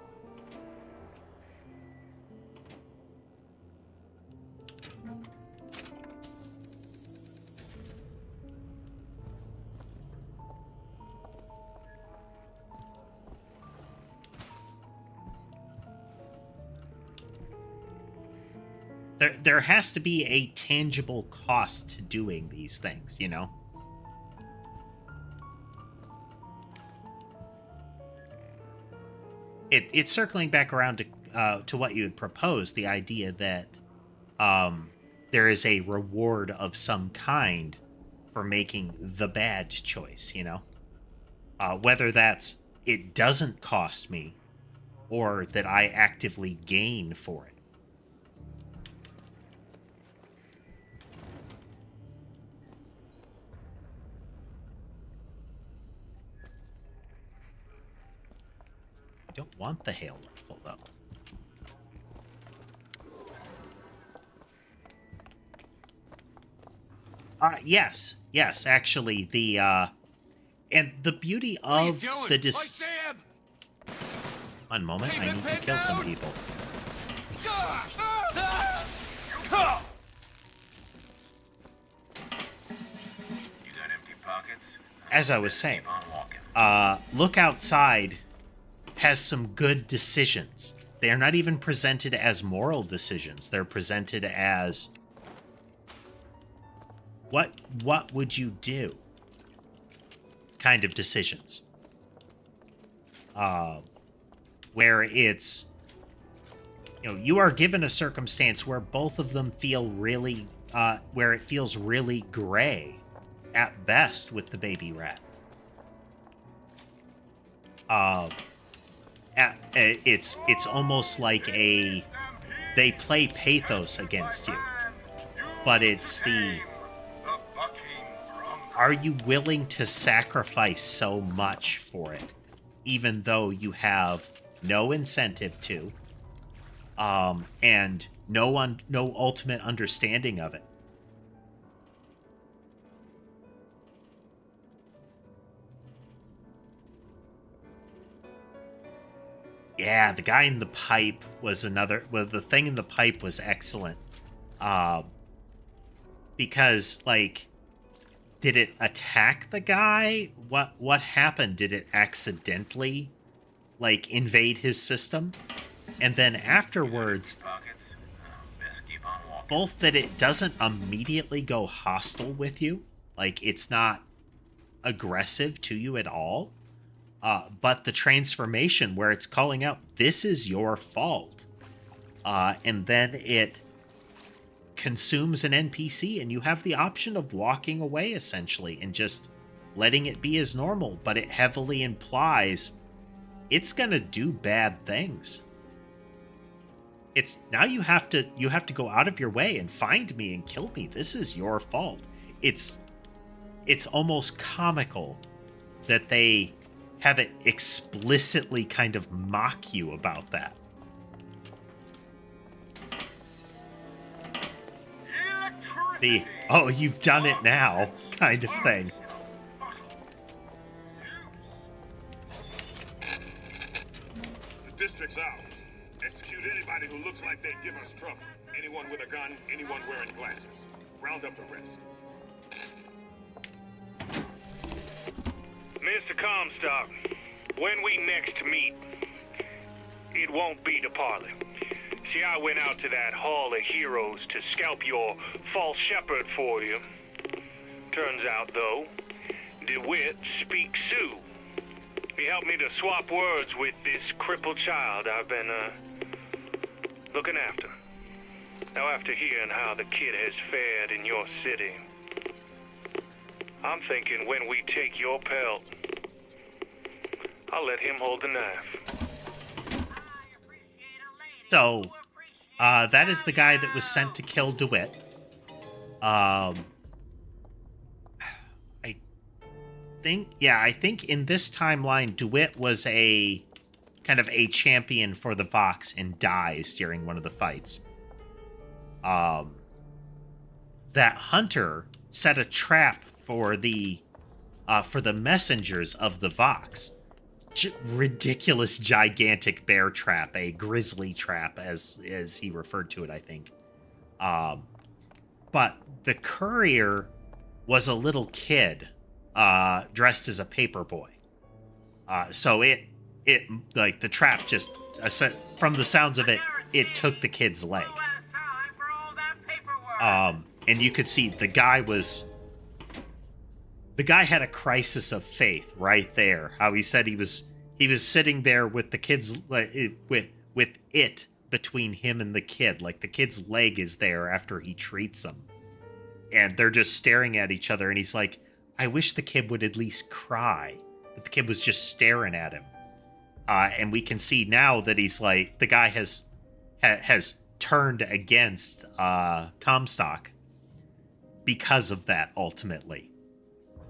There has to be a tangible cost to doing these things, you know? It's circling back around to what you had proposed, the idea that there is a reward of some kind for making the bad choice, you know? Whether that's it doesn't cost me or that I actively gain for it. I don't want the hail rifle, though. Yes, actually, the, and the beauty of the One moment, I need to kill some people. As I was saying, look outside has some good decisions. They are not even presented as moral decisions. They're presented as what would you do kind of decisions. Where it's, you know, you are given a circumstance where both of them feel really, where it feels really gray at best with the baby rat. It's almost like they play pathos against you. But it's the, are you willing to sacrifice so much for it, even though you have no incentive to, and no ultimate understanding of it? Yeah, the guy in the pipe was another. Well, the thing in the pipe was excellent, because like, did it attack the guy? What happened? Did it accidentally, like, invade his system? And then afterwards, both that it doesn't immediately go hostile with you, like it's not aggressive to you at all. But the transformation where it's calling out, this is your fault. And then it consumes an NPC and you have the option of walking away, essentially, and just letting it be as normal. But it heavily implies it's going to do bad things. It's now you have to go out of your way and find me and kill me. This is your fault. It's almost comical that they have it explicitly kind of mock you about that. The, oh, you've done it now kind of thing. The district's out. Execute anybody who looks like they'd give us trouble. Anyone with a gun, anyone wearing glasses. Round up the rest. Mr. Comstock, when we next meet, it won't be to parley. See, I went out to that Hall of Heroes to scalp your false shepherd for you. Turns out, though, DeWitt speaks Sioux. He helped me to swap words with this crippled child I've been, looking after. Now, after hearing how the kid has fared in your city, I'm thinking when we take your pelt, I'll let him hold the knife. So, that is the guy that was sent to kill DeWitt. I think in this timeline, DeWitt was a kind of a champion for the Vox and dies during one of the fights. That Hunter set a trap for the messengers of the Vox. Ridiculous, gigantic bear trap, a grizzly trap, as he referred to it, I think. But the courier was a little kid, dressed as a paper boy. So it like the trap just, from the sounds of it, it took the kid's leg. And you could see the guy had a crisis of faith right there. How he said he was sitting there with the kid's with it between him and the kid, like the kid's leg is there after he treats him, and they're just staring at each other. And he's like, "I wish the kid would at least cry," but the kid was just staring at him. And we can see now that he's like, the guy has turned against Comstock because of that. Ultimately,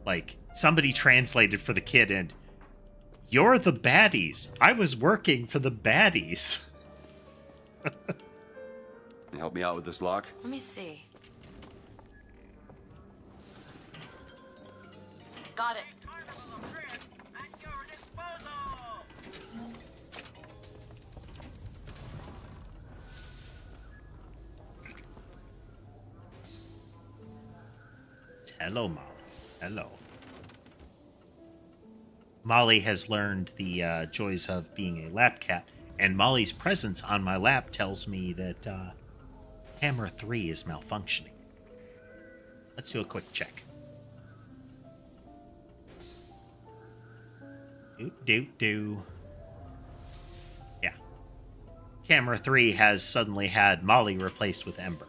like, somebody translated for the kid, and you're the baddies. I was working for the baddies. Can you help me out with this lock? Let me see. Got it. Hello, Molly. Hello. Molly has learned the joys of being a lap cat, and Molly's presence on my lap tells me that camera 3 is malfunctioning. Let's do a quick check. Do. Yeah. Camera 3 has suddenly had Molly replaced with Ember.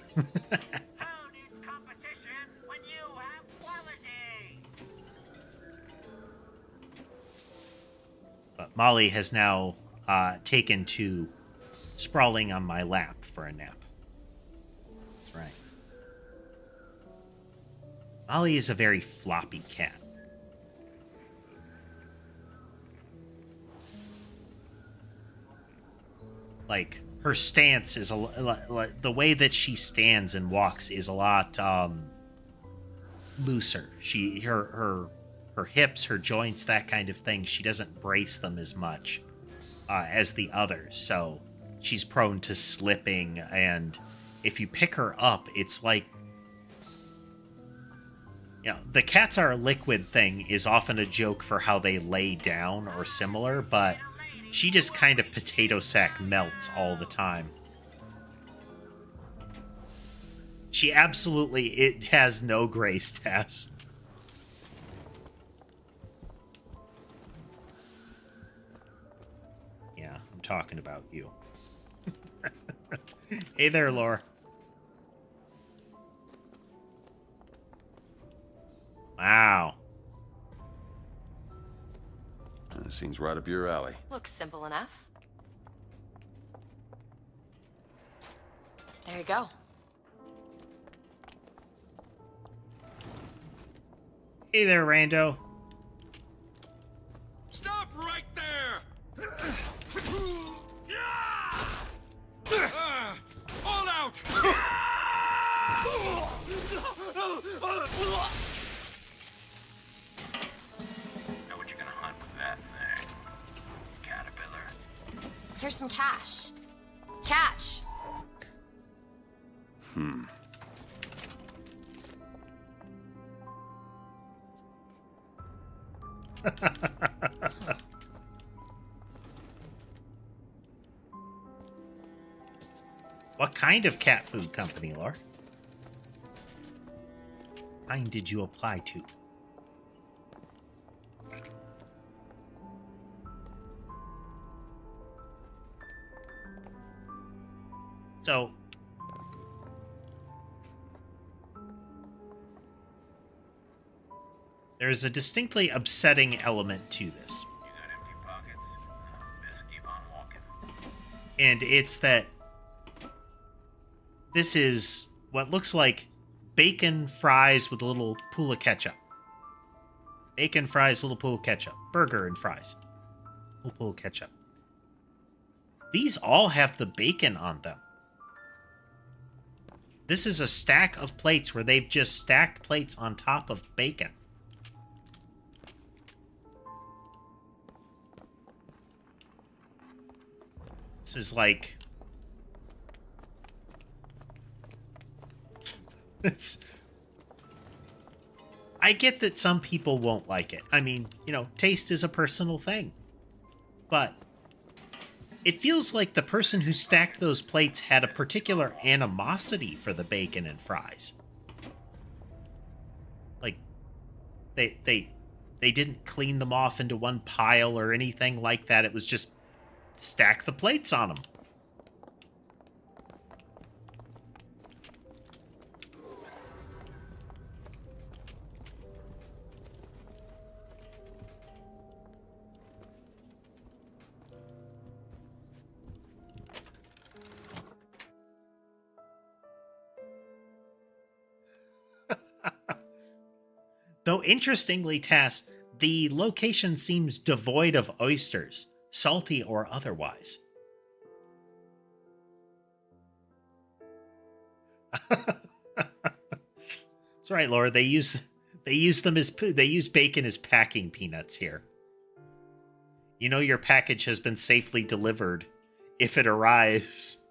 But Molly has now taken to sprawling on my lap for a nap. That's right. Molly is a very floppy cat. Like, her stance is the way that she stands and walks is a lot looser. Her hips, her joints, that kind of thing, she doesn't brace them as much as the others. So she's prone to slipping, and if you pick her up, it's like, you know, the cats are a liquid thing is often a joke for how they lay down or similar, but she just kind of potato sack melts all the time. She absolutely, it has no grace, Tess. Yeah, I'm talking about you. Hey there, Laura. Wow. Seems right up your alley. Looks simple enough. There you go. Hey there, Rando. Stop right there! All out! Know what you're gonna hunt with that thing, caterpillar? Here's some cash. Catch! What kind of cat food company, Laura? What kind did you apply to? So, there's a distinctly upsetting element to this. You got empty pockets? Best keep on walking. And it's that this is what looks like bacon fries with a little pool of ketchup. Bacon fries, little pool of ketchup. Burger and fries. Little pool of ketchup. These all have the bacon on them. This is a stack of plates where they've just stacked plates on top of bacon. This is like... I get that some people won't like it. I mean, you know, taste is a personal thing. But it feels like the person who stacked those plates had a particular animosity for the bacon and fries. Like, they didn't clean them off into one pile or anything like that. It was just stack the plates on them. Though interestingly, Tass, the location seems devoid of oysters, salty or otherwise. That's right, Laura. They use them as they use bacon as packing peanuts here. You know your package has been safely delivered if it arrives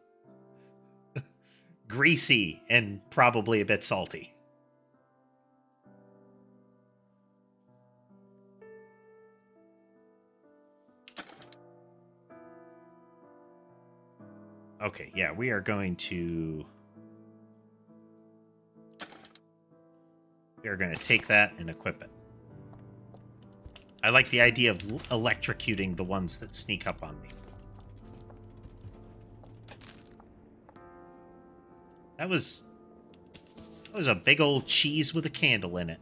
greasy and probably a bit salty. Okay, yeah, we are going to take that and equip it. I like the idea of electrocuting the ones that sneak up on me. That was a big old cheese with a candle in it.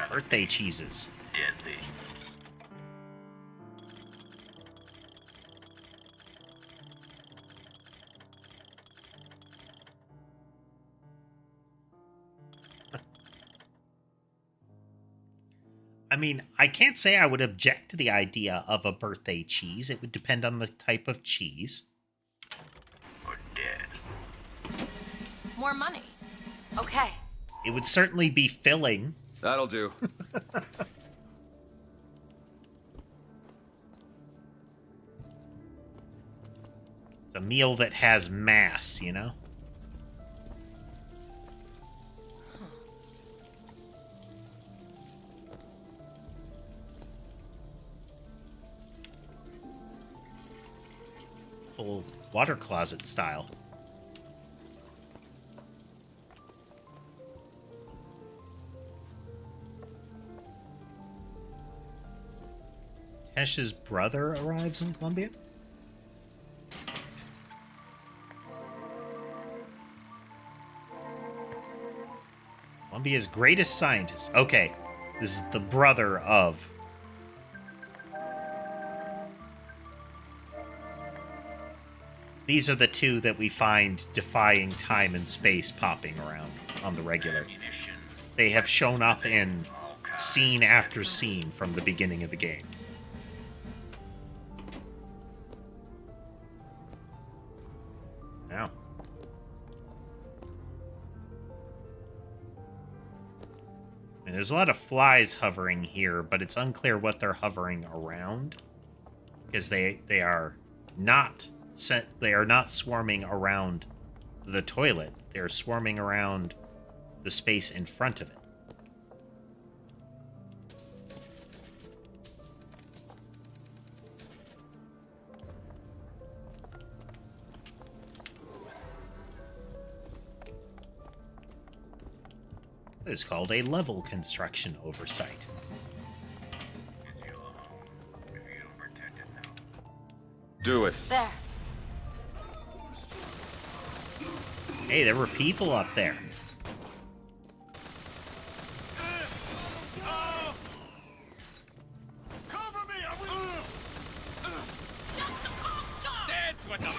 Birthday cheeses. Deadly. I mean, I can't say I would object to the idea of a birthday cheese. It would depend on the type of cheese. More money. Okay. It would certainly be filling. That'll do. It's a meal that has mass, you know? Full water closet style. Tesh's brother arrives in Columbia? Columbia's greatest scientist. Okay, this is the brother of... These are the two that we find defying time and space popping around on the regular. They have shown up in scene after scene from the beginning of the game. Now. And there's a lot of flies hovering here, but it's unclear what they're hovering around. Because they are not swarming around the toilet. They're swarming around the space in front of it. It is called a level construction oversight. Do it. There. Hey, there were people up there. Dance with the man!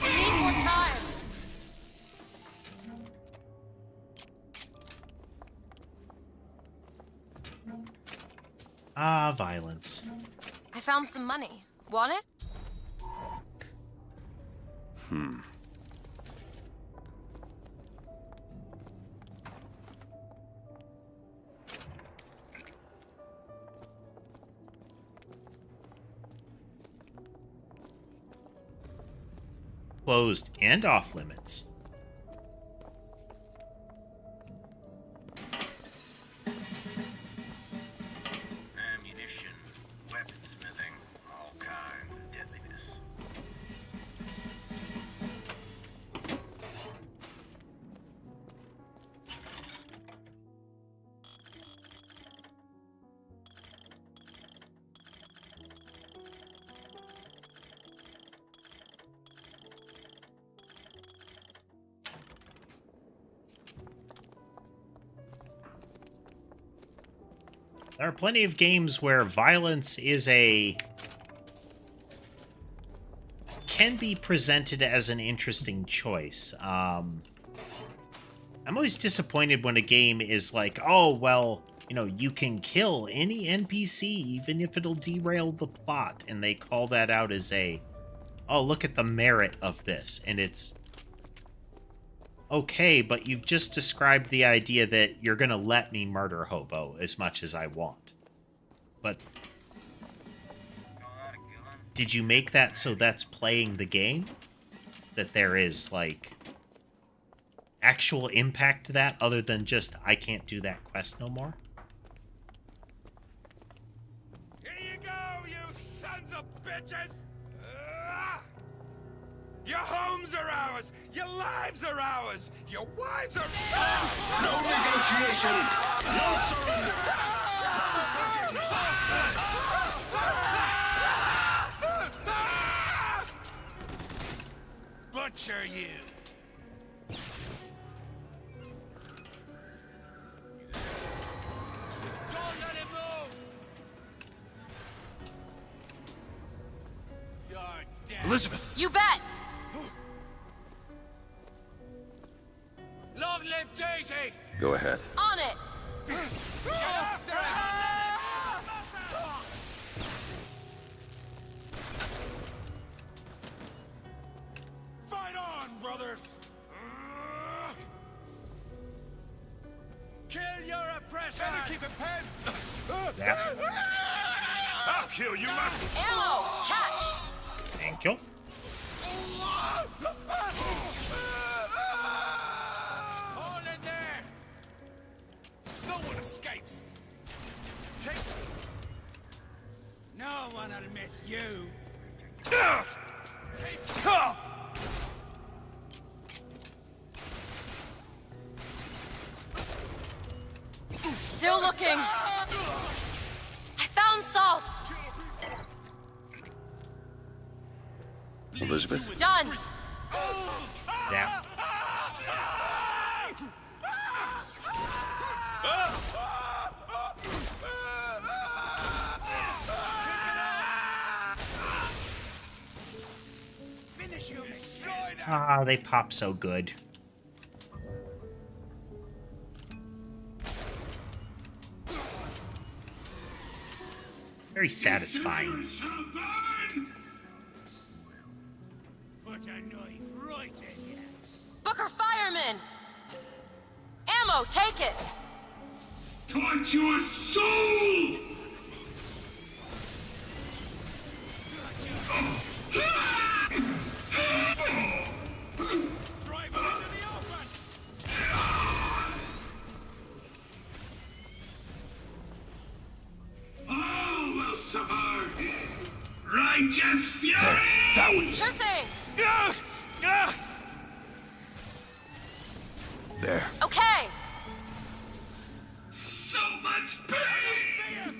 We need more time. Ah, violence. I found some money. Want it? Closed and off limits. Ammunition, weaponsmithing, all kinds of deadliness. There are plenty of games where violence can be presented as an interesting choice. I'm always disappointed when a game is like, oh, well, you know, you can kill any NPC even if it'll derail the plot, and they call that out as oh, look at the merit of this, and it's okay, but you've just described the idea that you're gonna let me murder Hobo as much as I want. But did you make that so that's playing the game? That there is, like, actual impact to that other than just, I can't do that quest no more? Here you go, you sons of bitches! Your homes are ours! Your lives are ours! Your wives are ours! No negotiation! No surrender! Butcher you! Don't let him move! Elizabeth! You bet! Long live Daisy! Go ahead. On it! Get after Fight on, brothers! Kill your oppressor! Better keep it pen! I'll kill you myself. Ammo! Catch! Thank you. Hold it there! No one escapes! Take... No one'll miss you! Still looking! I found salts! Elizabeth. Done! Yeah. Finish him! Ah, they pop so good. Very satisfying. Put a knife right in you! Booker Fireman! Ammo, take it! Touch your soul! Drive him into the open! All will suffer! Righteous fury! That one! Sure thing! There. Okay! So much pain!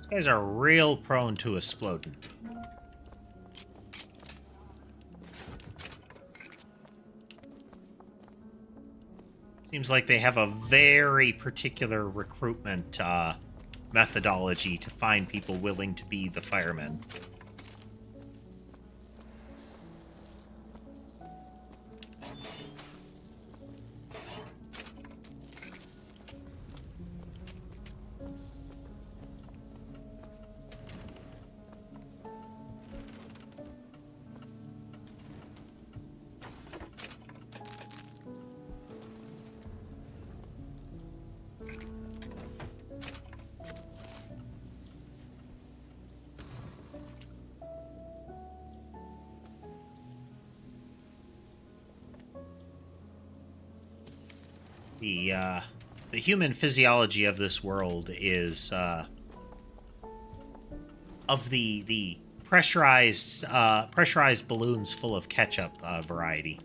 These guys are real prone to exploding. Seems like they have a very particular recruitment methodology to find people willing to be the firemen. The human physiology of this world is of the pressurized balloons full of ketchup variety.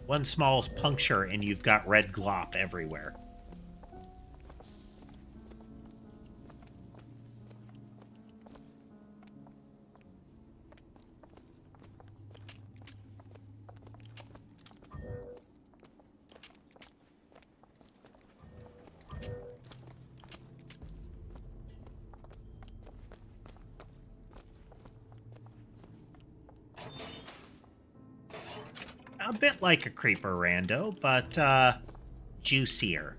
One small puncture and you've got red glop everywhere. A bit like a creeper rando, but juicier.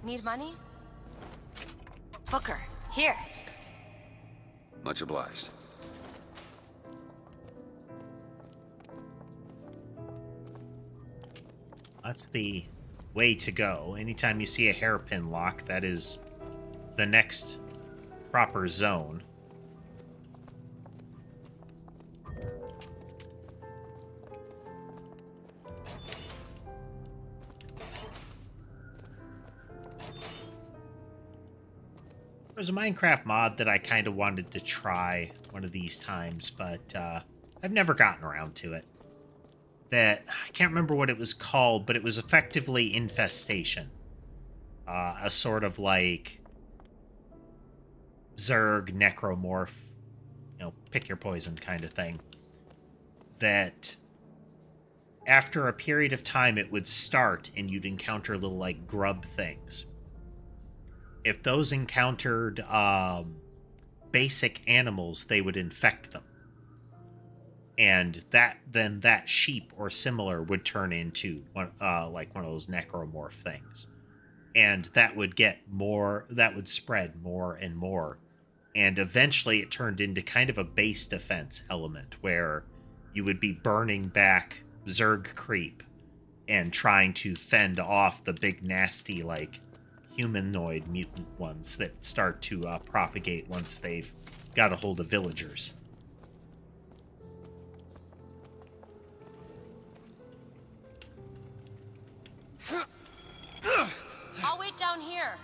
Need money? Booker, here. Much obliged. That's the way to go. Anytime you see a hairpin lock, that is the next proper zone. There's a Minecraft mod that I kind of wanted to try one of these times, but I've never gotten around to it. That I can't remember what it was called, but it was effectively Infestation. A sort of like Zerg, Necromorph, you know, pick your poison kind of thing. That after a period of time it would start and you'd encounter little like grub things. If those encountered basic animals, they would infect them. And then that sheep or similar would turn into like one of those necromorph things. And that would spread more and more. And eventually it turned into kind of a base defense element where you would be burning back Zerg creep and trying to fend off the big nasty like humanoid mutant ones that start to propagate once they've got a hold of villagers. I'll wait down here.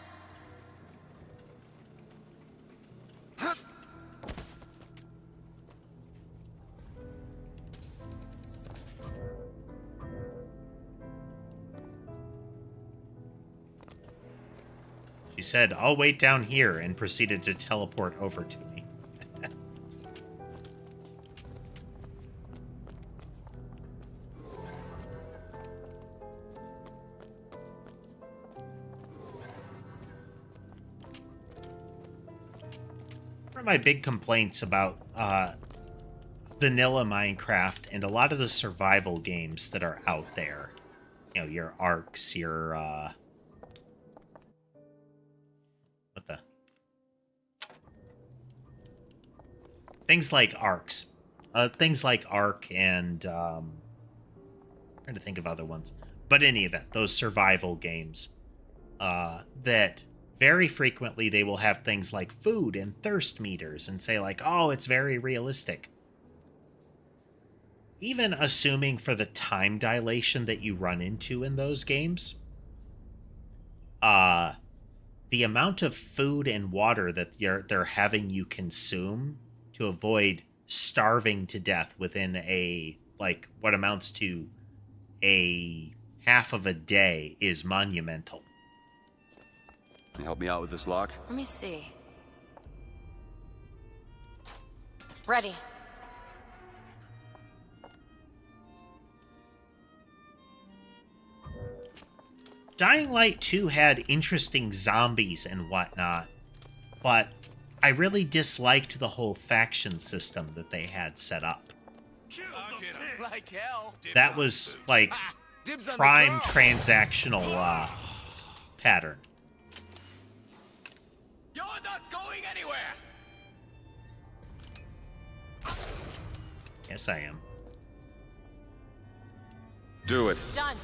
She said, "I'll wait down here," and proceeded to teleport over to me. One of my big complaints about vanilla Minecraft and a lot of the survival games that are out there, you know, your Arks, your things like Arks. Things like Ark and trying to think of other ones. But in any event, those survival games that very frequently they will have things like food and thirst meters and say like, oh, it's very realistic. Even assuming for the time dilation that you run into in those games, the amount of food and water that they're having you consume to avoid starving to death within a, like, what amounts to a half of a day is monumental. Can you help me out with this lock? Let me see. Ready. Dying Light 2 had interesting zombies and whatnot, but I really disliked the whole faction system that they had set up. Like hell. That was, like, prime transactional pattern. You're not going anywhere. Yes, I am. Do it. Done.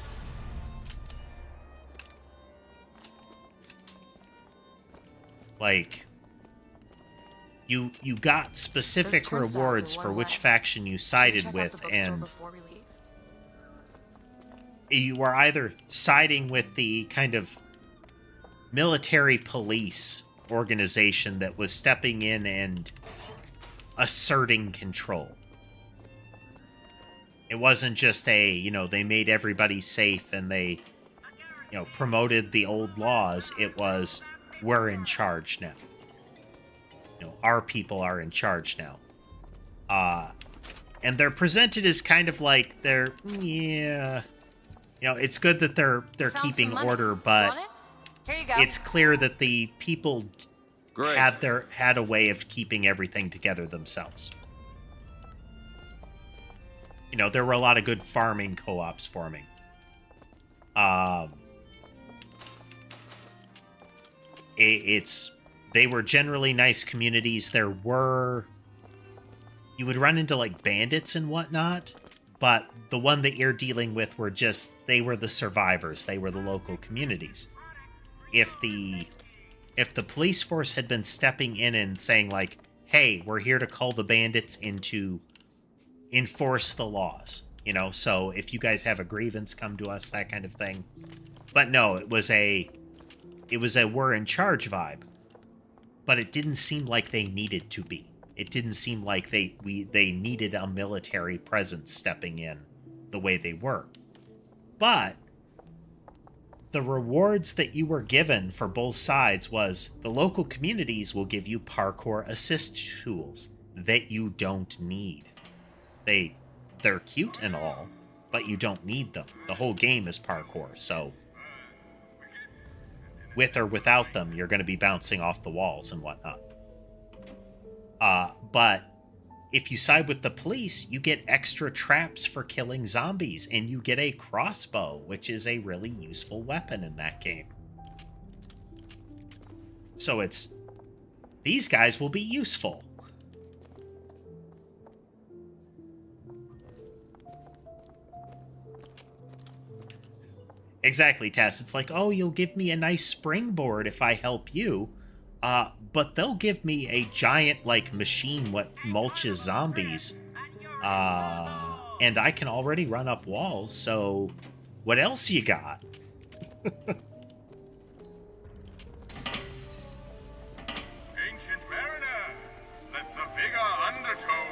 Like, you got specific rewards for which faction you sided with, and you were either siding with the kind of military police organization that was stepping in and asserting control. It wasn't just they made everybody safe and they, promoted the old laws. It was, we're in charge now. Our people are in charge now. And they're presented as kind of like it's good that they're keeping order, but it's clear that the people had a way of keeping everything together themselves. There were a lot of good farming co-ops forming. They were generally nice communities. You would run into like bandits and whatnot, but the one that you're dealing with they were the survivors. They were the local communities. If the if the police force had been stepping in and saying, like, hey, we're here to call the bandits in to enforce the laws, you know, so if you guys have a grievance, come to us, that kind of thing. But no, it was a we're in charge vibe. But it didn't seem like they needed to be. It didn't seem like they needed a military presence stepping in the way they were. But the rewards that you were given for both sides was the local communities will give you parkour assist tools that you don't need. They're cute and all, but you don't need them. The whole game is parkour, so with or without them, you're going to be bouncing off the walls and whatnot. But if you side with the police, you get extra traps for killing zombies, and you get a crossbow, which is a really useful weapon in that game. So these guys will be useful. Exactly, Tess. It's like, oh, you'll give me a nice springboard if I help you. But they'll give me a giant, like, machine what mulches zombies. And I can already run up walls, so what else you got? Ancient mariner, let the vigor undertow.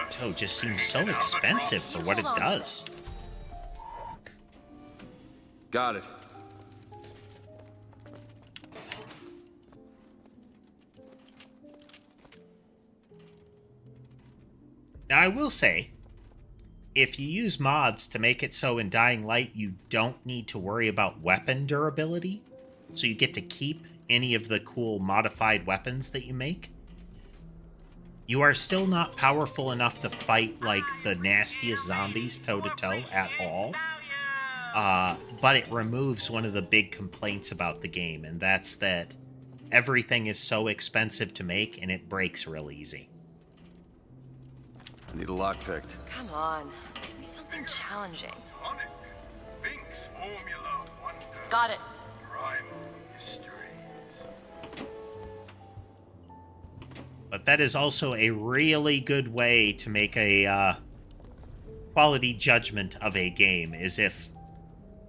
Tow just seems so expensive for what it does. Got it. Now, I will say, if you use mods to make it so in Dying Light you don't need to worry about weapon durability, so you get to keep any of the cool modified weapons that you make, you are still not powerful enough to fight, like, the nastiest zombies toe-to-toe at all. But it removes one of the big complaints about the game, and that's that everything is so expensive to make, and it breaks real easy. I need a lock picked. Come on, give me something challenging. Got it. But that is also a really good way to make a quality judgment of a game, is if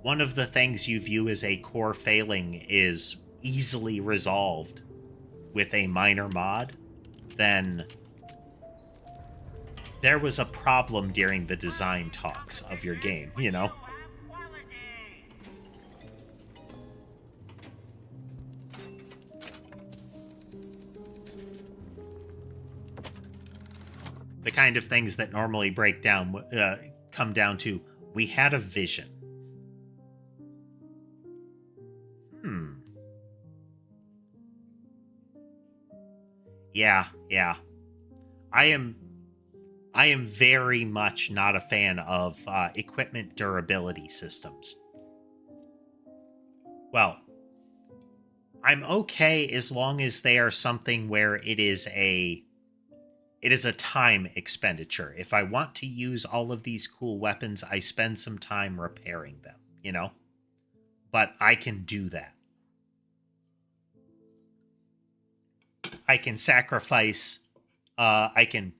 one of the things you view as a core failing is easily resolved with a minor mod, then there was a problem during the design talks of your game, you know? The kind of things that normally break down, come down to, we had a vision. Yeah. I am very much not a fan of equipment durability systems. Well, I'm okay as long as they are something where it is a time expenditure. If I want to use all of these cool weapons, I spend some time repairing them, you know? But I can do that. I can sacrifice, I can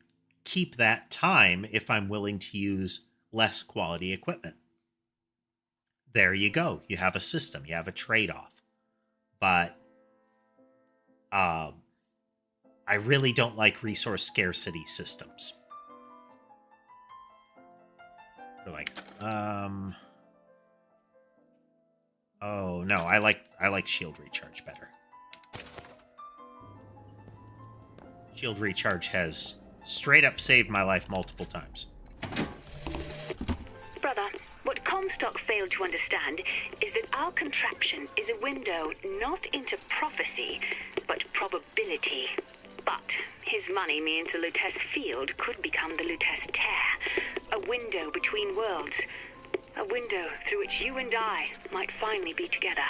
keep that time if I'm willing to use less quality equipment. There you go. You have a system. You have a trade-off. But I really don't like resource scarcity systems. What do I got? Oh no, I like shield recharge better. Shield recharge has straight up saved my life multiple times. Brother, what Comstock failed to understand is that our contraption is a window not into prophecy, but probability. But his money means the Lutece field could become the Lutece tear, a window between worlds, a window through which you and I might finally be together.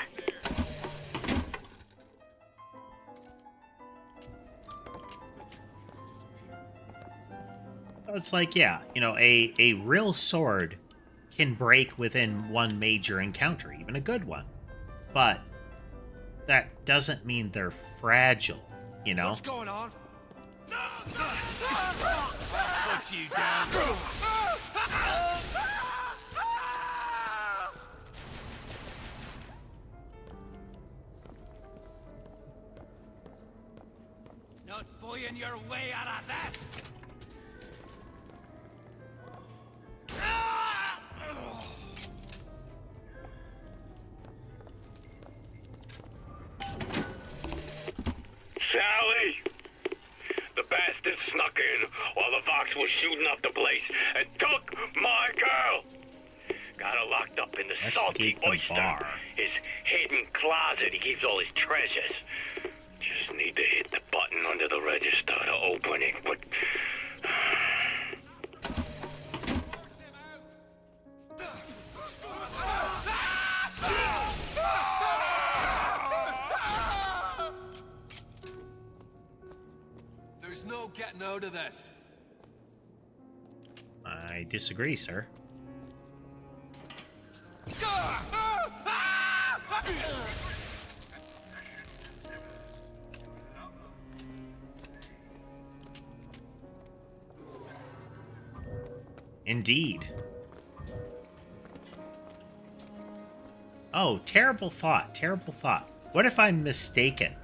It's like, yeah, you know, a real sword can break within one major encounter, even a good one. But that doesn't mean they're fragile, you know? What's going on? Put you down. Not bullying your way out of this! Sally! The bastard snuck in while the Vox was shooting up the place and took my girl! Got her locked up in the salty oyster. His hidden closet he keeps all his treasures. Just need to hit the button under the register to open it, but... There's no getting out of this. I disagree, sir. Indeed. Oh, terrible thought, terrible thought. What if I'm mistaken?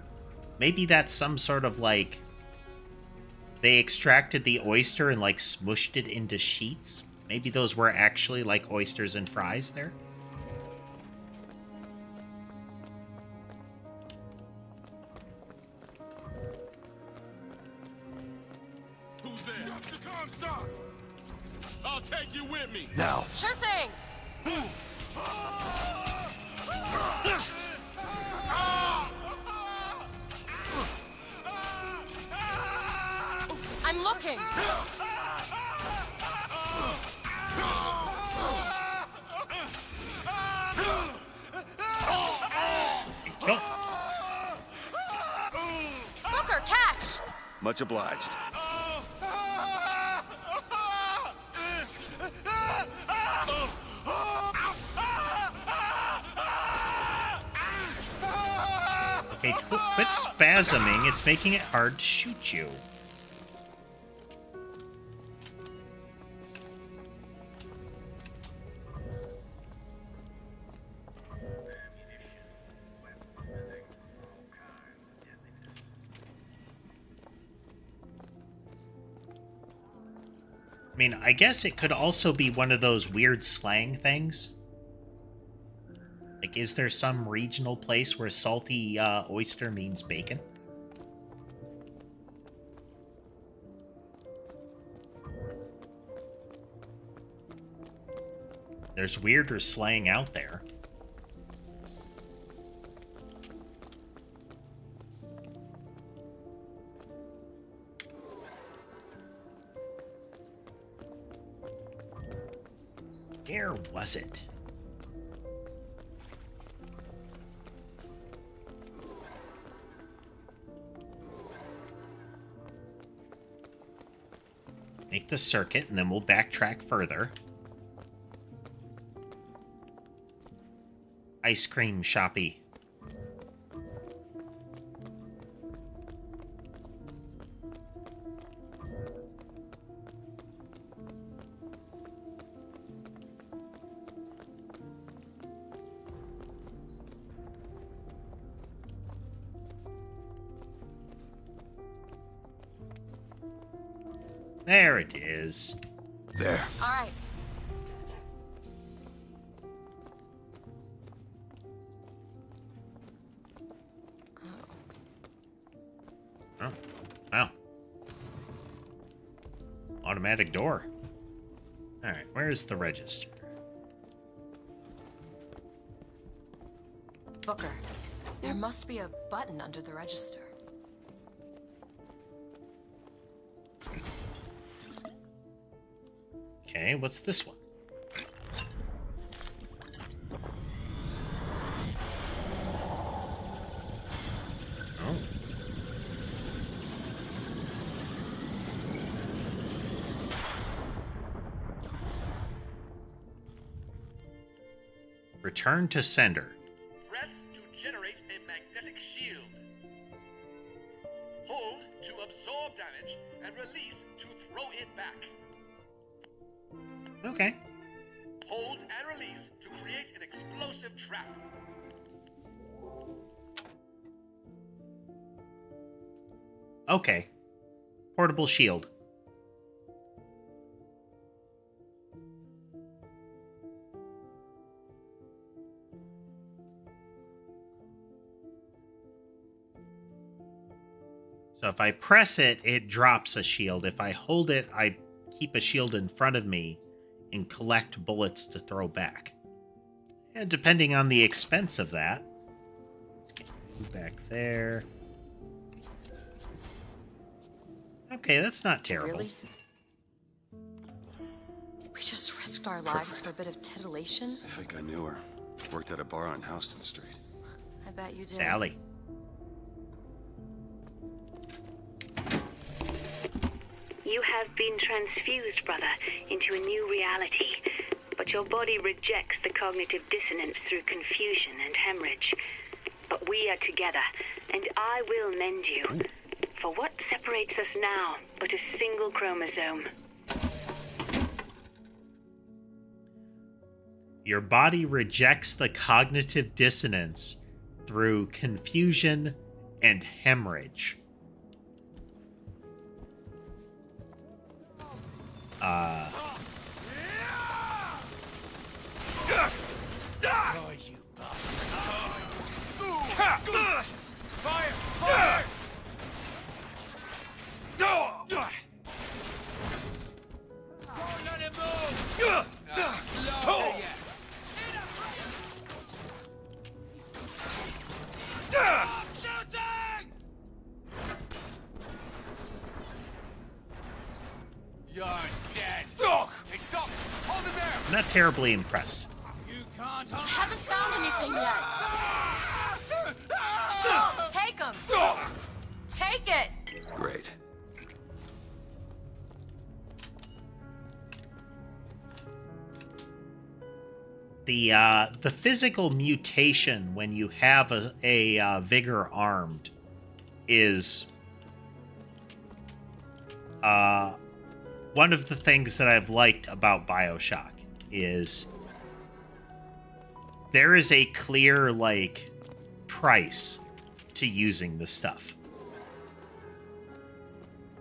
Maybe that's some sort of, like, they extracted the oyster and, like, smushed it into sheets? Maybe those were actually, like, oysters and fries there? Who's there? Dr. Comstock! I'll take you with me. Now. Sure thing! I'm looking! Booker, catch! Much obliged. Okay, quit spasming. It's making it hard to shoot you. I mean, I guess it could also be one of those weird slang things. Like, is there some regional place where salty oyster means bacon? There's weirder slang out there. Where was it? Make the circuit, and then we'll backtrack further. Ice cream shoppy. There it is. There. All right. Oh, wow. Automatic door. All right, where's the register? Booker, there must be a button under the register. Okay, what's this one? Oh. Return to sender. Press to generate a magnetic shield. Hold to absorb damage and release to throw it back. Okay. Hold and release to create an explosive trap. Okay. Portable shield. So if I press it, it drops a shield. If I hold it, I keep a shield in front of me and collect bullets to throw back. And depending on the expense of that, let's get you back there. Okay, that's not terrible. Really? We just risked our lives for a bit of titillation? I think I knew her. Worked at a bar on Houston Street. I bet you did. Sally. You have been transfused, brother, into a new reality. But your body rejects the cognitive dissonance through confusion and hemorrhage. But we are together, and I will mend you. For what separates us now but a single chromosome? Your body rejects the cognitive dissonance through confusion and hemorrhage. Oh, you bastard. Fire! Fire! Don't let him move! Slaughter ya! Shooting! You're dead. Hey, stop! Hold him there! I'm not terribly impressed. You can't I haven't found anything yet. Take him. Take it. Great. The physical mutation when you have a vigor armed is one of the things that I've liked about BioShock is there is a clear price to using the stuff.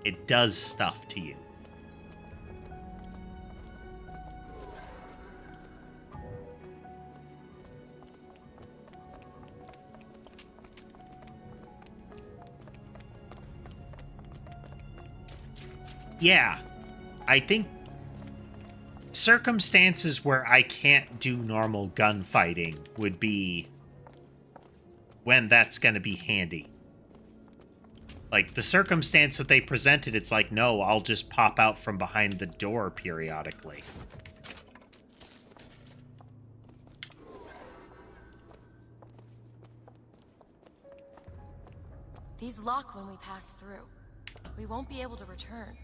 It does stuff to you. Yeah, I think circumstances where I can't do normal gunfighting would be when that's going to be handy. Like, the circumstance that they presented, it's like, no, I'll just pop out from behind the door periodically. These lock when we pass through. We won't be able to return.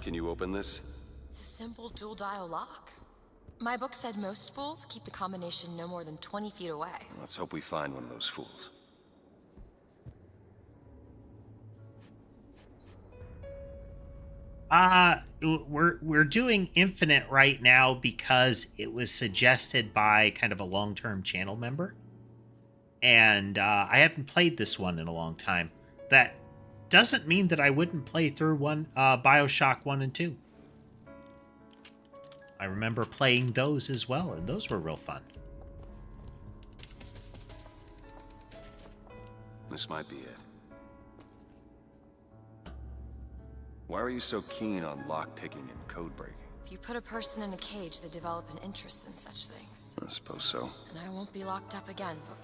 Can you open this? It's a simple dual dial lock. My book said most fools keep the combination no more than 20 feet away. Let's hope we find one of those fools. We're doing Infinite right now because it was suggested by kind of a long-term channel member. And I haven't played this one in a long time. That doesn't mean that I wouldn't play through BioShock 1 and 2. I remember playing those as well, and those were real fun. This might be it. Why are you so keen on lockpicking and code breaking? If you put a person in a cage, they develop an interest in such things. I suppose so. And I won't be locked up again, but...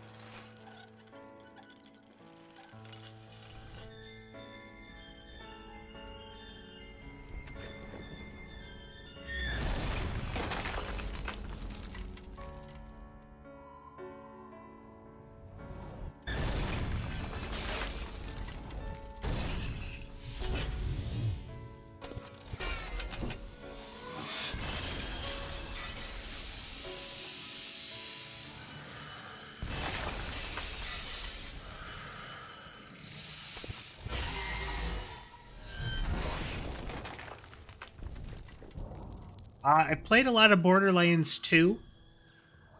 I played a lot of Borderlands 2.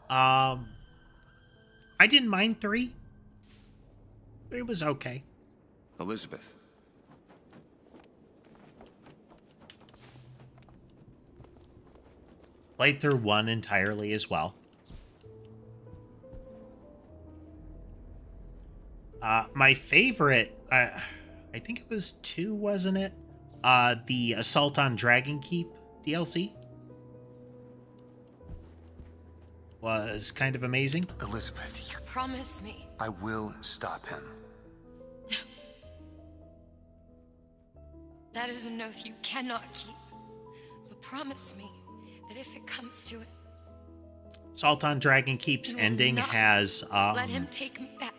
I didn't mind 3. It was okay. Elizabeth. Played through 1 entirely as well. My favorite, I think it was 2, wasn't it? The Assault on Dragon Keep DLC was kind of amazing. Elizabeth, Promise me. I will stop him. That is an oath you cannot keep. But promise me that if it comes to it, Assault on Dragon Keep's you will ending not has let him take me back.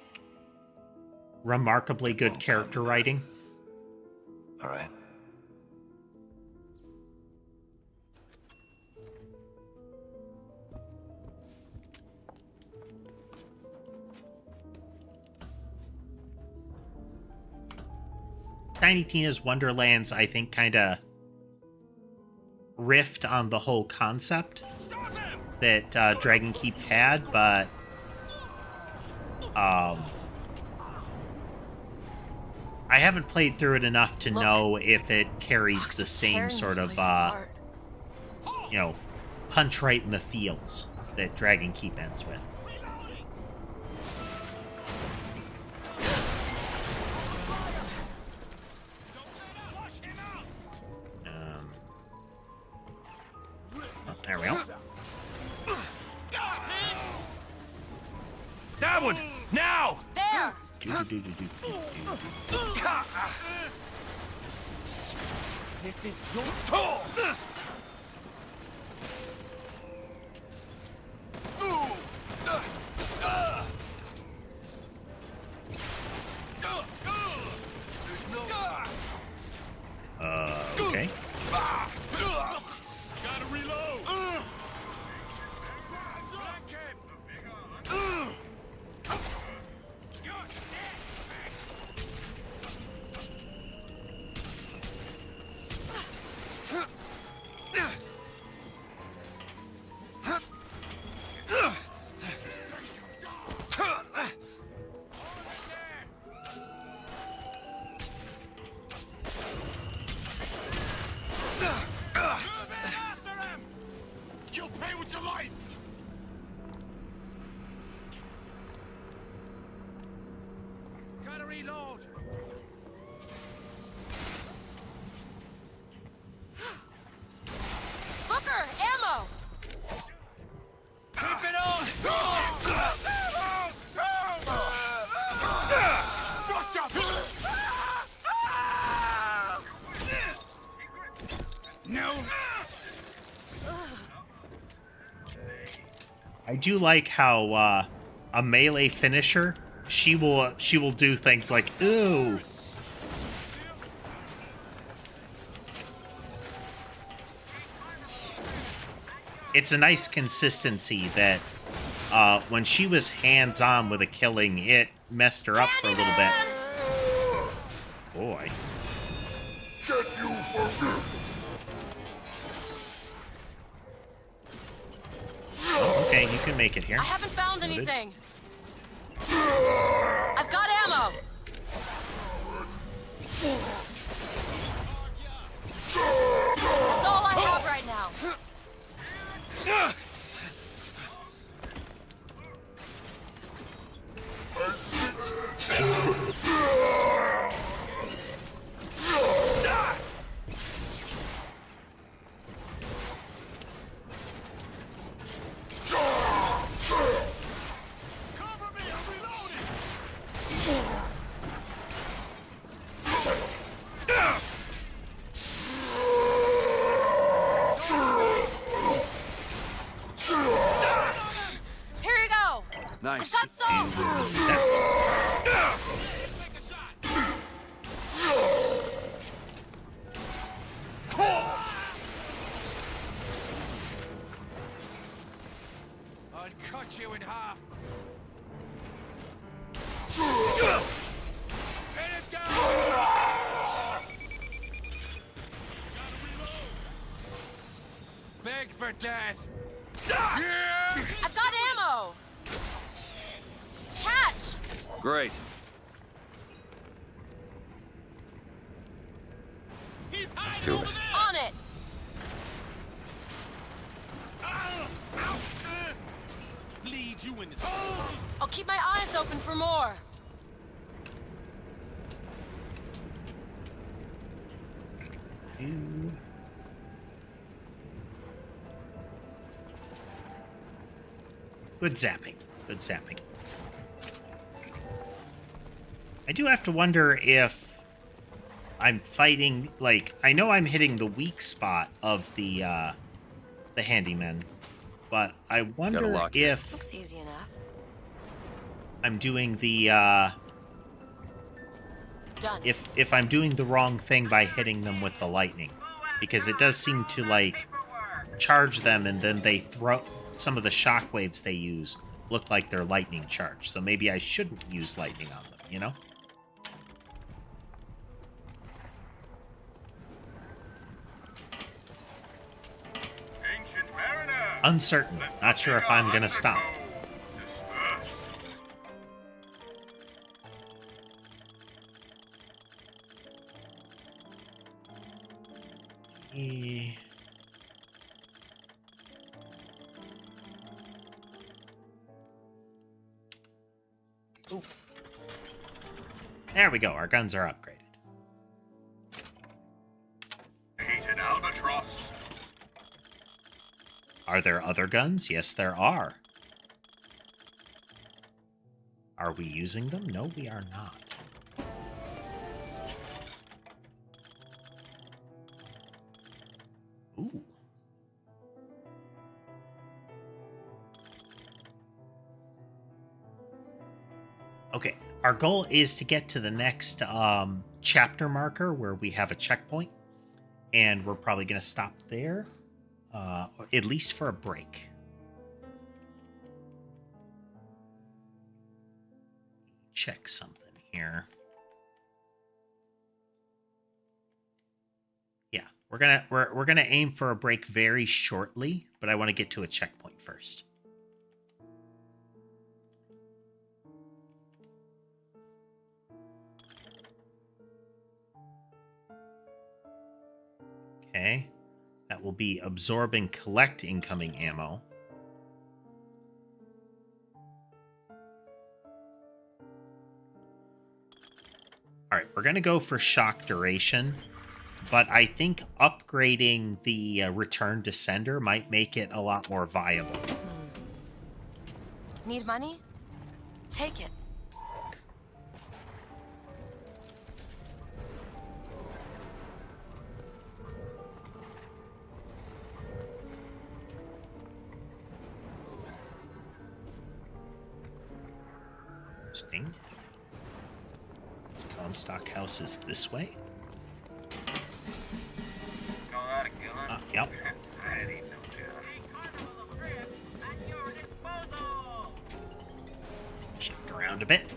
remarkably good character writing. All right. Tiny Tina's Wonderlands, I think, kind of riffed on the whole concept that Dragon Keep had, but I haven't played through it enough to know if it carries the same sort of, you know, punch right in the feels that Dragon Keep ends with. There we go. That one! Now! There! This is your tool! Okay. Gotta reload! You'll pay with your life! Gotta reload! Booker, ammo! Keep it on! Rush up! No! I do like how a melee finisher, she will do things like ooh. It's a nice consistency that when she was hands-on with a killing, it messed her up for a little bit. Boy. Get you for good! Okay, you can make it here. I haven't found anything. I've got ammo. That's all I have right now. Here you go. Nice. I've got some. I'll cut you in half! Pin it down! beg for death. I've got ammo! Catch! Great. He's hiding Do over it. there. On it! Bleed you in this. I'll keep my eyes open for more. Good zapping. Good zapping. I do have to wonder if I'm fighting, like, I know I'm hitting the weak spot of the handyman, but I wonder if Looks easy enough. I'm doing the Done. if I'm doing the wrong thing by hitting them with the lightning, because it does seem to like charge them and then they throw some of the shockwaves they use look like they're lightning charged. So maybe I shouldn't use lightning on them, you know? Ancient mariner. Uncertain. Not sure if I'm gonna stop. Ooh. There we go. Our guns are upgraded. Ancient albatross. Are there other guns? Yes, there are. Are we using them? No, we are not. Ooh. Okay, our goal is to get to the next chapter marker where we have a checkpoint, and we're probably going to stop there, or at least for a break. Check something here. Yeah, we're gonna aim for a break very shortly, but I want to get to a checkpoint first. Okay, that will be absorb and collect incoming ammo. All right, we're going to go for shock duration, but I think upgrading the return to sender might make it a lot more viable. Need money? Take it. Interesting. This Comstock house is this way. Yep. Shift around a bit.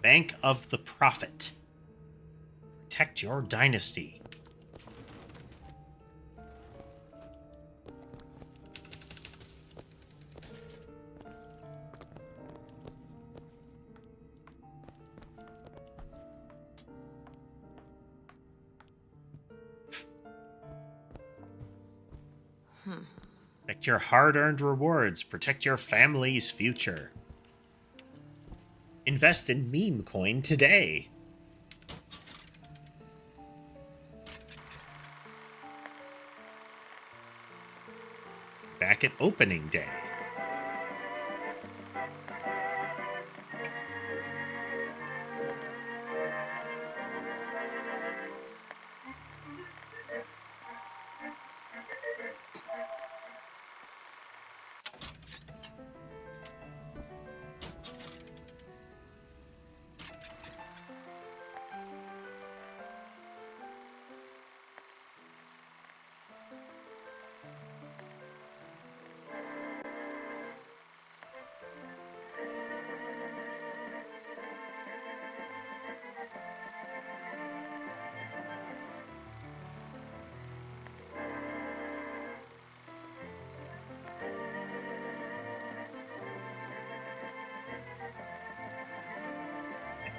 Bank of the Prophet. Protect your dynasty. Protect your hard-earned rewards. Protect your family's future. Invest in meme coin today. Back at opening day.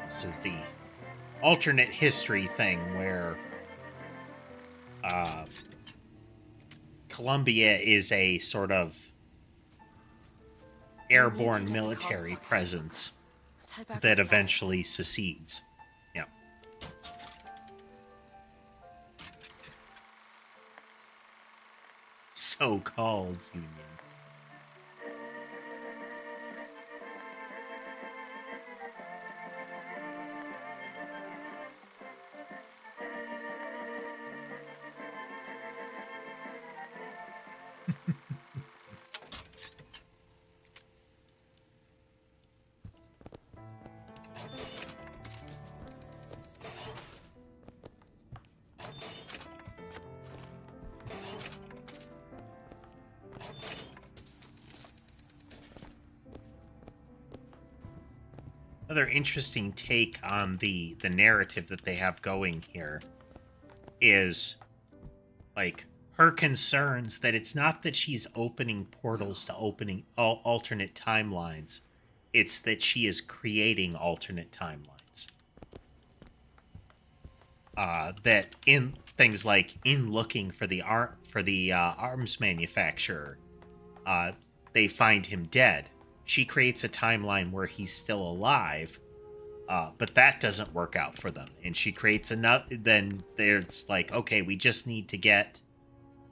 This is the alternate history thing where Columbia is a sort of airborne military presence that eventually secedes. Yeah. So-called union. Another interesting take on the narrative that they have going here is, like, her concerns that it's not that she's opening portals to opening alternate timelines. It's that she is creating alternate timelines. That in things like in looking for the arms manufacturer, they find him dead. She creates a timeline where he's still alive, but that doesn't work out for them. And she creates another. Then there's like, okay, we just need to get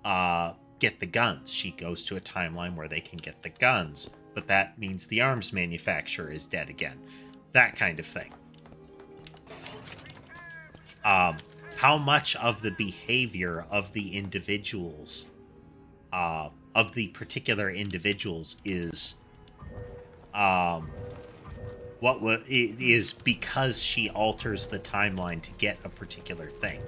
the guns. She goes to a timeline where they can get the guns, but that means the arms manufacturer is dead again. That kind of thing. How much of the behavior of the individuals, of the particular individuals, is is because she alters the timeline to get a particular thing,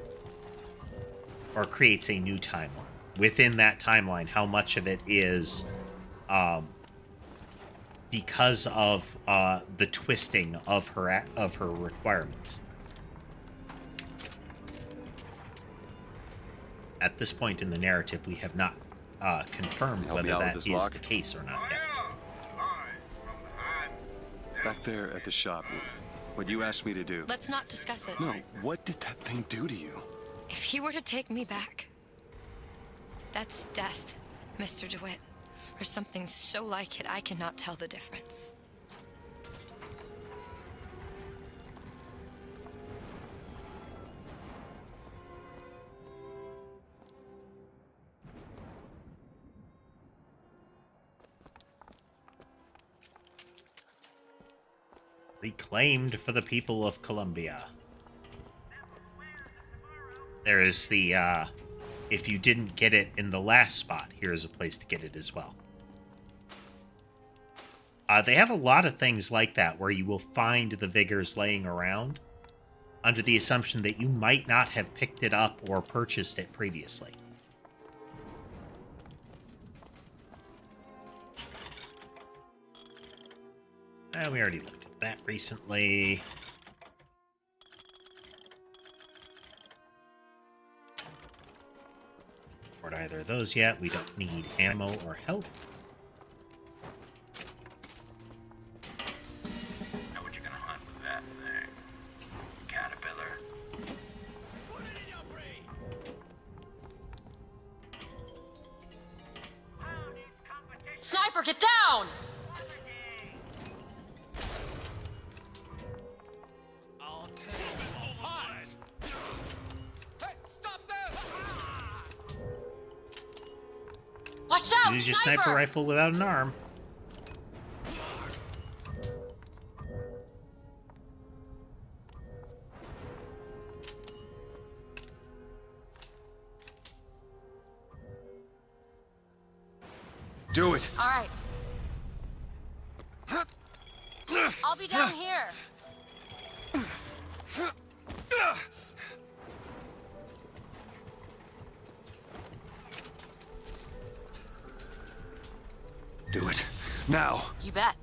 or creates a new timeline. Within that timeline, how much of it is because of the twisting of her requirements. At this point in the narrative, we have not confirmed whether that is the case or not yet. Back there at the shop, what you asked me to do. Let's not discuss it. No, what did that thing do to you? If he were to take me back, that's death, Mr. DeWitt. Or something so like it, I cannot tell the difference. Reclaimed for the people of Columbia. There is the, if you didn't get it in the last spot, here is a place to get it as well. They have a lot of things like that where you will find the Vigors laying around under the assumption that you might not have picked it up or purchased it previously. We already looked at that recently. Or either of those yet. We don't need ammo or health. Know what you're gonna hunt with that thing? Caterpillar. Put it in your brain. Sniper, get down! Watch out! Use your sniper rifle without an arm. Do it. All right. I'll be down here. Do it. Now. You bet.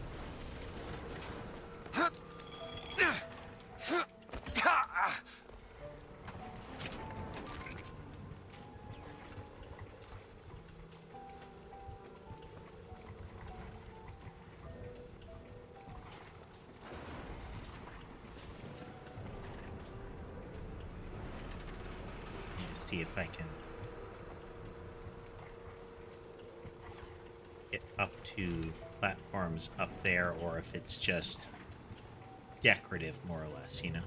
see if I can get up to platforms up there, or if it's just decorative, more or less, you know?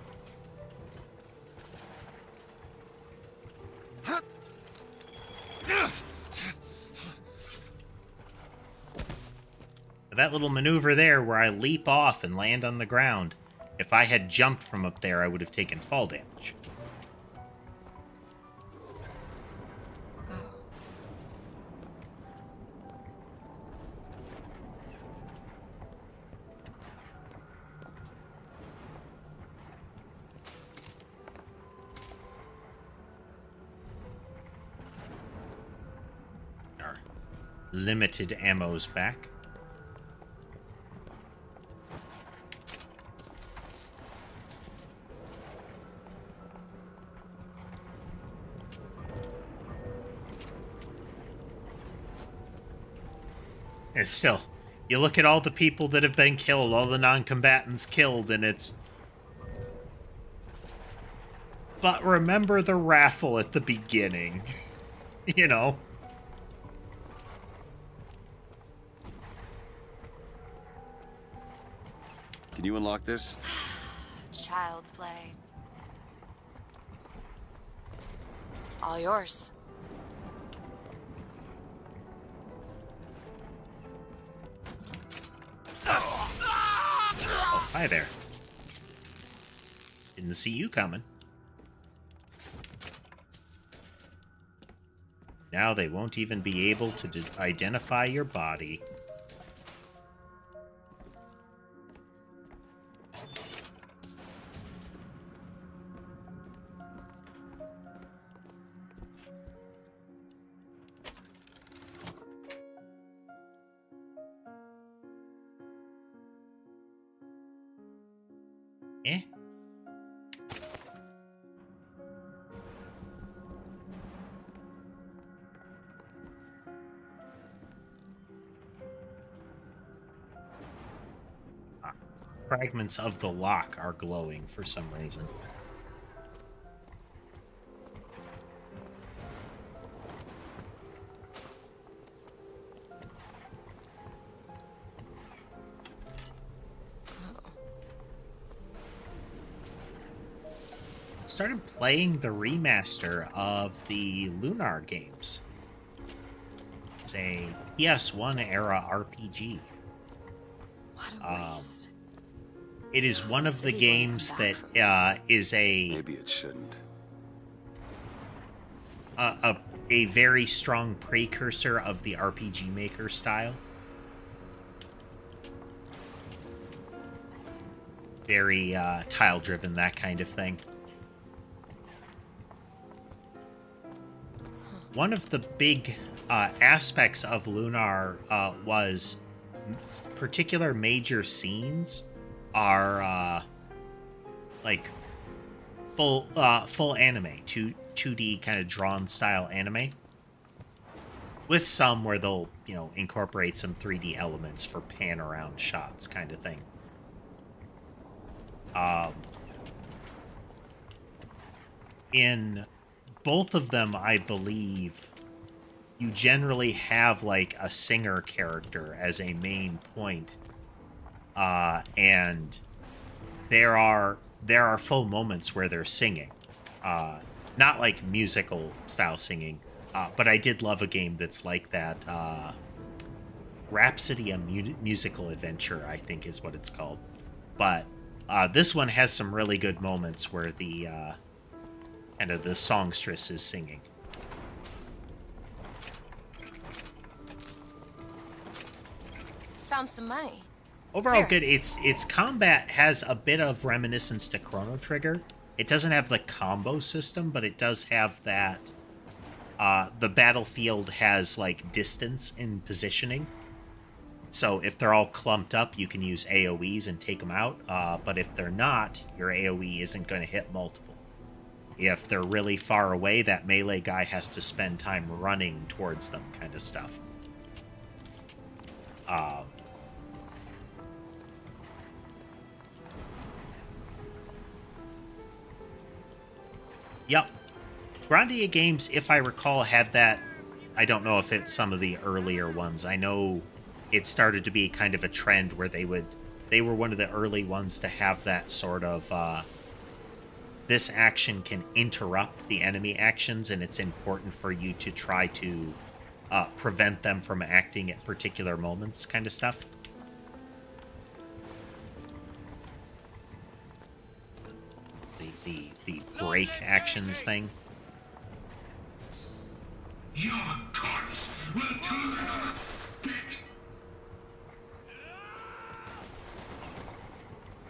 That little maneuver there where I leap off and land on the ground, if I had jumped from up there, I would have taken fall damage. Our limited ammo's back. And still, you look at all the people that have been killed, all the non-combatants killed, and it's... But remember the raffle at the beginning. You know? Can you unlock this? Child's play. All yours. Oh, hi there. Didn't see you coming. Now they won't even be able to identify your body. Eh? Fragments of the lock are glowing for some reason. Started playing the remaster of the Lunar games. It's a PS1 era RPG. What a waste. It is one of the games that is a... Maybe it shouldn't. A very strong precursor of the RPG Maker style. Very tile-driven, that kind of thing. One of the big aspects of Lunar was particular major scenes are like full anime, 2D kind of drawn style anime, with some where they'll, you know, incorporate some 3D elements for pan around shots kind of thing. In both of them, I believe, you generally have like a singer character as a main point. And there are full moments where they're singing. Not like musical style singing, but I did love a game that's like that. Rhapsody, a musical adventure, I think is what it's called. But this one has some really good moments where the kind of the songstress is singing. Found some money. Overall, Here. good. Its combat has a bit of reminiscence to Chrono Trigger. It doesn't have the combo system, but it does have that. The battlefield has like distance in positioning. So if they're all clumped up, you can use AoEs and take them out. But if they're not, your AoE isn't going to hit multiple. If they're really far away, that melee guy has to spend time running towards them, kind of stuff. Yep. Grandia Games, if I recall, had that. I don't know if it's some of the earlier ones. I know it started to be kind of a trend where they were one of the early ones to have that sort of, this action can interrupt the enemy actions, and it's important for you to try to prevent them from acting at particular moments kind of stuff. The break actions thing. Your corpse will turn on a spit.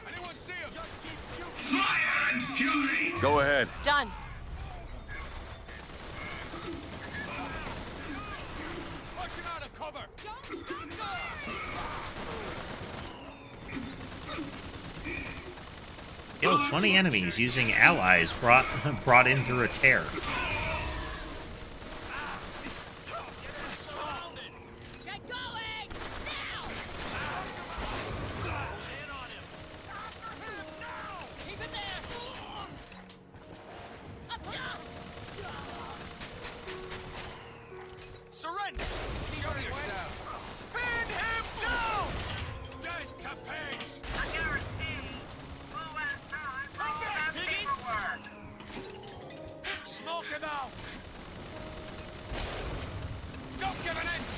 Anyone see him? Just keep shooting. Fire and fury. Go ahead. Done. Push him out of cover. Don't stop. Kill 20 enemies using allies brought in through a tear. Get going! Now! Keep it there! Up top! Surrender! Show yourself! Pin him down! Dead to pigs! I guarantee who has done all that paperwork. Smoke him out! Don't give an inch!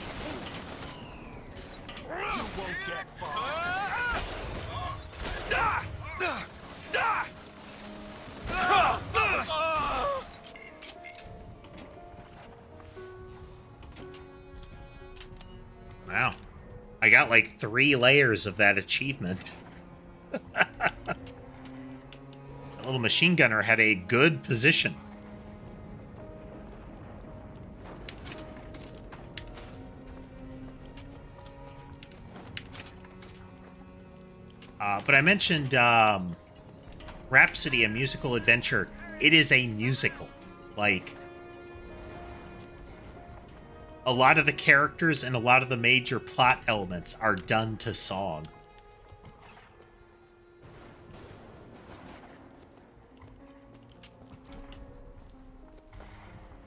You won't get far. Wow. I got like 3 layers of that achievement. That little machine gunner had a good position. But I mentioned Rhapsody, a musical adventure. It is a musical. Like, a lot of the characters and a lot of the major plot elements are done to song.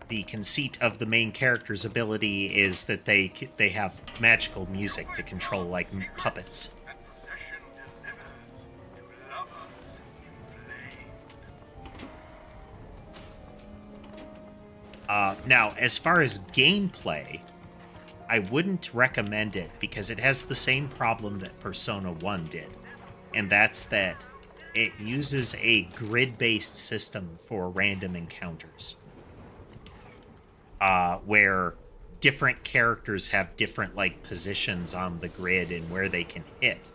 The conceit of the main character's ability is that they have magical music to control, like puppets. Now, as far as gameplay, I wouldn't recommend it because it has the same problem that Persona 1 did. And that's that it uses a grid-based system for random encounters. Where different characters have different, like, positions on the grid and where they can hit.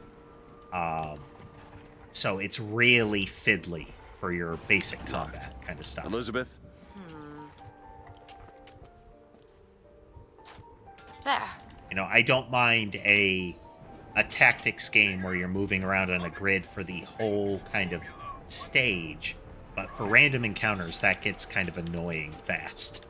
So it's really fiddly for your basic combat kind of stuff. Elizabeth? There. You know, I don't mind a tactics game where you're moving around on a grid for the whole kind of stage, but for random encounters, that gets kind of annoying fast.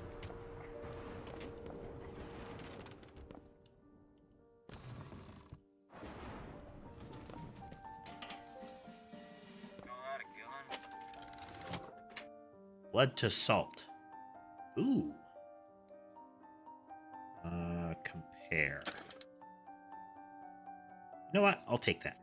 Blood to salt. Ooh. Compare. You know what? I'll take that.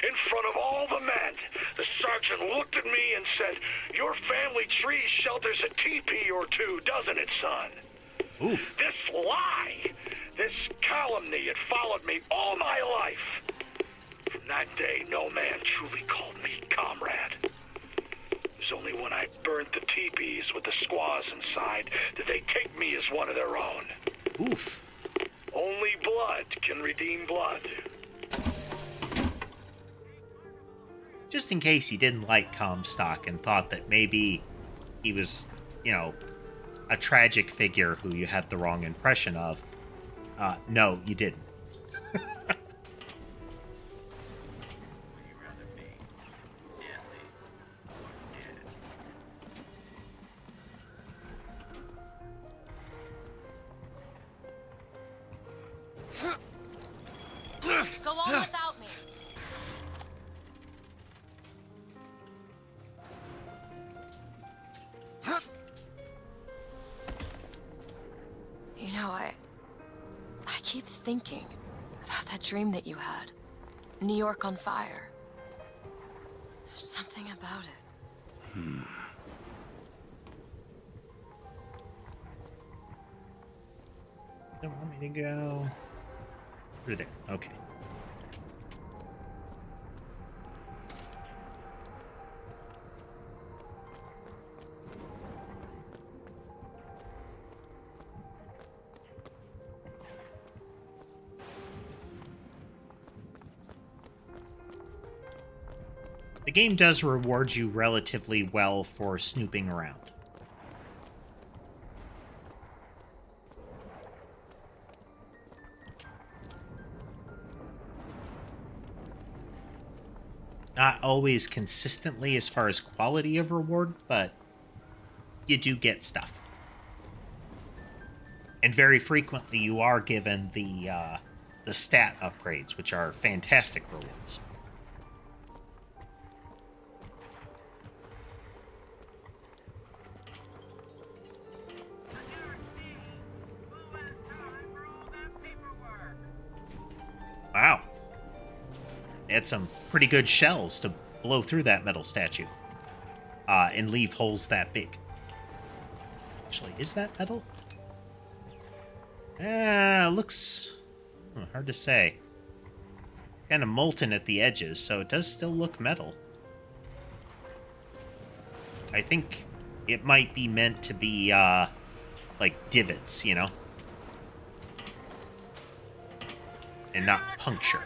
In front of all the men, the sergeant looked at me and said, "Your family tree shelters a teepee or two, doesn't it, son?" Oof. This lie, this calumny had followed me all my life. From that day, no man truly called me comrade. It was only when I burnt the teepees with the squaws inside did they take me as one of their own. Oof. Only blood can redeem blood. Just in case you didn't like Comstock and thought that maybe he was, you know, a tragic figure who you had the wrong impression of. No, you didn't. Go on without me. You know, I keep thinking about that dream that you had. New York on fire. There's something about it. Don't want me to go through there. Okay. The game does reward you relatively well for snooping around. Not always consistently as far as quality of reward, but you do get stuff. And very frequently you are given the stat upgrades, which are fantastic rewards. Wow. They had some pretty good shells to blow through that metal statue. And leave holes that big. Actually, is that metal? Looks hard to say. Kind of molten at the edges, so it does still look metal. I think it might be meant to be, like divots, you know? And not puncture.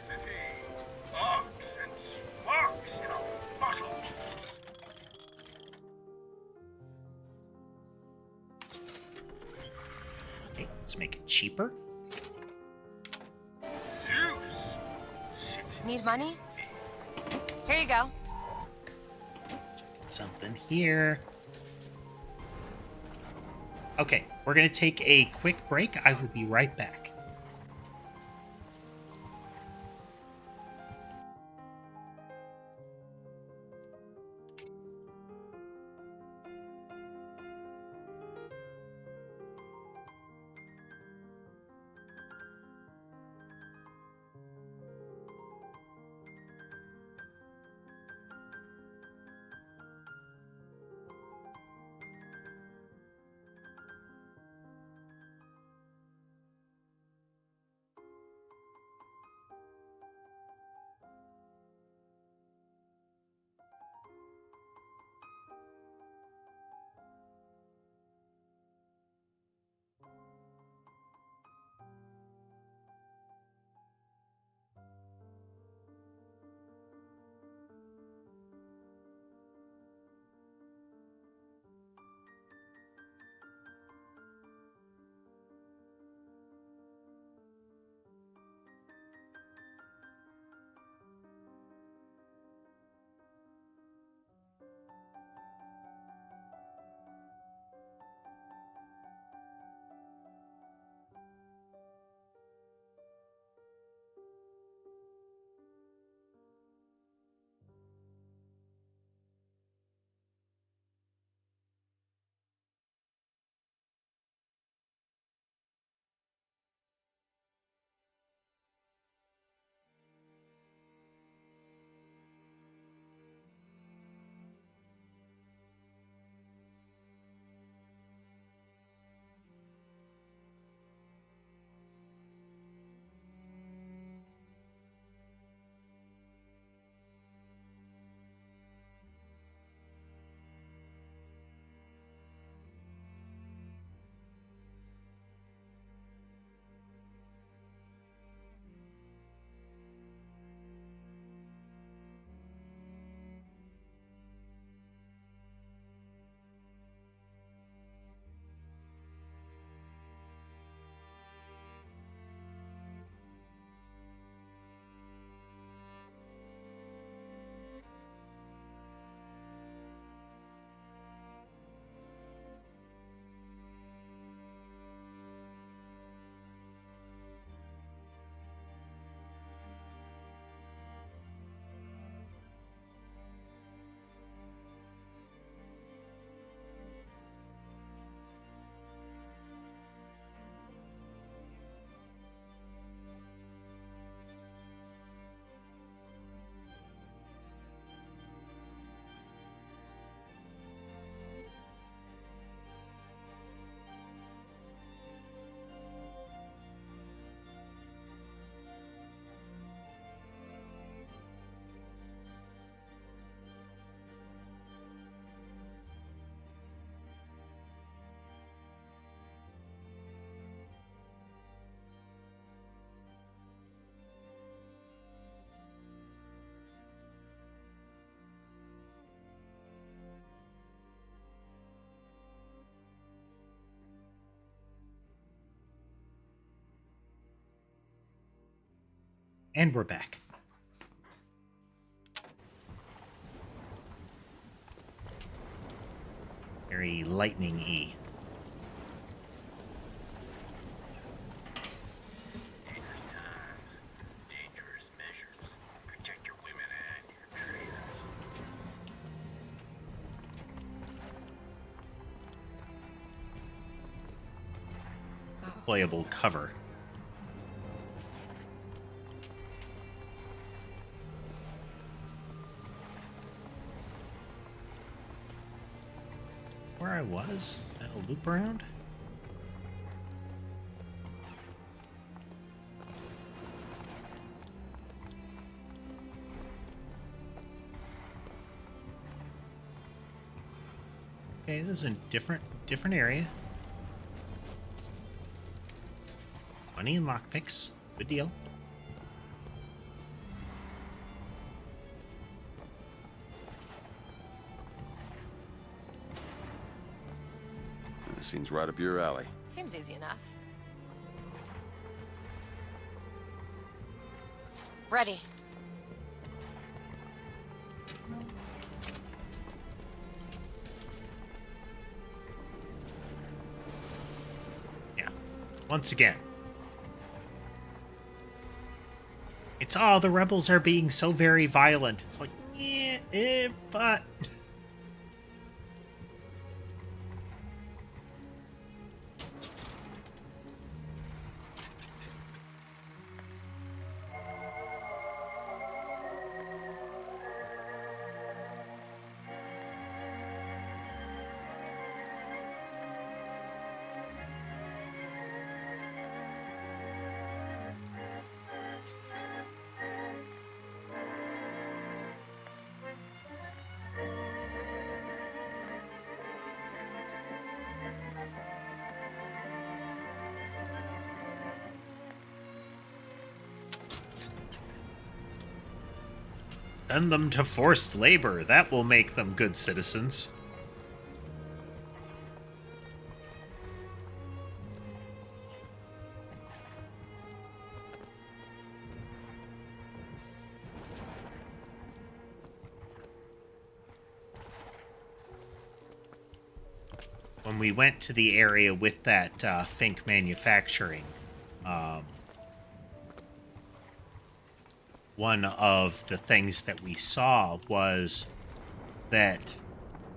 Okay, let's make it cheaper. Need money? Here you go. Something here. Okay, we're gonna take a quick break. I will be right back. And we're back. Very lightning-y. Playable cover. Where I was? Is that a loop around? Okay, this is a different area. Money and lockpicks. Good deal. This seems right up your alley. Seems easy enough. Ready. Yeah. Once again. It's all the rebels are being so very violent. It's like, yeah, but... Send them to forced labor. That will make them good citizens. When we went to the area with that Fink manufacturing, one of the things that we saw was that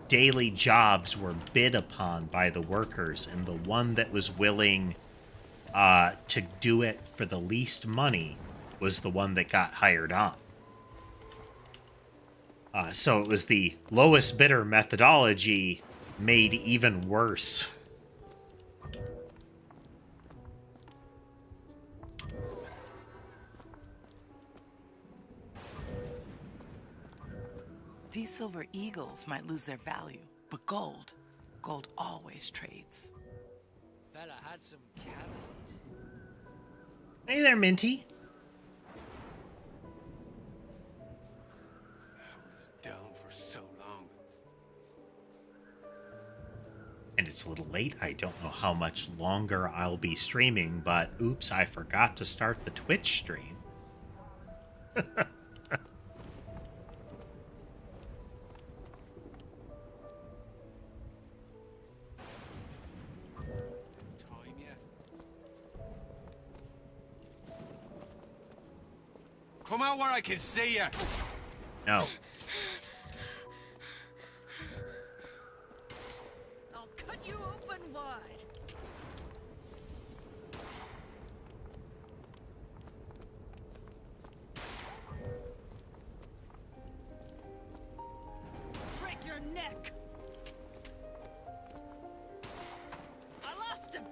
daily jobs were bid upon by the workers, and the one that was willing to do it for the least money was the one that got hired on. So it was the lowest bidder methodology made even worse. These silver eagles might lose their value, but gold always trades. Fella had some cavities. Hey there, Minty. I was down for so long. And it's a little late. I don't know how much longer I'll be streaming, but oops, I forgot to start the Twitch stream. Come out where I can see you. No. I'll cut you open wide. Break your neck. I lost him.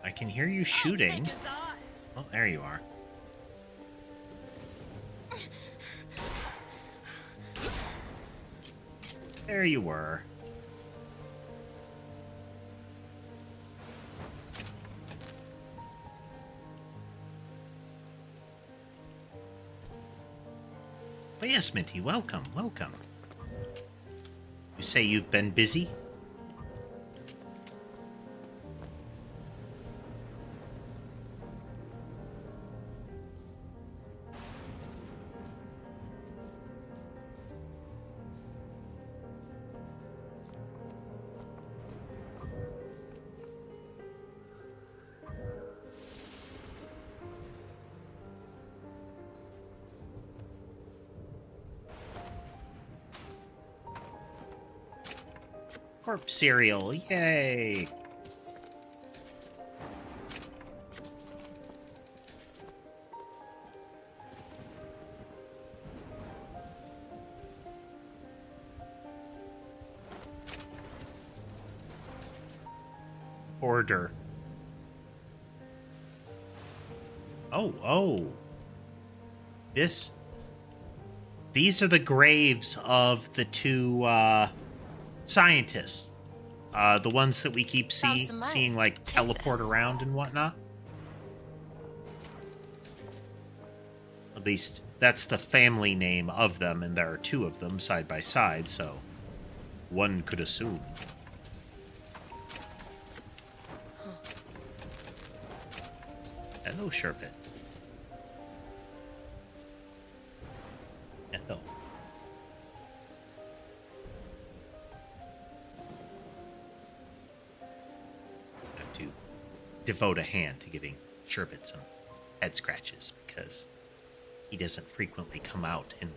I can hear you shooting. Oh, there you are. There you were. But yes, Minty, welcome, welcome. You say you've been busy? Corpse cereal, yay! Order. Oh. These are the graves of the two scientists. The ones that we keep seeing like teleport around and whatnot. At least that's the family name of them, and there are two of them side by side, so one could assume. Hello, Sherbet. Hello. I have to devote a hand to giving Sherbet some head scratches because he doesn't frequently come out and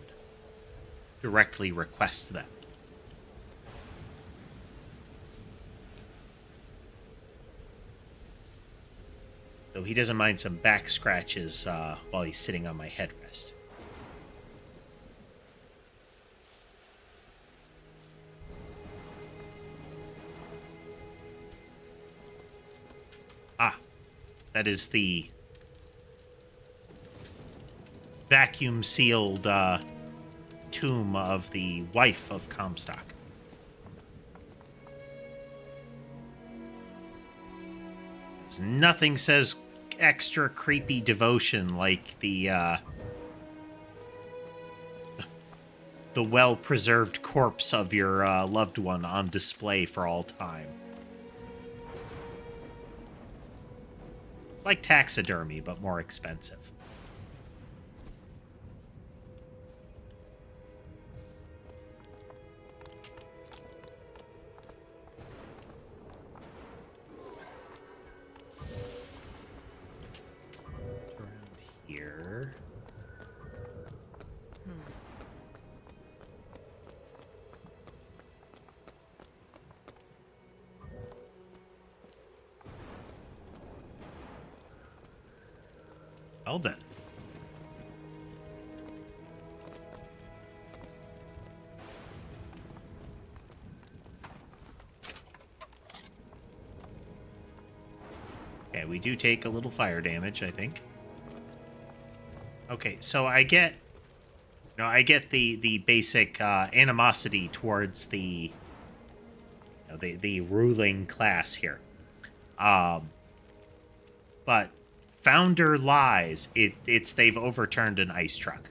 directly request them. So he doesn't mind some back scratches while he's sitting on my headrest. Ah, that is the vacuum-sealed tomb of the wife of Comstock. Nothing says extra creepy devotion like the well-preserved corpse of your loved one on display for all time. It's like taxidermy, but more expensive. Here. Well then. Okay, we do take a little fire damage, I think. Okay, so I get the basic animosity towards the ruling class here. But Founder lies. It's they've overturned an ice truck.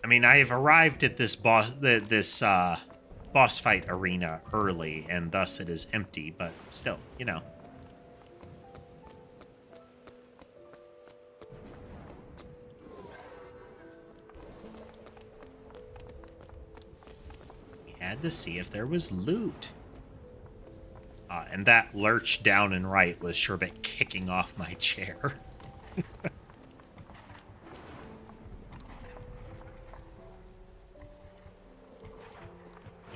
I mean, I have arrived at this boss fight arena early, and thus it is empty. But still, you know. We had to see if there was loot. And that lurch down and right was Sherbet kicking off my chair.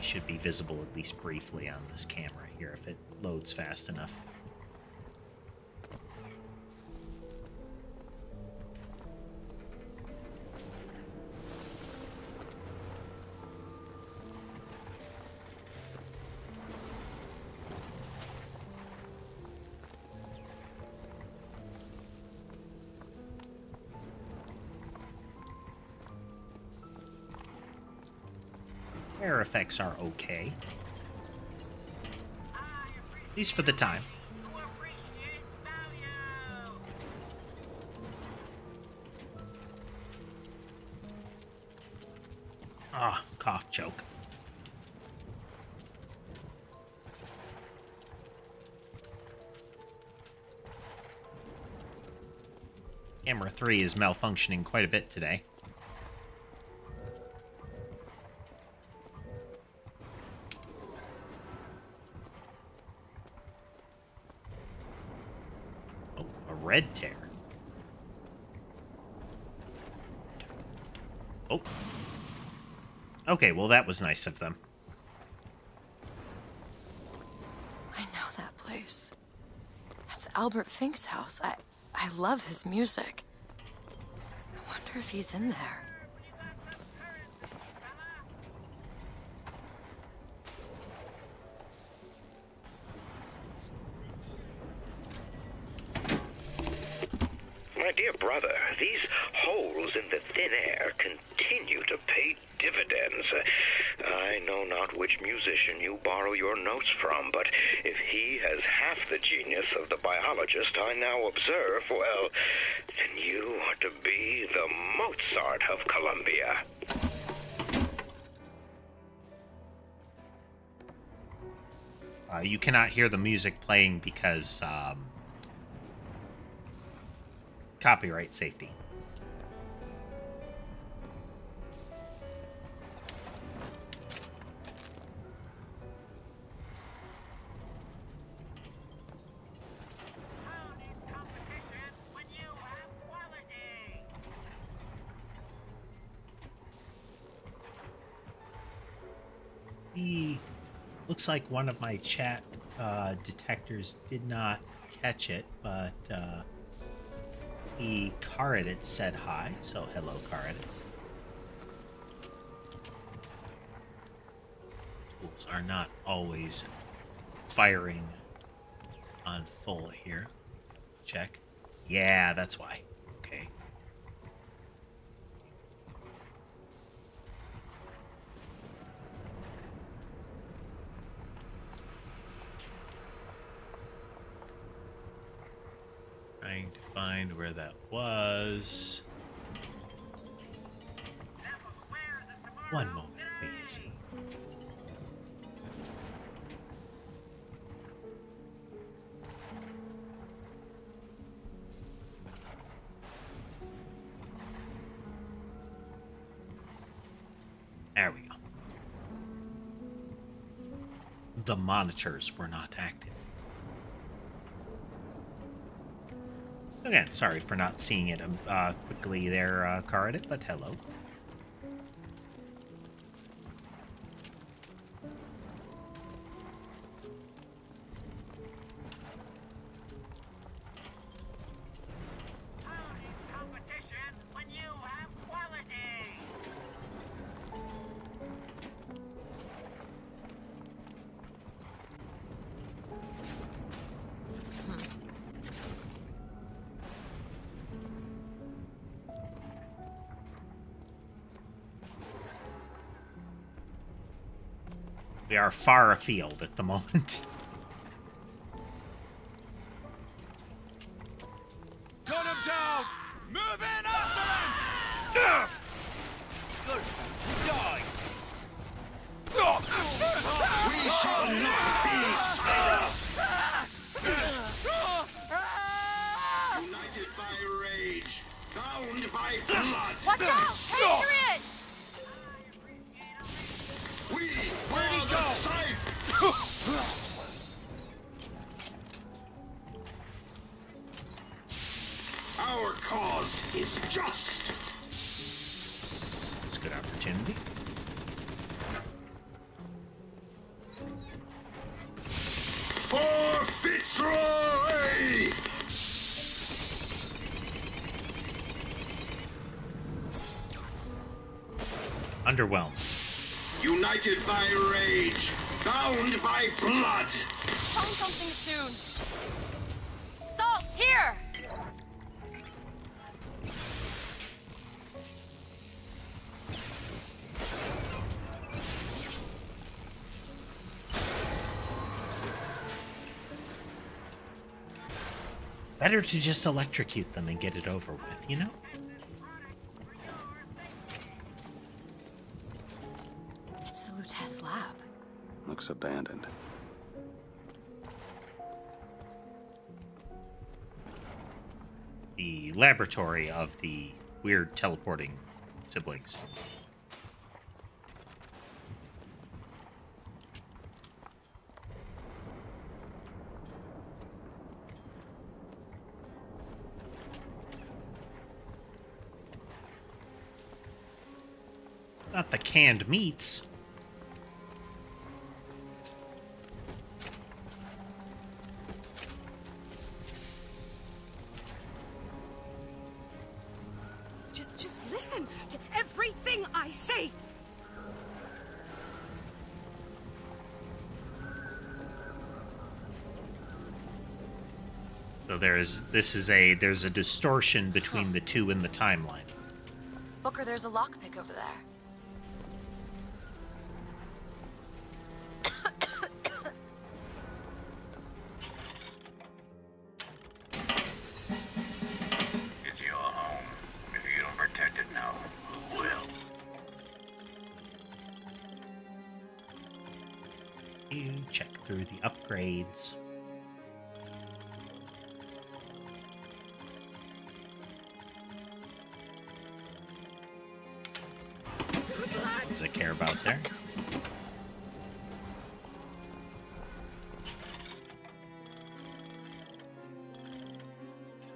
Should be visible at least briefly on this camera here if it loads fast enough. Air effects are okay. At least for the time. Ah, cough choke. Camera 3 is malfunctioning quite a bit today. Red tear. Oh. Okay, well, that was nice of them. I know that place. That's Albert Fink's house. I love his music. I wonder if he's in there. My dear brother, these holes in the thin air continue to pay dividends. I know not which musician you borrow your notes from, but if he has half the genius of the biologist I now observe, well, then you are to be the Mozart of Columbia. You cannot hear the music playing because, copyright safety. Looks like one of my chat detectors did not catch it, but Caridit said hi, so hello, Caridit. Tools are not always firing on full here. Check. Yeah, that's why. Okay. Trying to find where that was. One moment, please. There we go. The monitors were not active. Again, sorry for not seeing it quickly there, Caridit, but hello. We are far afield at the moment. Gun him down! Move in after him! Good, die! We shall not be stopped! United by rage, bound by blood! Watch out! Patriot! Where'd he go? Our cause is just. It's a good opportunity. For Fitzroy! Underwhelmed. United by rage, bound by blood. Tell me something soon. Salt's here! Better to just electrocute them and get it over with, you know? It's the Lutece lab. Looks abandoned. The laboratory of the weird teleporting siblings. Not the canned meats. Just listen to everything I say. So there's a distortion between the two in the timeline. Booker, there's a lockpick over there. It's your home. If you don't protect it now, who will? You check through the upgrades. I care about there.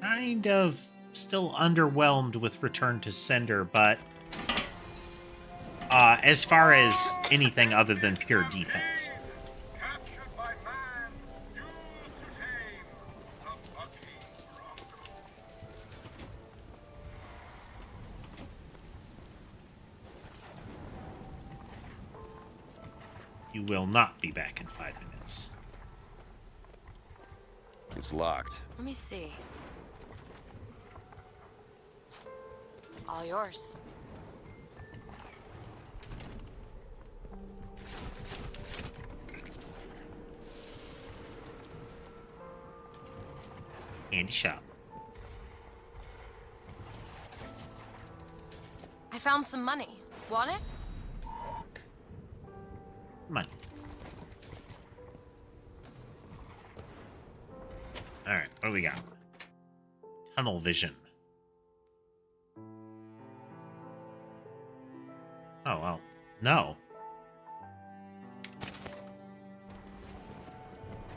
Kind of still underwhelmed with Return to Sender, but as far as anything other than pure defense. You will not be back in 5 minutes. It's locked. Let me see. All yours. Candy shop. I found some money. Want it? Money. Alright, what do we got? Tunnel vision. Oh, well, no.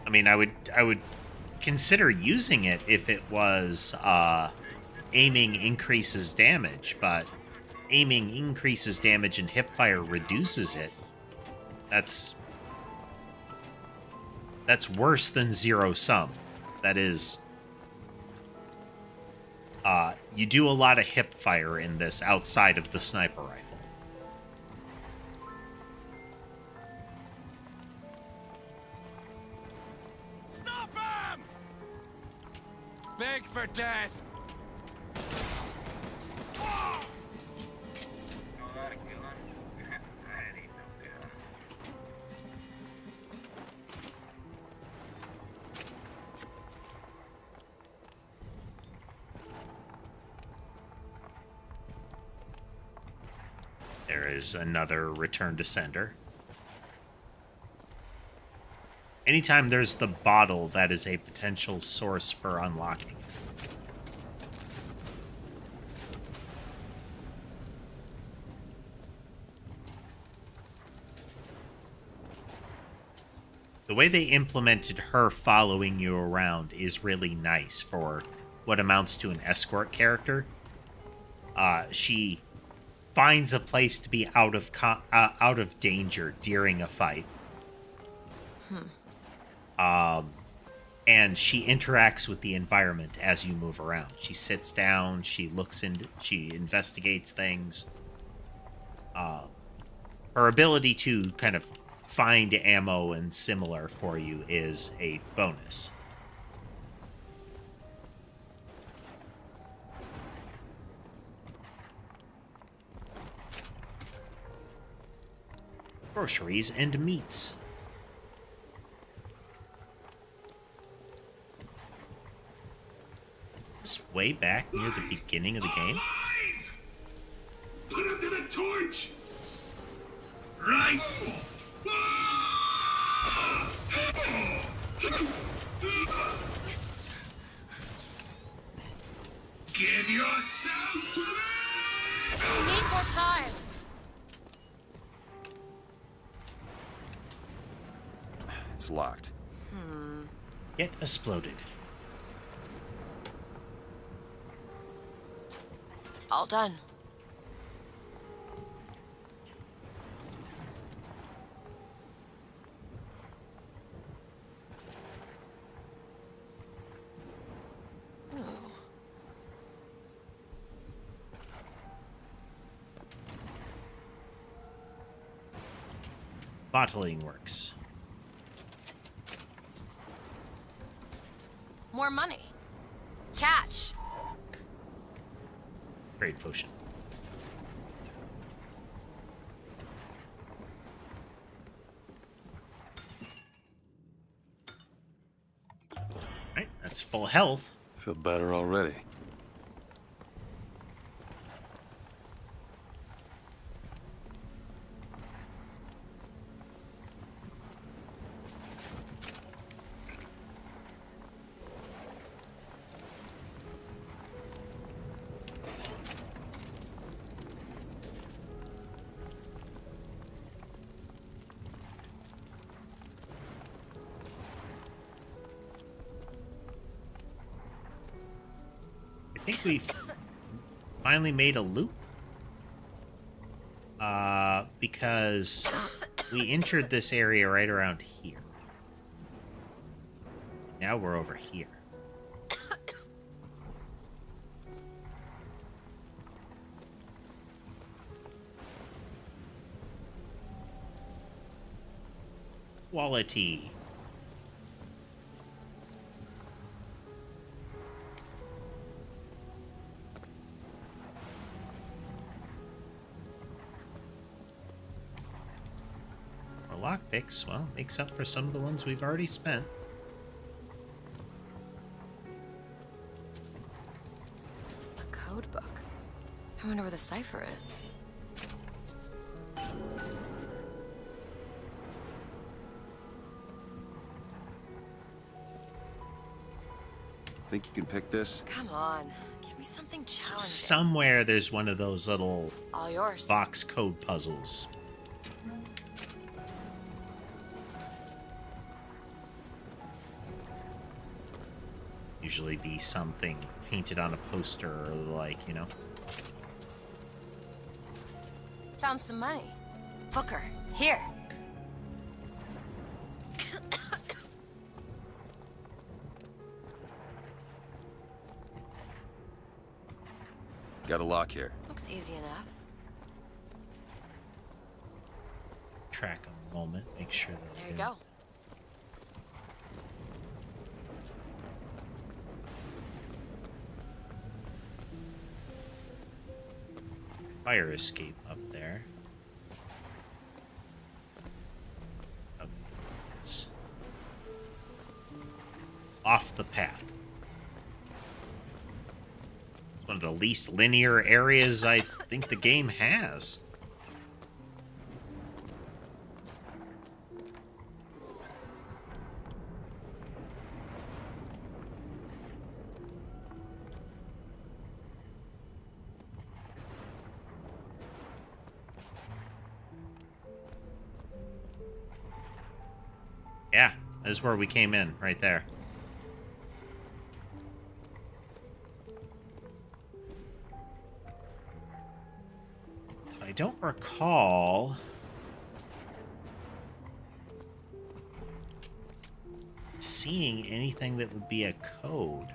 I mean, I would consider using it if it was aiming increases damage, but aiming increases damage and hipfire reduces it. That's worse than zero sum. That is, you do a lot of hipfire in this outside of the sniper rifle. Stop him! Beg for death. There is another return to sender. Anytime there's the bottle, that is a potential source for unlocking. The way they implemented her following you around is really nice for what amounts to an escort character. She finds a place to be out of danger during a fight. And she interacts with the environment as you move around. She sits down, she looks in, she investigates things. Her ability to kind of find ammo and similar for you is a bonus. Groceries and meats. This way back near the beginning of the game. Put up to the torch! Right! Give yourself to me! We need more time. It's locked. Get exploded. All done. bottling works. More money. Catch. Great potion. Alright, that's full health. Feel better already. I think we finally made a loop. Because we entered this area right around here. Now we're over here. Quality. Lockpicks, well, makes up for some of the ones we've already spent. A code book. I wonder where the cipher is. Think you can pick this? Come on, give me something challenging. Somewhere there's one of those little All yours. box code puzzles. Usually be something painted on a poster or the like, you know. Found some money. Booker, here. Got a lock here. Looks easy enough. Track a moment, make sure that There you go. Fire escape up there. Okay. It's off the path. It's one of the least linear areas I think the game has. Yeah, this is where we came in, right there. So I don't recall seeing anything that would be a code.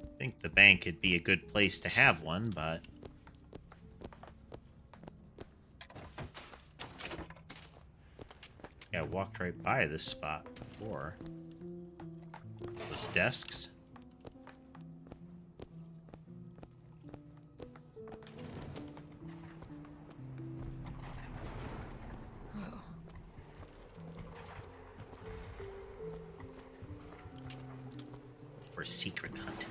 I think the bank could be a good place to have one, but yeah, I walked right by this spot before. Those desks. Or secret hunt.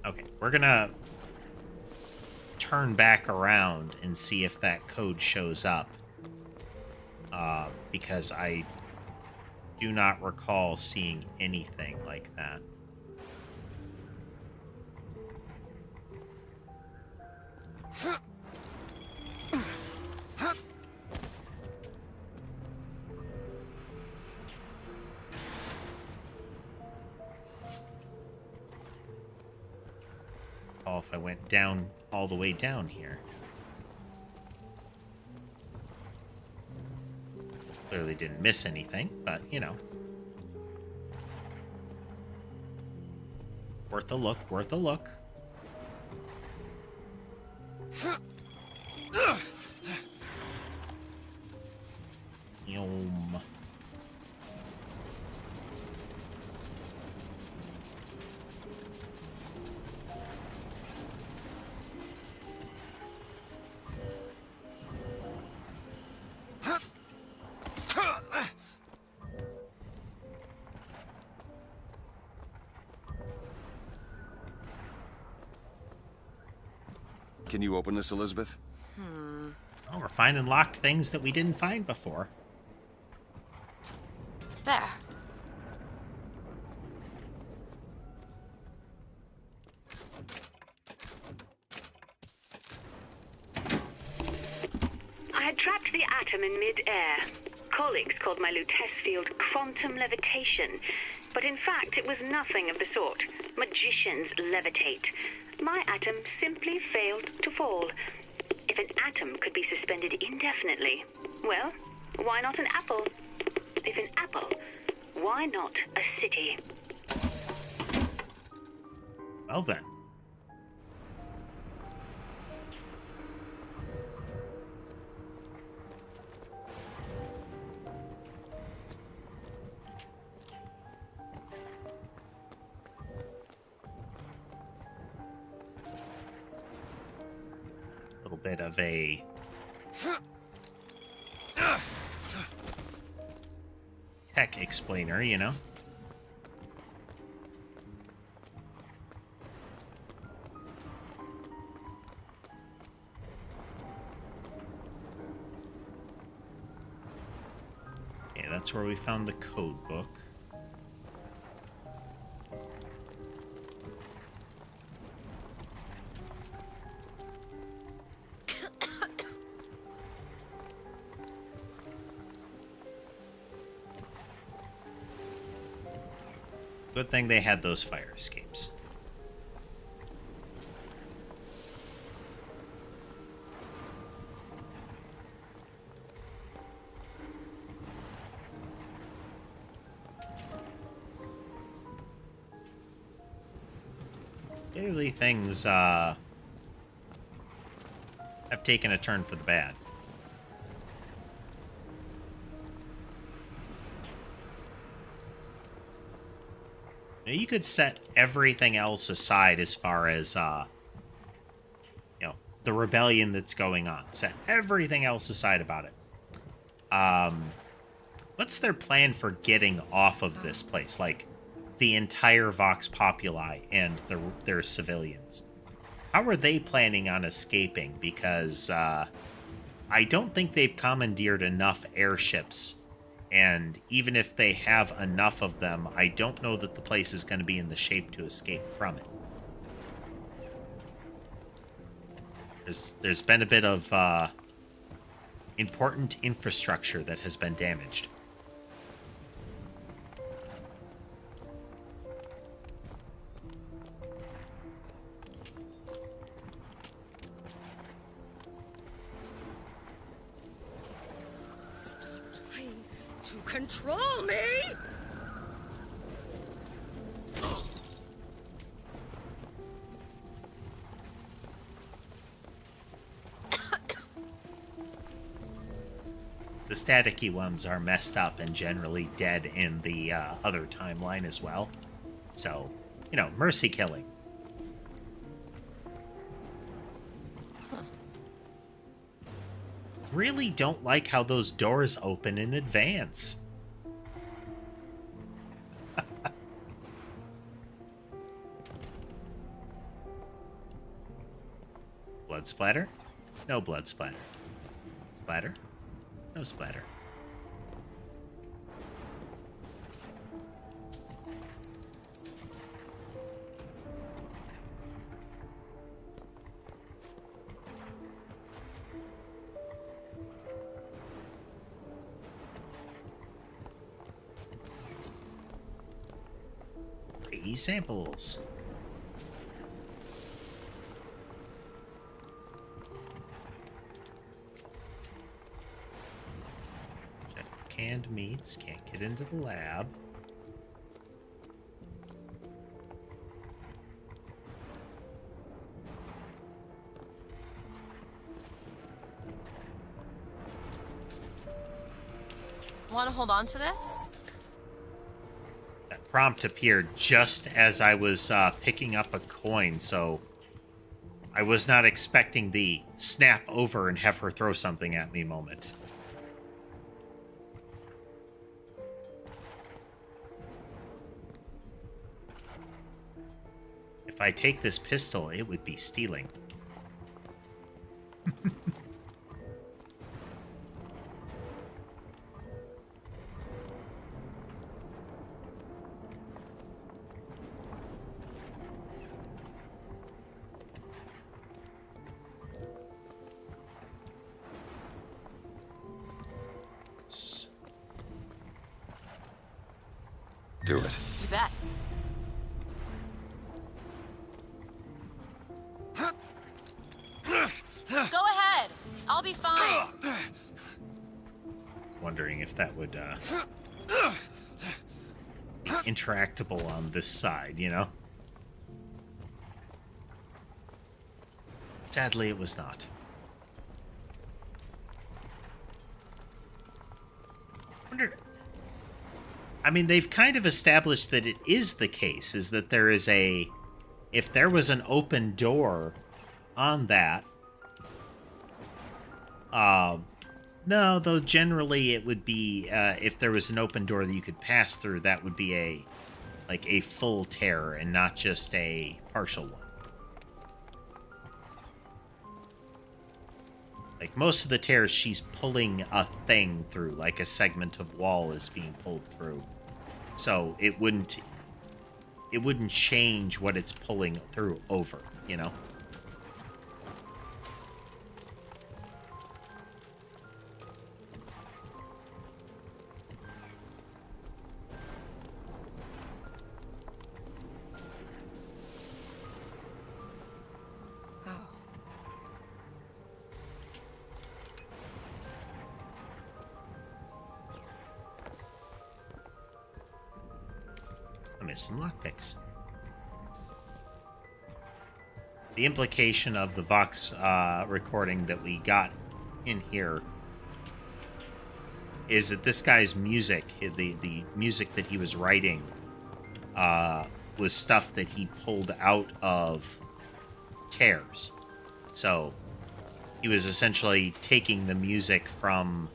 Okay, we're gonna turn back around and see if that code shows up because I do not recall seeing anything like that. Oh, if I went down all the way down here. Clearly didn't miss anything, but you know. Worth a look, worth a look. Yum. Can you open this, Elizabeth? Oh, we're finding locked things that we didn't find before. There. I had trapped the atom in mid-air. Colleagues called my Lutece field quantum levitation, but in fact it was nothing of the sort. Magicians levitate. My atom simply failed to fall. If an atom could be suspended indefinitely, well, why not an apple? If an apple, why not a city? Well then. Little bit of a tech explainer, you know. Okay, that's where we found the code book. Good thing they had those fire escapes. Clearly things have taken a turn for the bad. Now, you could set everything else aside as far as, you know, the rebellion that's going on. Set everything else aside about it. What's their plan for getting off of this place? Like, the entire Vox Populi and their civilians. How are they planning on escaping? Because, I don't think they've commandeered enough airships. And even if they have enough of them, I don't know that the place is going to be in the shape to escape from it. There's been a bit of important infrastructure that has been damaged. To control me? The staticky ones are messed up and generally dead in the other timeline as well. So, you know, mercy killing. Really don't like how those doors open in advance. Blood splatter? No blood splatter. Splatter? No splatter. Baby samples. Check the canned meats. Can't get into the lab. Want to hold on to this? That prompt appeared just as I was picking up a coin, so I was not expecting the snap over and have her throw something at me moment. If I take this pistol, it would be stealing. Do it. You bet. Go ahead. I'll be fine. Wondering if that would be interactable on this side, you know? Sadly, it was not. I mean, they've kind of established that it is the case, is that there is a... If there was an open door on that... no, though generally it would be, if there was an open door that you could pass through, that would be a full tear and not just a partial one. Like, most of the tears, she's pulling a thing through, like a segment of wall is being pulled through. So it wouldn't change what it's pulling through over, you know? Some lockpicks. The implication of the Vox recording that we got in here is that this guy's music, the music that he was writing, was stuff that he pulled out of tears. So he was essentially taking the music from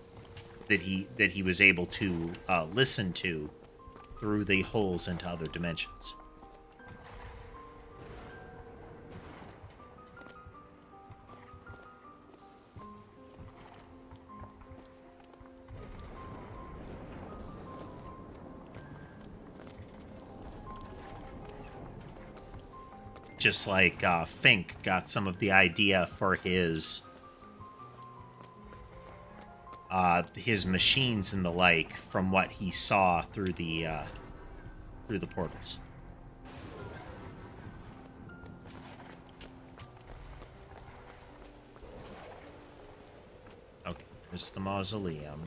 that he was able to listen to through the holes into other dimensions. Just like Fink got some of the idea for his machines and the like from what he saw through the portals. Okay, there's the mausoleum.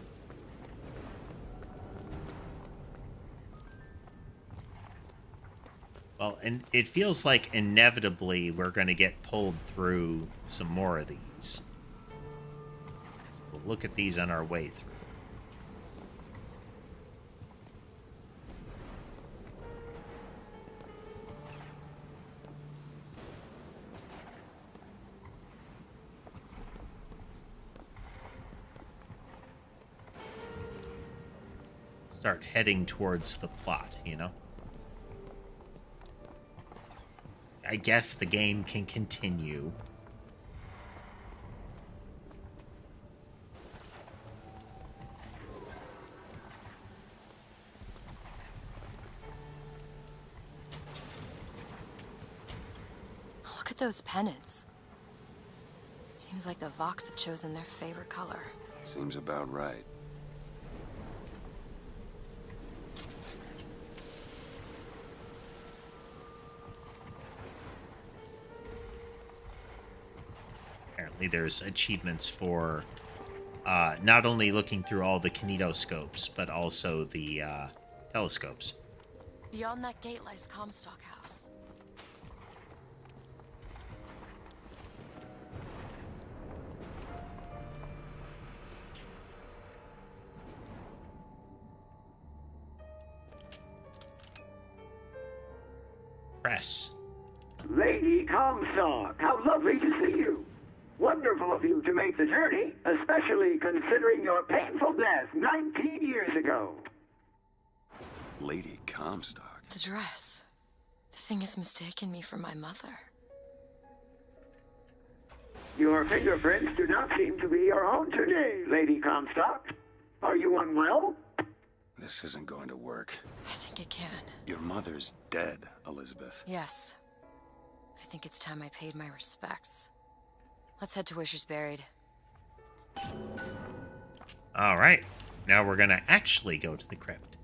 Well, and it feels like inevitably we're going to get pulled through some more of these. So we'll look at these on our way through. Start heading towards the plot, you know? I guess the game can continue. Look at those pennants. Seems like the Vox have chosen their favorite color. Seems about right. apparently there's achievements for not only looking through all the kinetoscopes, but also the telescopes. Beyond that gate lies Comstock House. Press. Lady Comstock, how lovely to see you. Wonderful of you to make the journey, especially considering your painful death 19 years ago. Lady Comstock? The dress. The thing has mistaken me for my mother. Your fingerprints do not seem to be your own today, Lady Comstock. Are you unwell? This isn't going to work. I think it can. Your mother's dead, Elizabeth. Yes. I think it's time I paid my respects. Let's head to where she's buried. All right. Now we're going to actually go to the crypt.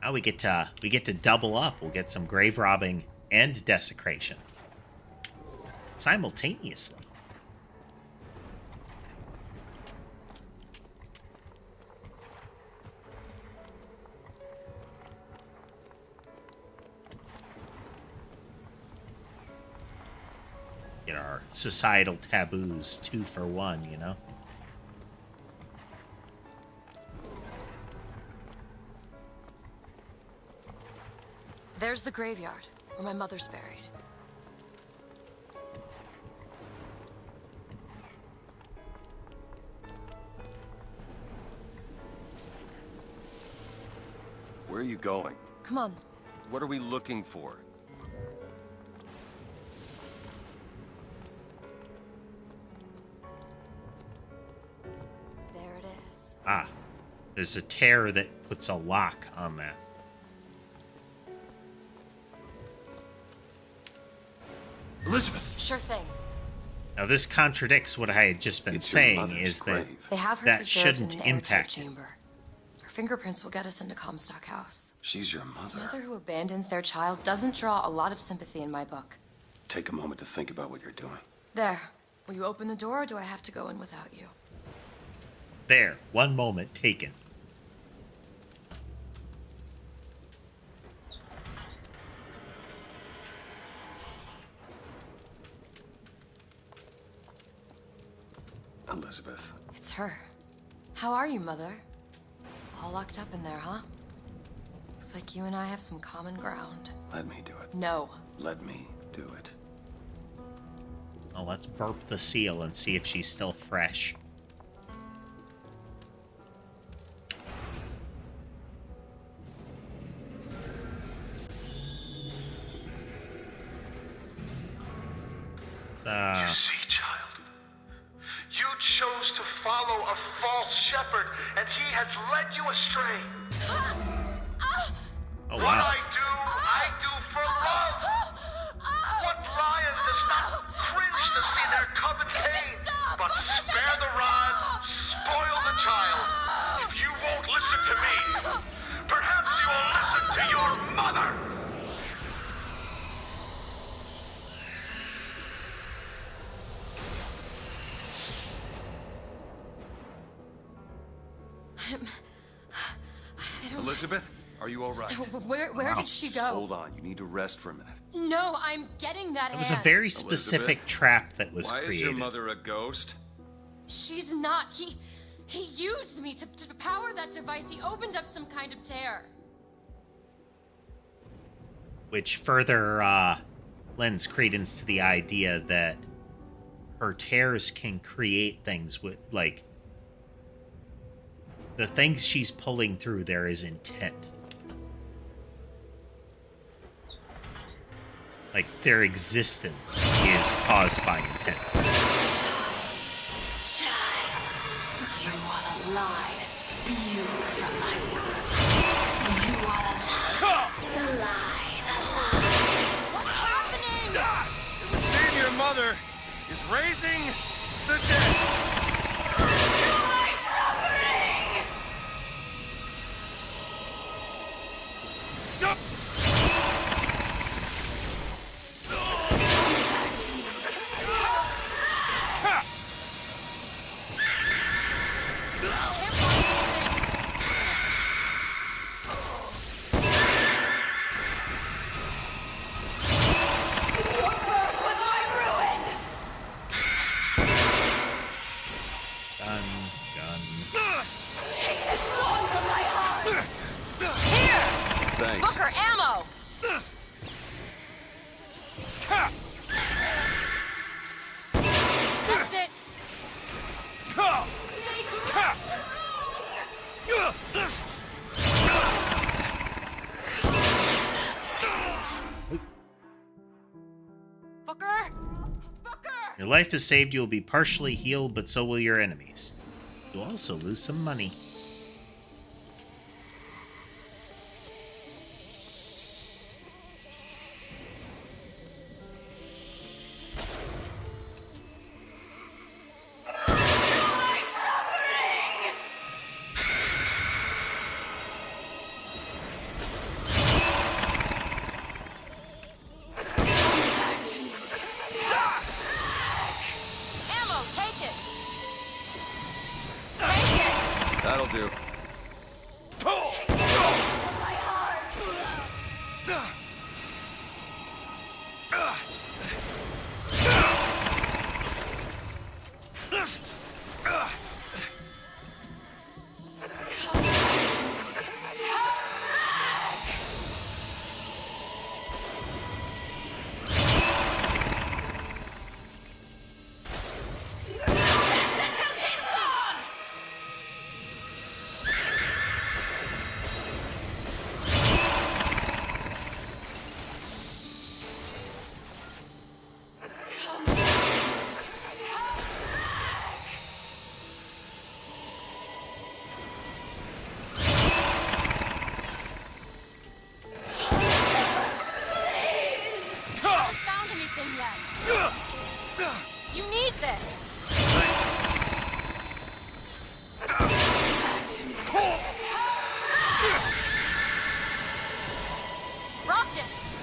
Now we get to double up. We'll get some grave robbing and desecration simultaneously. Get our societal taboos 2 for 1, you know? There's the graveyard, where my mother's buried. Where are you going? Come on. What are we looking for? There it is. Ah, there's a tear that puts a lock on that. Elizabeth! Sure thing. Now this contradicts what I had just been saying, is that They have her that preserved shouldn't in an airtight impact it. chamber. Her fingerprints will get us into Comstock House. She's your A mother. mother who abandons their child doesn't draw a lot of sympathy in my book. Take a moment to think about what you're doing. There. Will you open the door, or do I have to go in without you? There, 1 moment taken. Elizabeth. It's her. How are you, Mother? All locked up in there, huh? Looks like you and I have some common ground. Let me do it. No. Let me do it. Well, let's burp the seal and see if she's still fresh. You see, child, you chose to follow a false shepherd, and he has led you astray. Oh, What wow. I do for love. What lion does not cringe to see their cub in pain, but spare the rod, spoil the child. If you won't listen to me, perhaps you will listen to your mother. Elizabeth, are you all right? Where did she Just go? hold on. You need to rest for a minute. No, I'm getting that It was a hand. very specific Elizabeth? trap that was Why created. is your mother a ghost? She's not. He used me to power that device. He opened up some kind of tear. Which further lends credence to the idea that her tears can create things with, like, the things she's pulling through there is intent. Like, their existence is caused by intent. Child, you are the lie that spewed from my womb. You are the lie. The lie, the lie. What's happening? It would seem your mother is raising the dead. To my suffering! stolen from my heart! Here! Thanks. Booker, ammo! That's it! Booker! Your life is saved, you will be partially healed, but so will your enemies. You'll also lose some money. My suffering! Ammo, take it! That'll do. My heart! Rest until she's gone! Please! Haven't found anything yet. You need this. Rockets!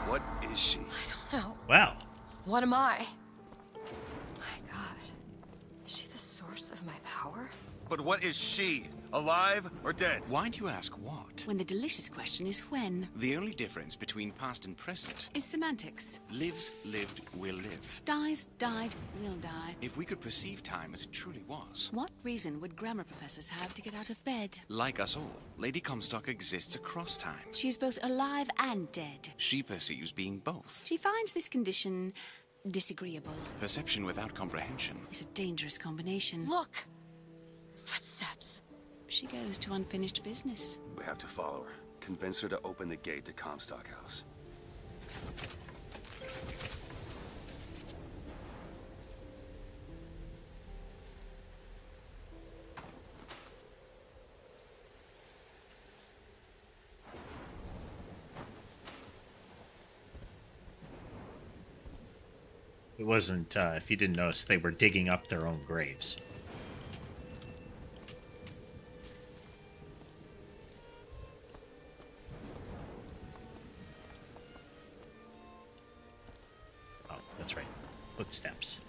What is she? No. Well, What am I? My God. Is she the source of my power? But what is she? Alive or dead? Why do you ask what? When the delicious question is when. The only difference between past and present Is semantics. lives, lived, will live. Dies, died, will die. If we could perceive time as it truly was, What reason would grammar professors have to get out of bed? like us all, Lady Comstock exists across time. She's both alive and dead. She perceives being both. She finds this condition disagreeable. Perception without comprehension. It's a dangerous combination. Look! Footsteps. She goes to unfinished business. We have to follow her. Convince her to open the gate to Comstock House. it wasn't, if you didn't notice, they were digging up their own graves. Oh, that's right. Footsteps.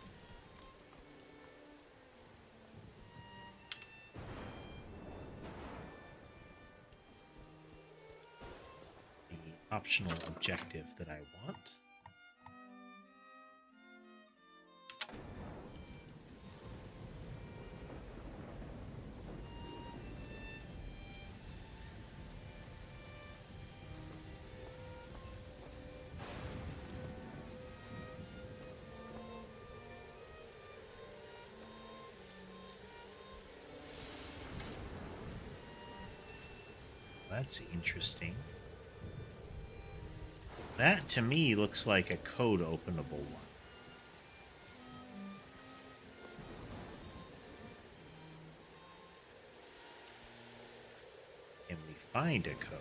The optional objective that I want. That's interesting. That, to me, looks like a code-openable one. Can we find a code?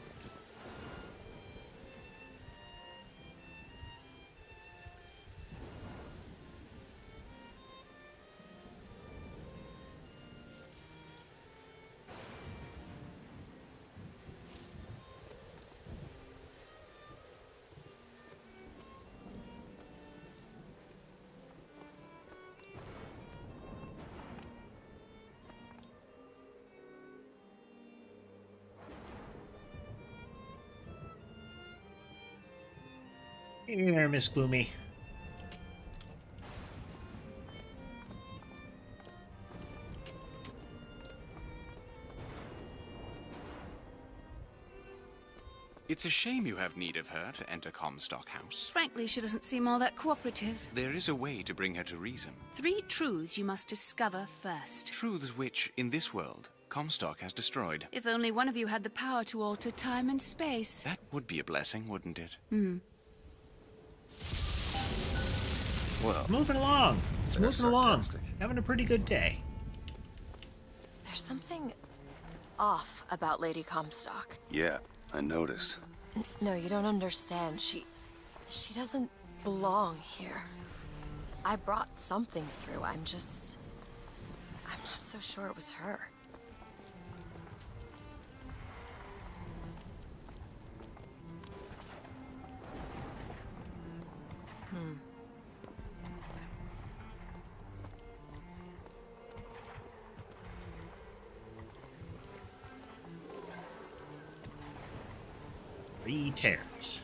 Hey there, Miss Gloomy. It's a shame you have need of her to enter Comstock House. Frankly, she doesn't seem all that cooperative. There is a way to bring her to reason. 3 truths you must discover first. Truths which, in this world, Comstock has destroyed. If only one of you had the power to alter time and space. That would be a blessing, wouldn't it? Well, Moving along. It's they're moving along. sarcastic. Having a pretty good day. There's something off about Lady Comstock. Yeah, I noticed. No, you don't understand. She doesn't belong here. I brought something through. I'm not so sure it was her. Three tears.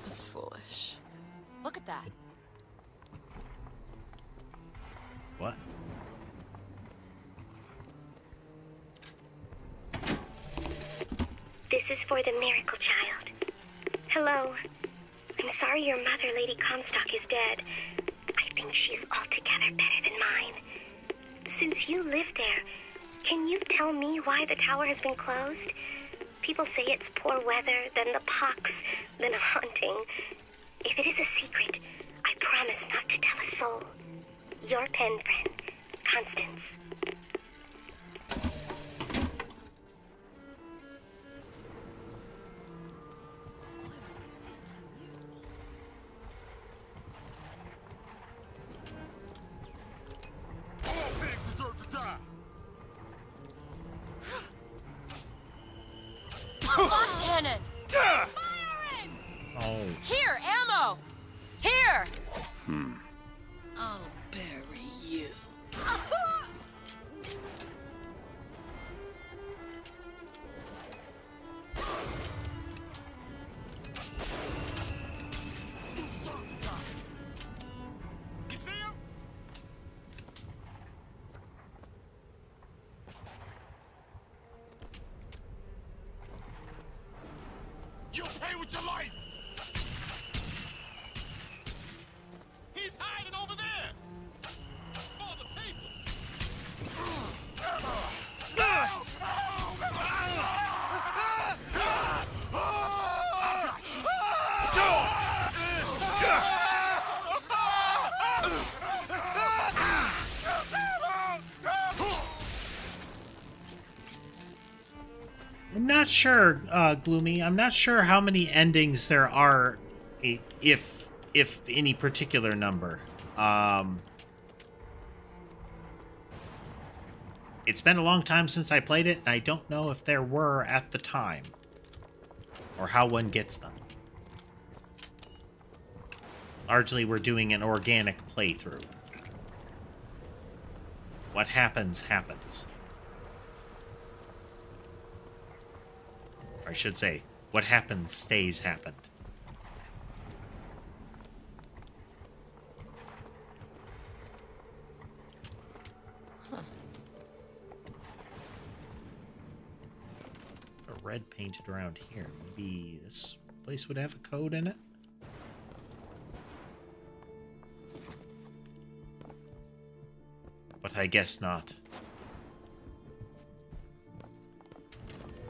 That's foolish. Look at that. What? This is for the miracle child. Hello. I'm sorry your mother, Lady Comstock, is dead. I think she's altogether better than mine. Since you live there, can you tell me why the tower has been closed? People say it's poor weather, then the pox, then a haunting. If it is a secret, I promise not to tell a soul. Your pen friend, Constance. All pigs deserve to die. Lock cannon! Oh. Here, ammo! Here! I'll bury you. You see him? You'll pay with your life. He's hiding over there. For the people. I'm not sure, Gloomy. I'm not sure how many endings there are, if any particular number. It's been a long time since I played it, and I don't know if there were at the time, or how one gets them. Largely, we're doing an organic playthrough. What happens, happens. Or I should say, what happens stays happened. A red painted around here. Maybe this place would have a code in it? But I guess not.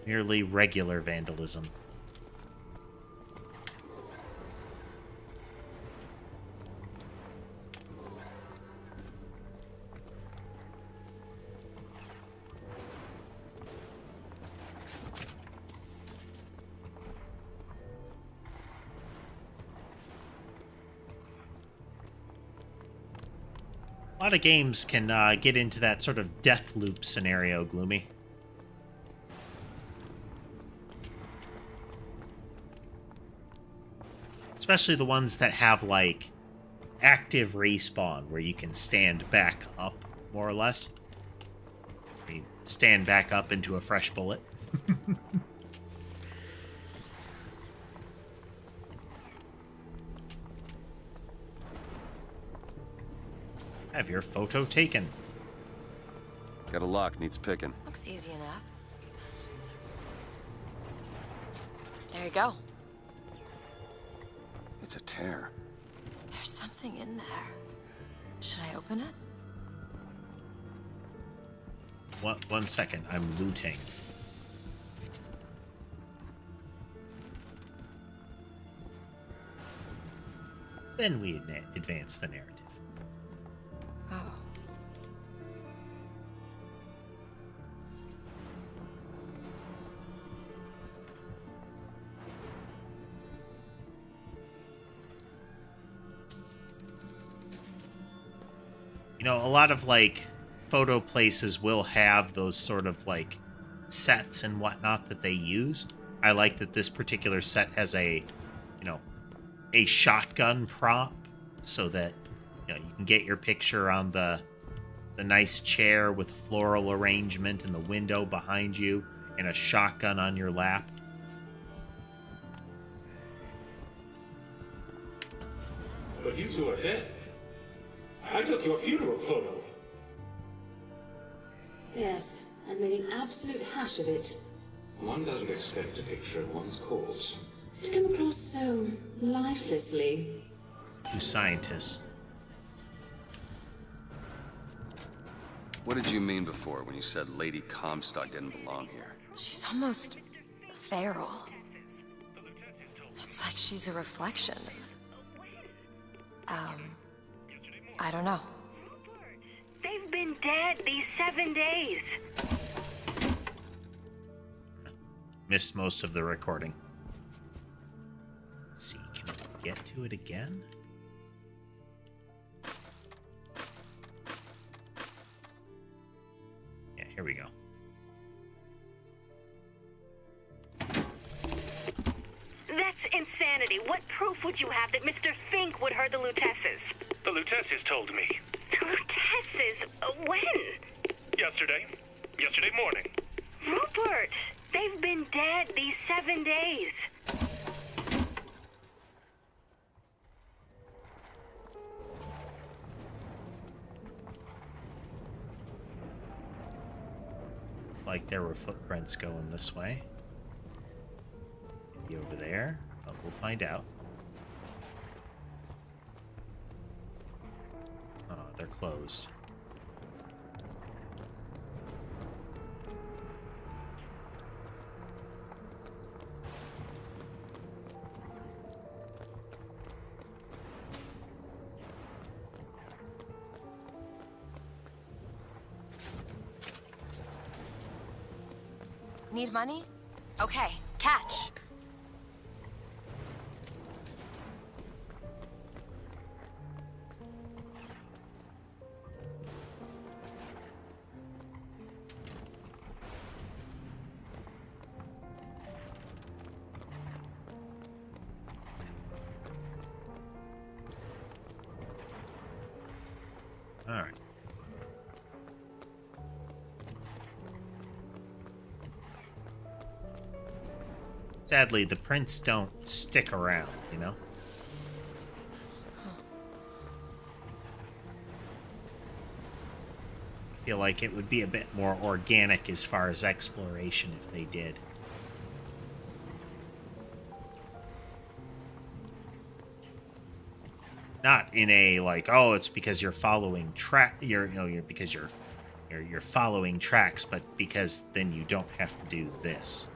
Merely regular vandalism. A lot of games can get into that sort of death loop scenario, Gloomy. Especially the ones that have, like, active respawn, where you can stand back up, more or less. You stand back up into a fresh bullet. Have your photo taken. Got a lock, needs picking. Looks easy enough. There you go. It's a tear. There's something in there. Should I open it? One second, I'm looting. Then we advance the narrative. Oh. You know, a lot of, like, photo places will have those sort of, like, sets and whatnot that they use. I like that this particular set has a, you know, a shotgun prop so that, you know, you can get your picture on the nice chair with floral arrangement and the window behind you and a shotgun on your lap. But you two are dead. I took your funeral photo. Yes, and made an absolute hash of it. One doesn't expect a picture of one's corpse To come across so lifelessly. You scientists. What did you mean before when you said Lady Comstock didn't belong here? She's almost feral. It's like she's a reflection of... I don't know. They've been dead these 7 days. Missed most of the recording. Let's see, can we get to it again? Yeah, here we go. That's insanity. What proof would you have that Mr. Fink would hurt the Lutesses? The Lutesses told me. The Lutesses? When? Yesterday. Yesterday morning. Rupert! They've been dead these 7 days. Like there were footprints going this way. Maybe over there, but we'll find out. Oh, they're closed. Need money? Okay, catch. All right. Sadly, the prints don't stick around, you know? I feel like it would be a bit more organic as far as exploration if they did. Not in a like, oh, it's because you're following because you're following tracks, but because then you don't have to do this.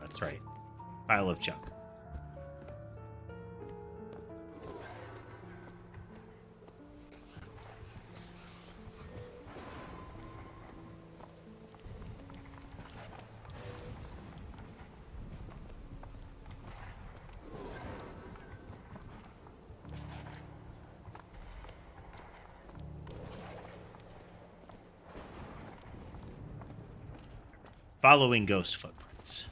That's right. Pile of junk. Following ghost footprints.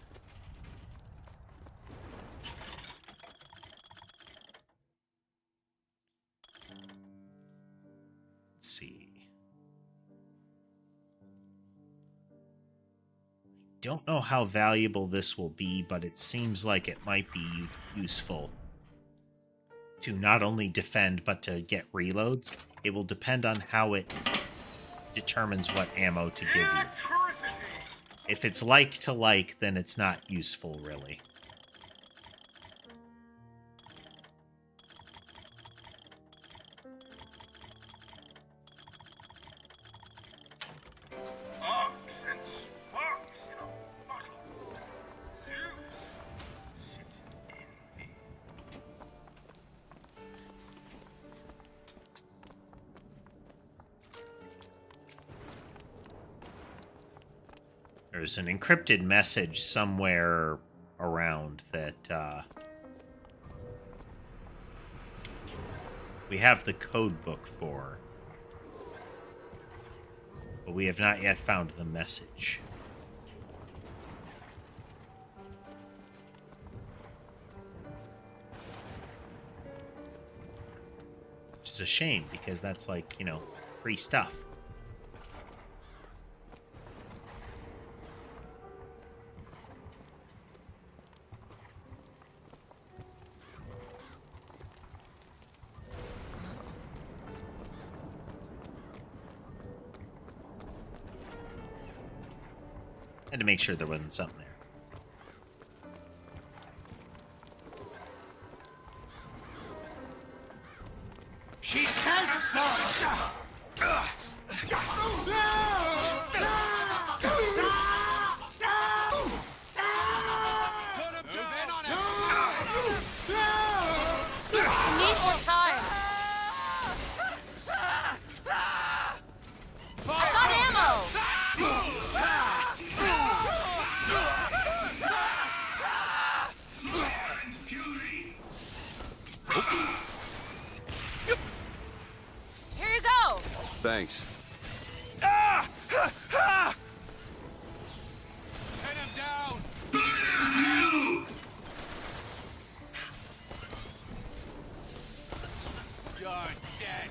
Let's see. Don't know how valuable this will be, but it seems like it might be useful to not only defend, but to get reloads. It will depend on how it determines what ammo to give you. If it's like to like, then it's not useful, really. There's an encrypted message somewhere around that we have the code book for, but we have not yet found the message. Which is a shame, because that's like, you know, free stuff. Had to make sure there wasn't something there. She tests us! Need more time. I got ammo! Here you go! Thanks. Pin him down! You're dead.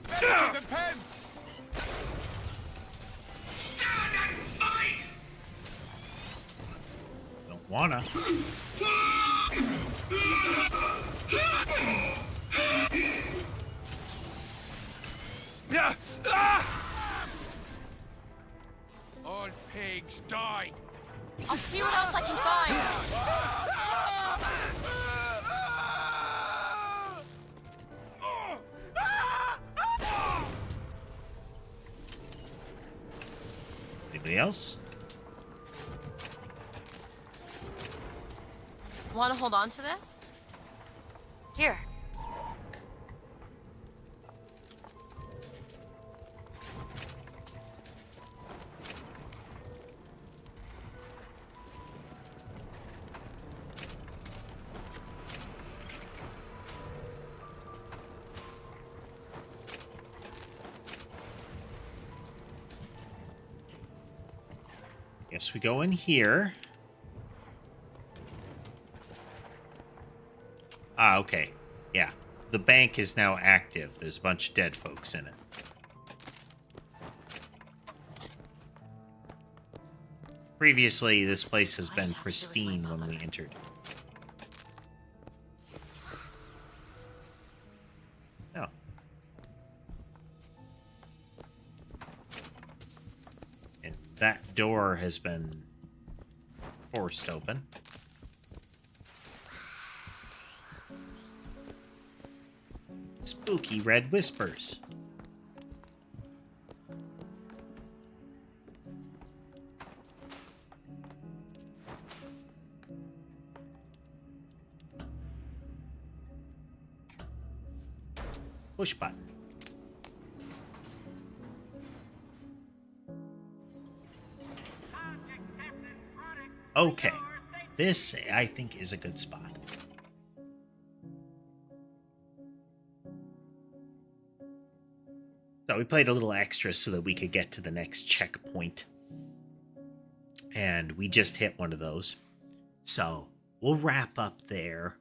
Better to the pen! Stand and fight! Don't wanna. All pigs die! I'll see what else I can find. Anybody else? Want to hold on to this? Here. Guess we go in here. Ah, okay. Yeah. The bank is now active. There's a bunch of dead folks in it. Previously, this place has been pristine when we entered. No. And that door has been forced open. Spooky red whispers. Push button. Okay. This, I think, is a good spot. So we played a little extra so that we could get to the next checkpoint. And we just hit one of those. So we'll wrap up there.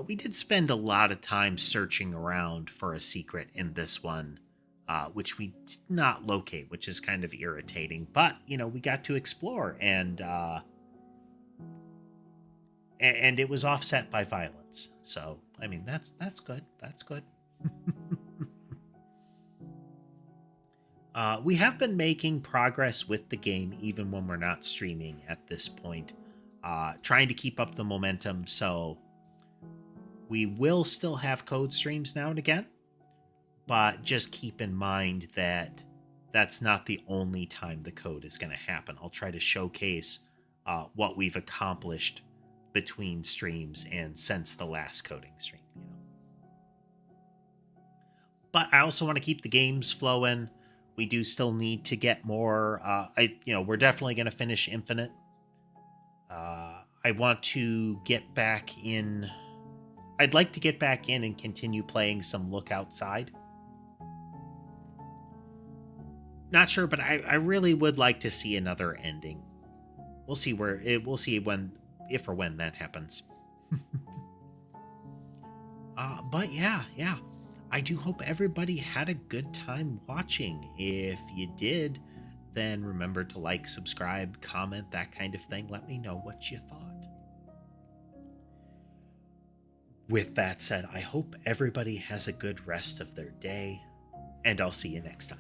We did spend a lot of time searching around for a secret in this one, which we did not locate, which is kind of irritating. But, you know, we got to explore, and it was offset by violence. So, I mean, that's good. That's good. We have been making progress with the game, even when we're not streaming at this point, trying to keep up the momentum. So we will still have code streams now and again, but just keep in mind that that's not the only time the code is going to happen. I'll try to showcase what we've accomplished between streams and since the last coding stream. You know. But I also want to keep the games flowing. We do still need to get more. We're definitely going to finish Infinite. I want to get back in. I'd like to get back in and continue playing some Look Outside. Not sure, but I really would like to see another ending. We'll see we'll see when, if or when that happens. But yeah. I do hope everybody had a good time watching. If you did, then remember to like, subscribe, comment, that kind of thing. Let me know what you thought. With that said, I hope everybody has a good rest of their day, and I'll see you next time.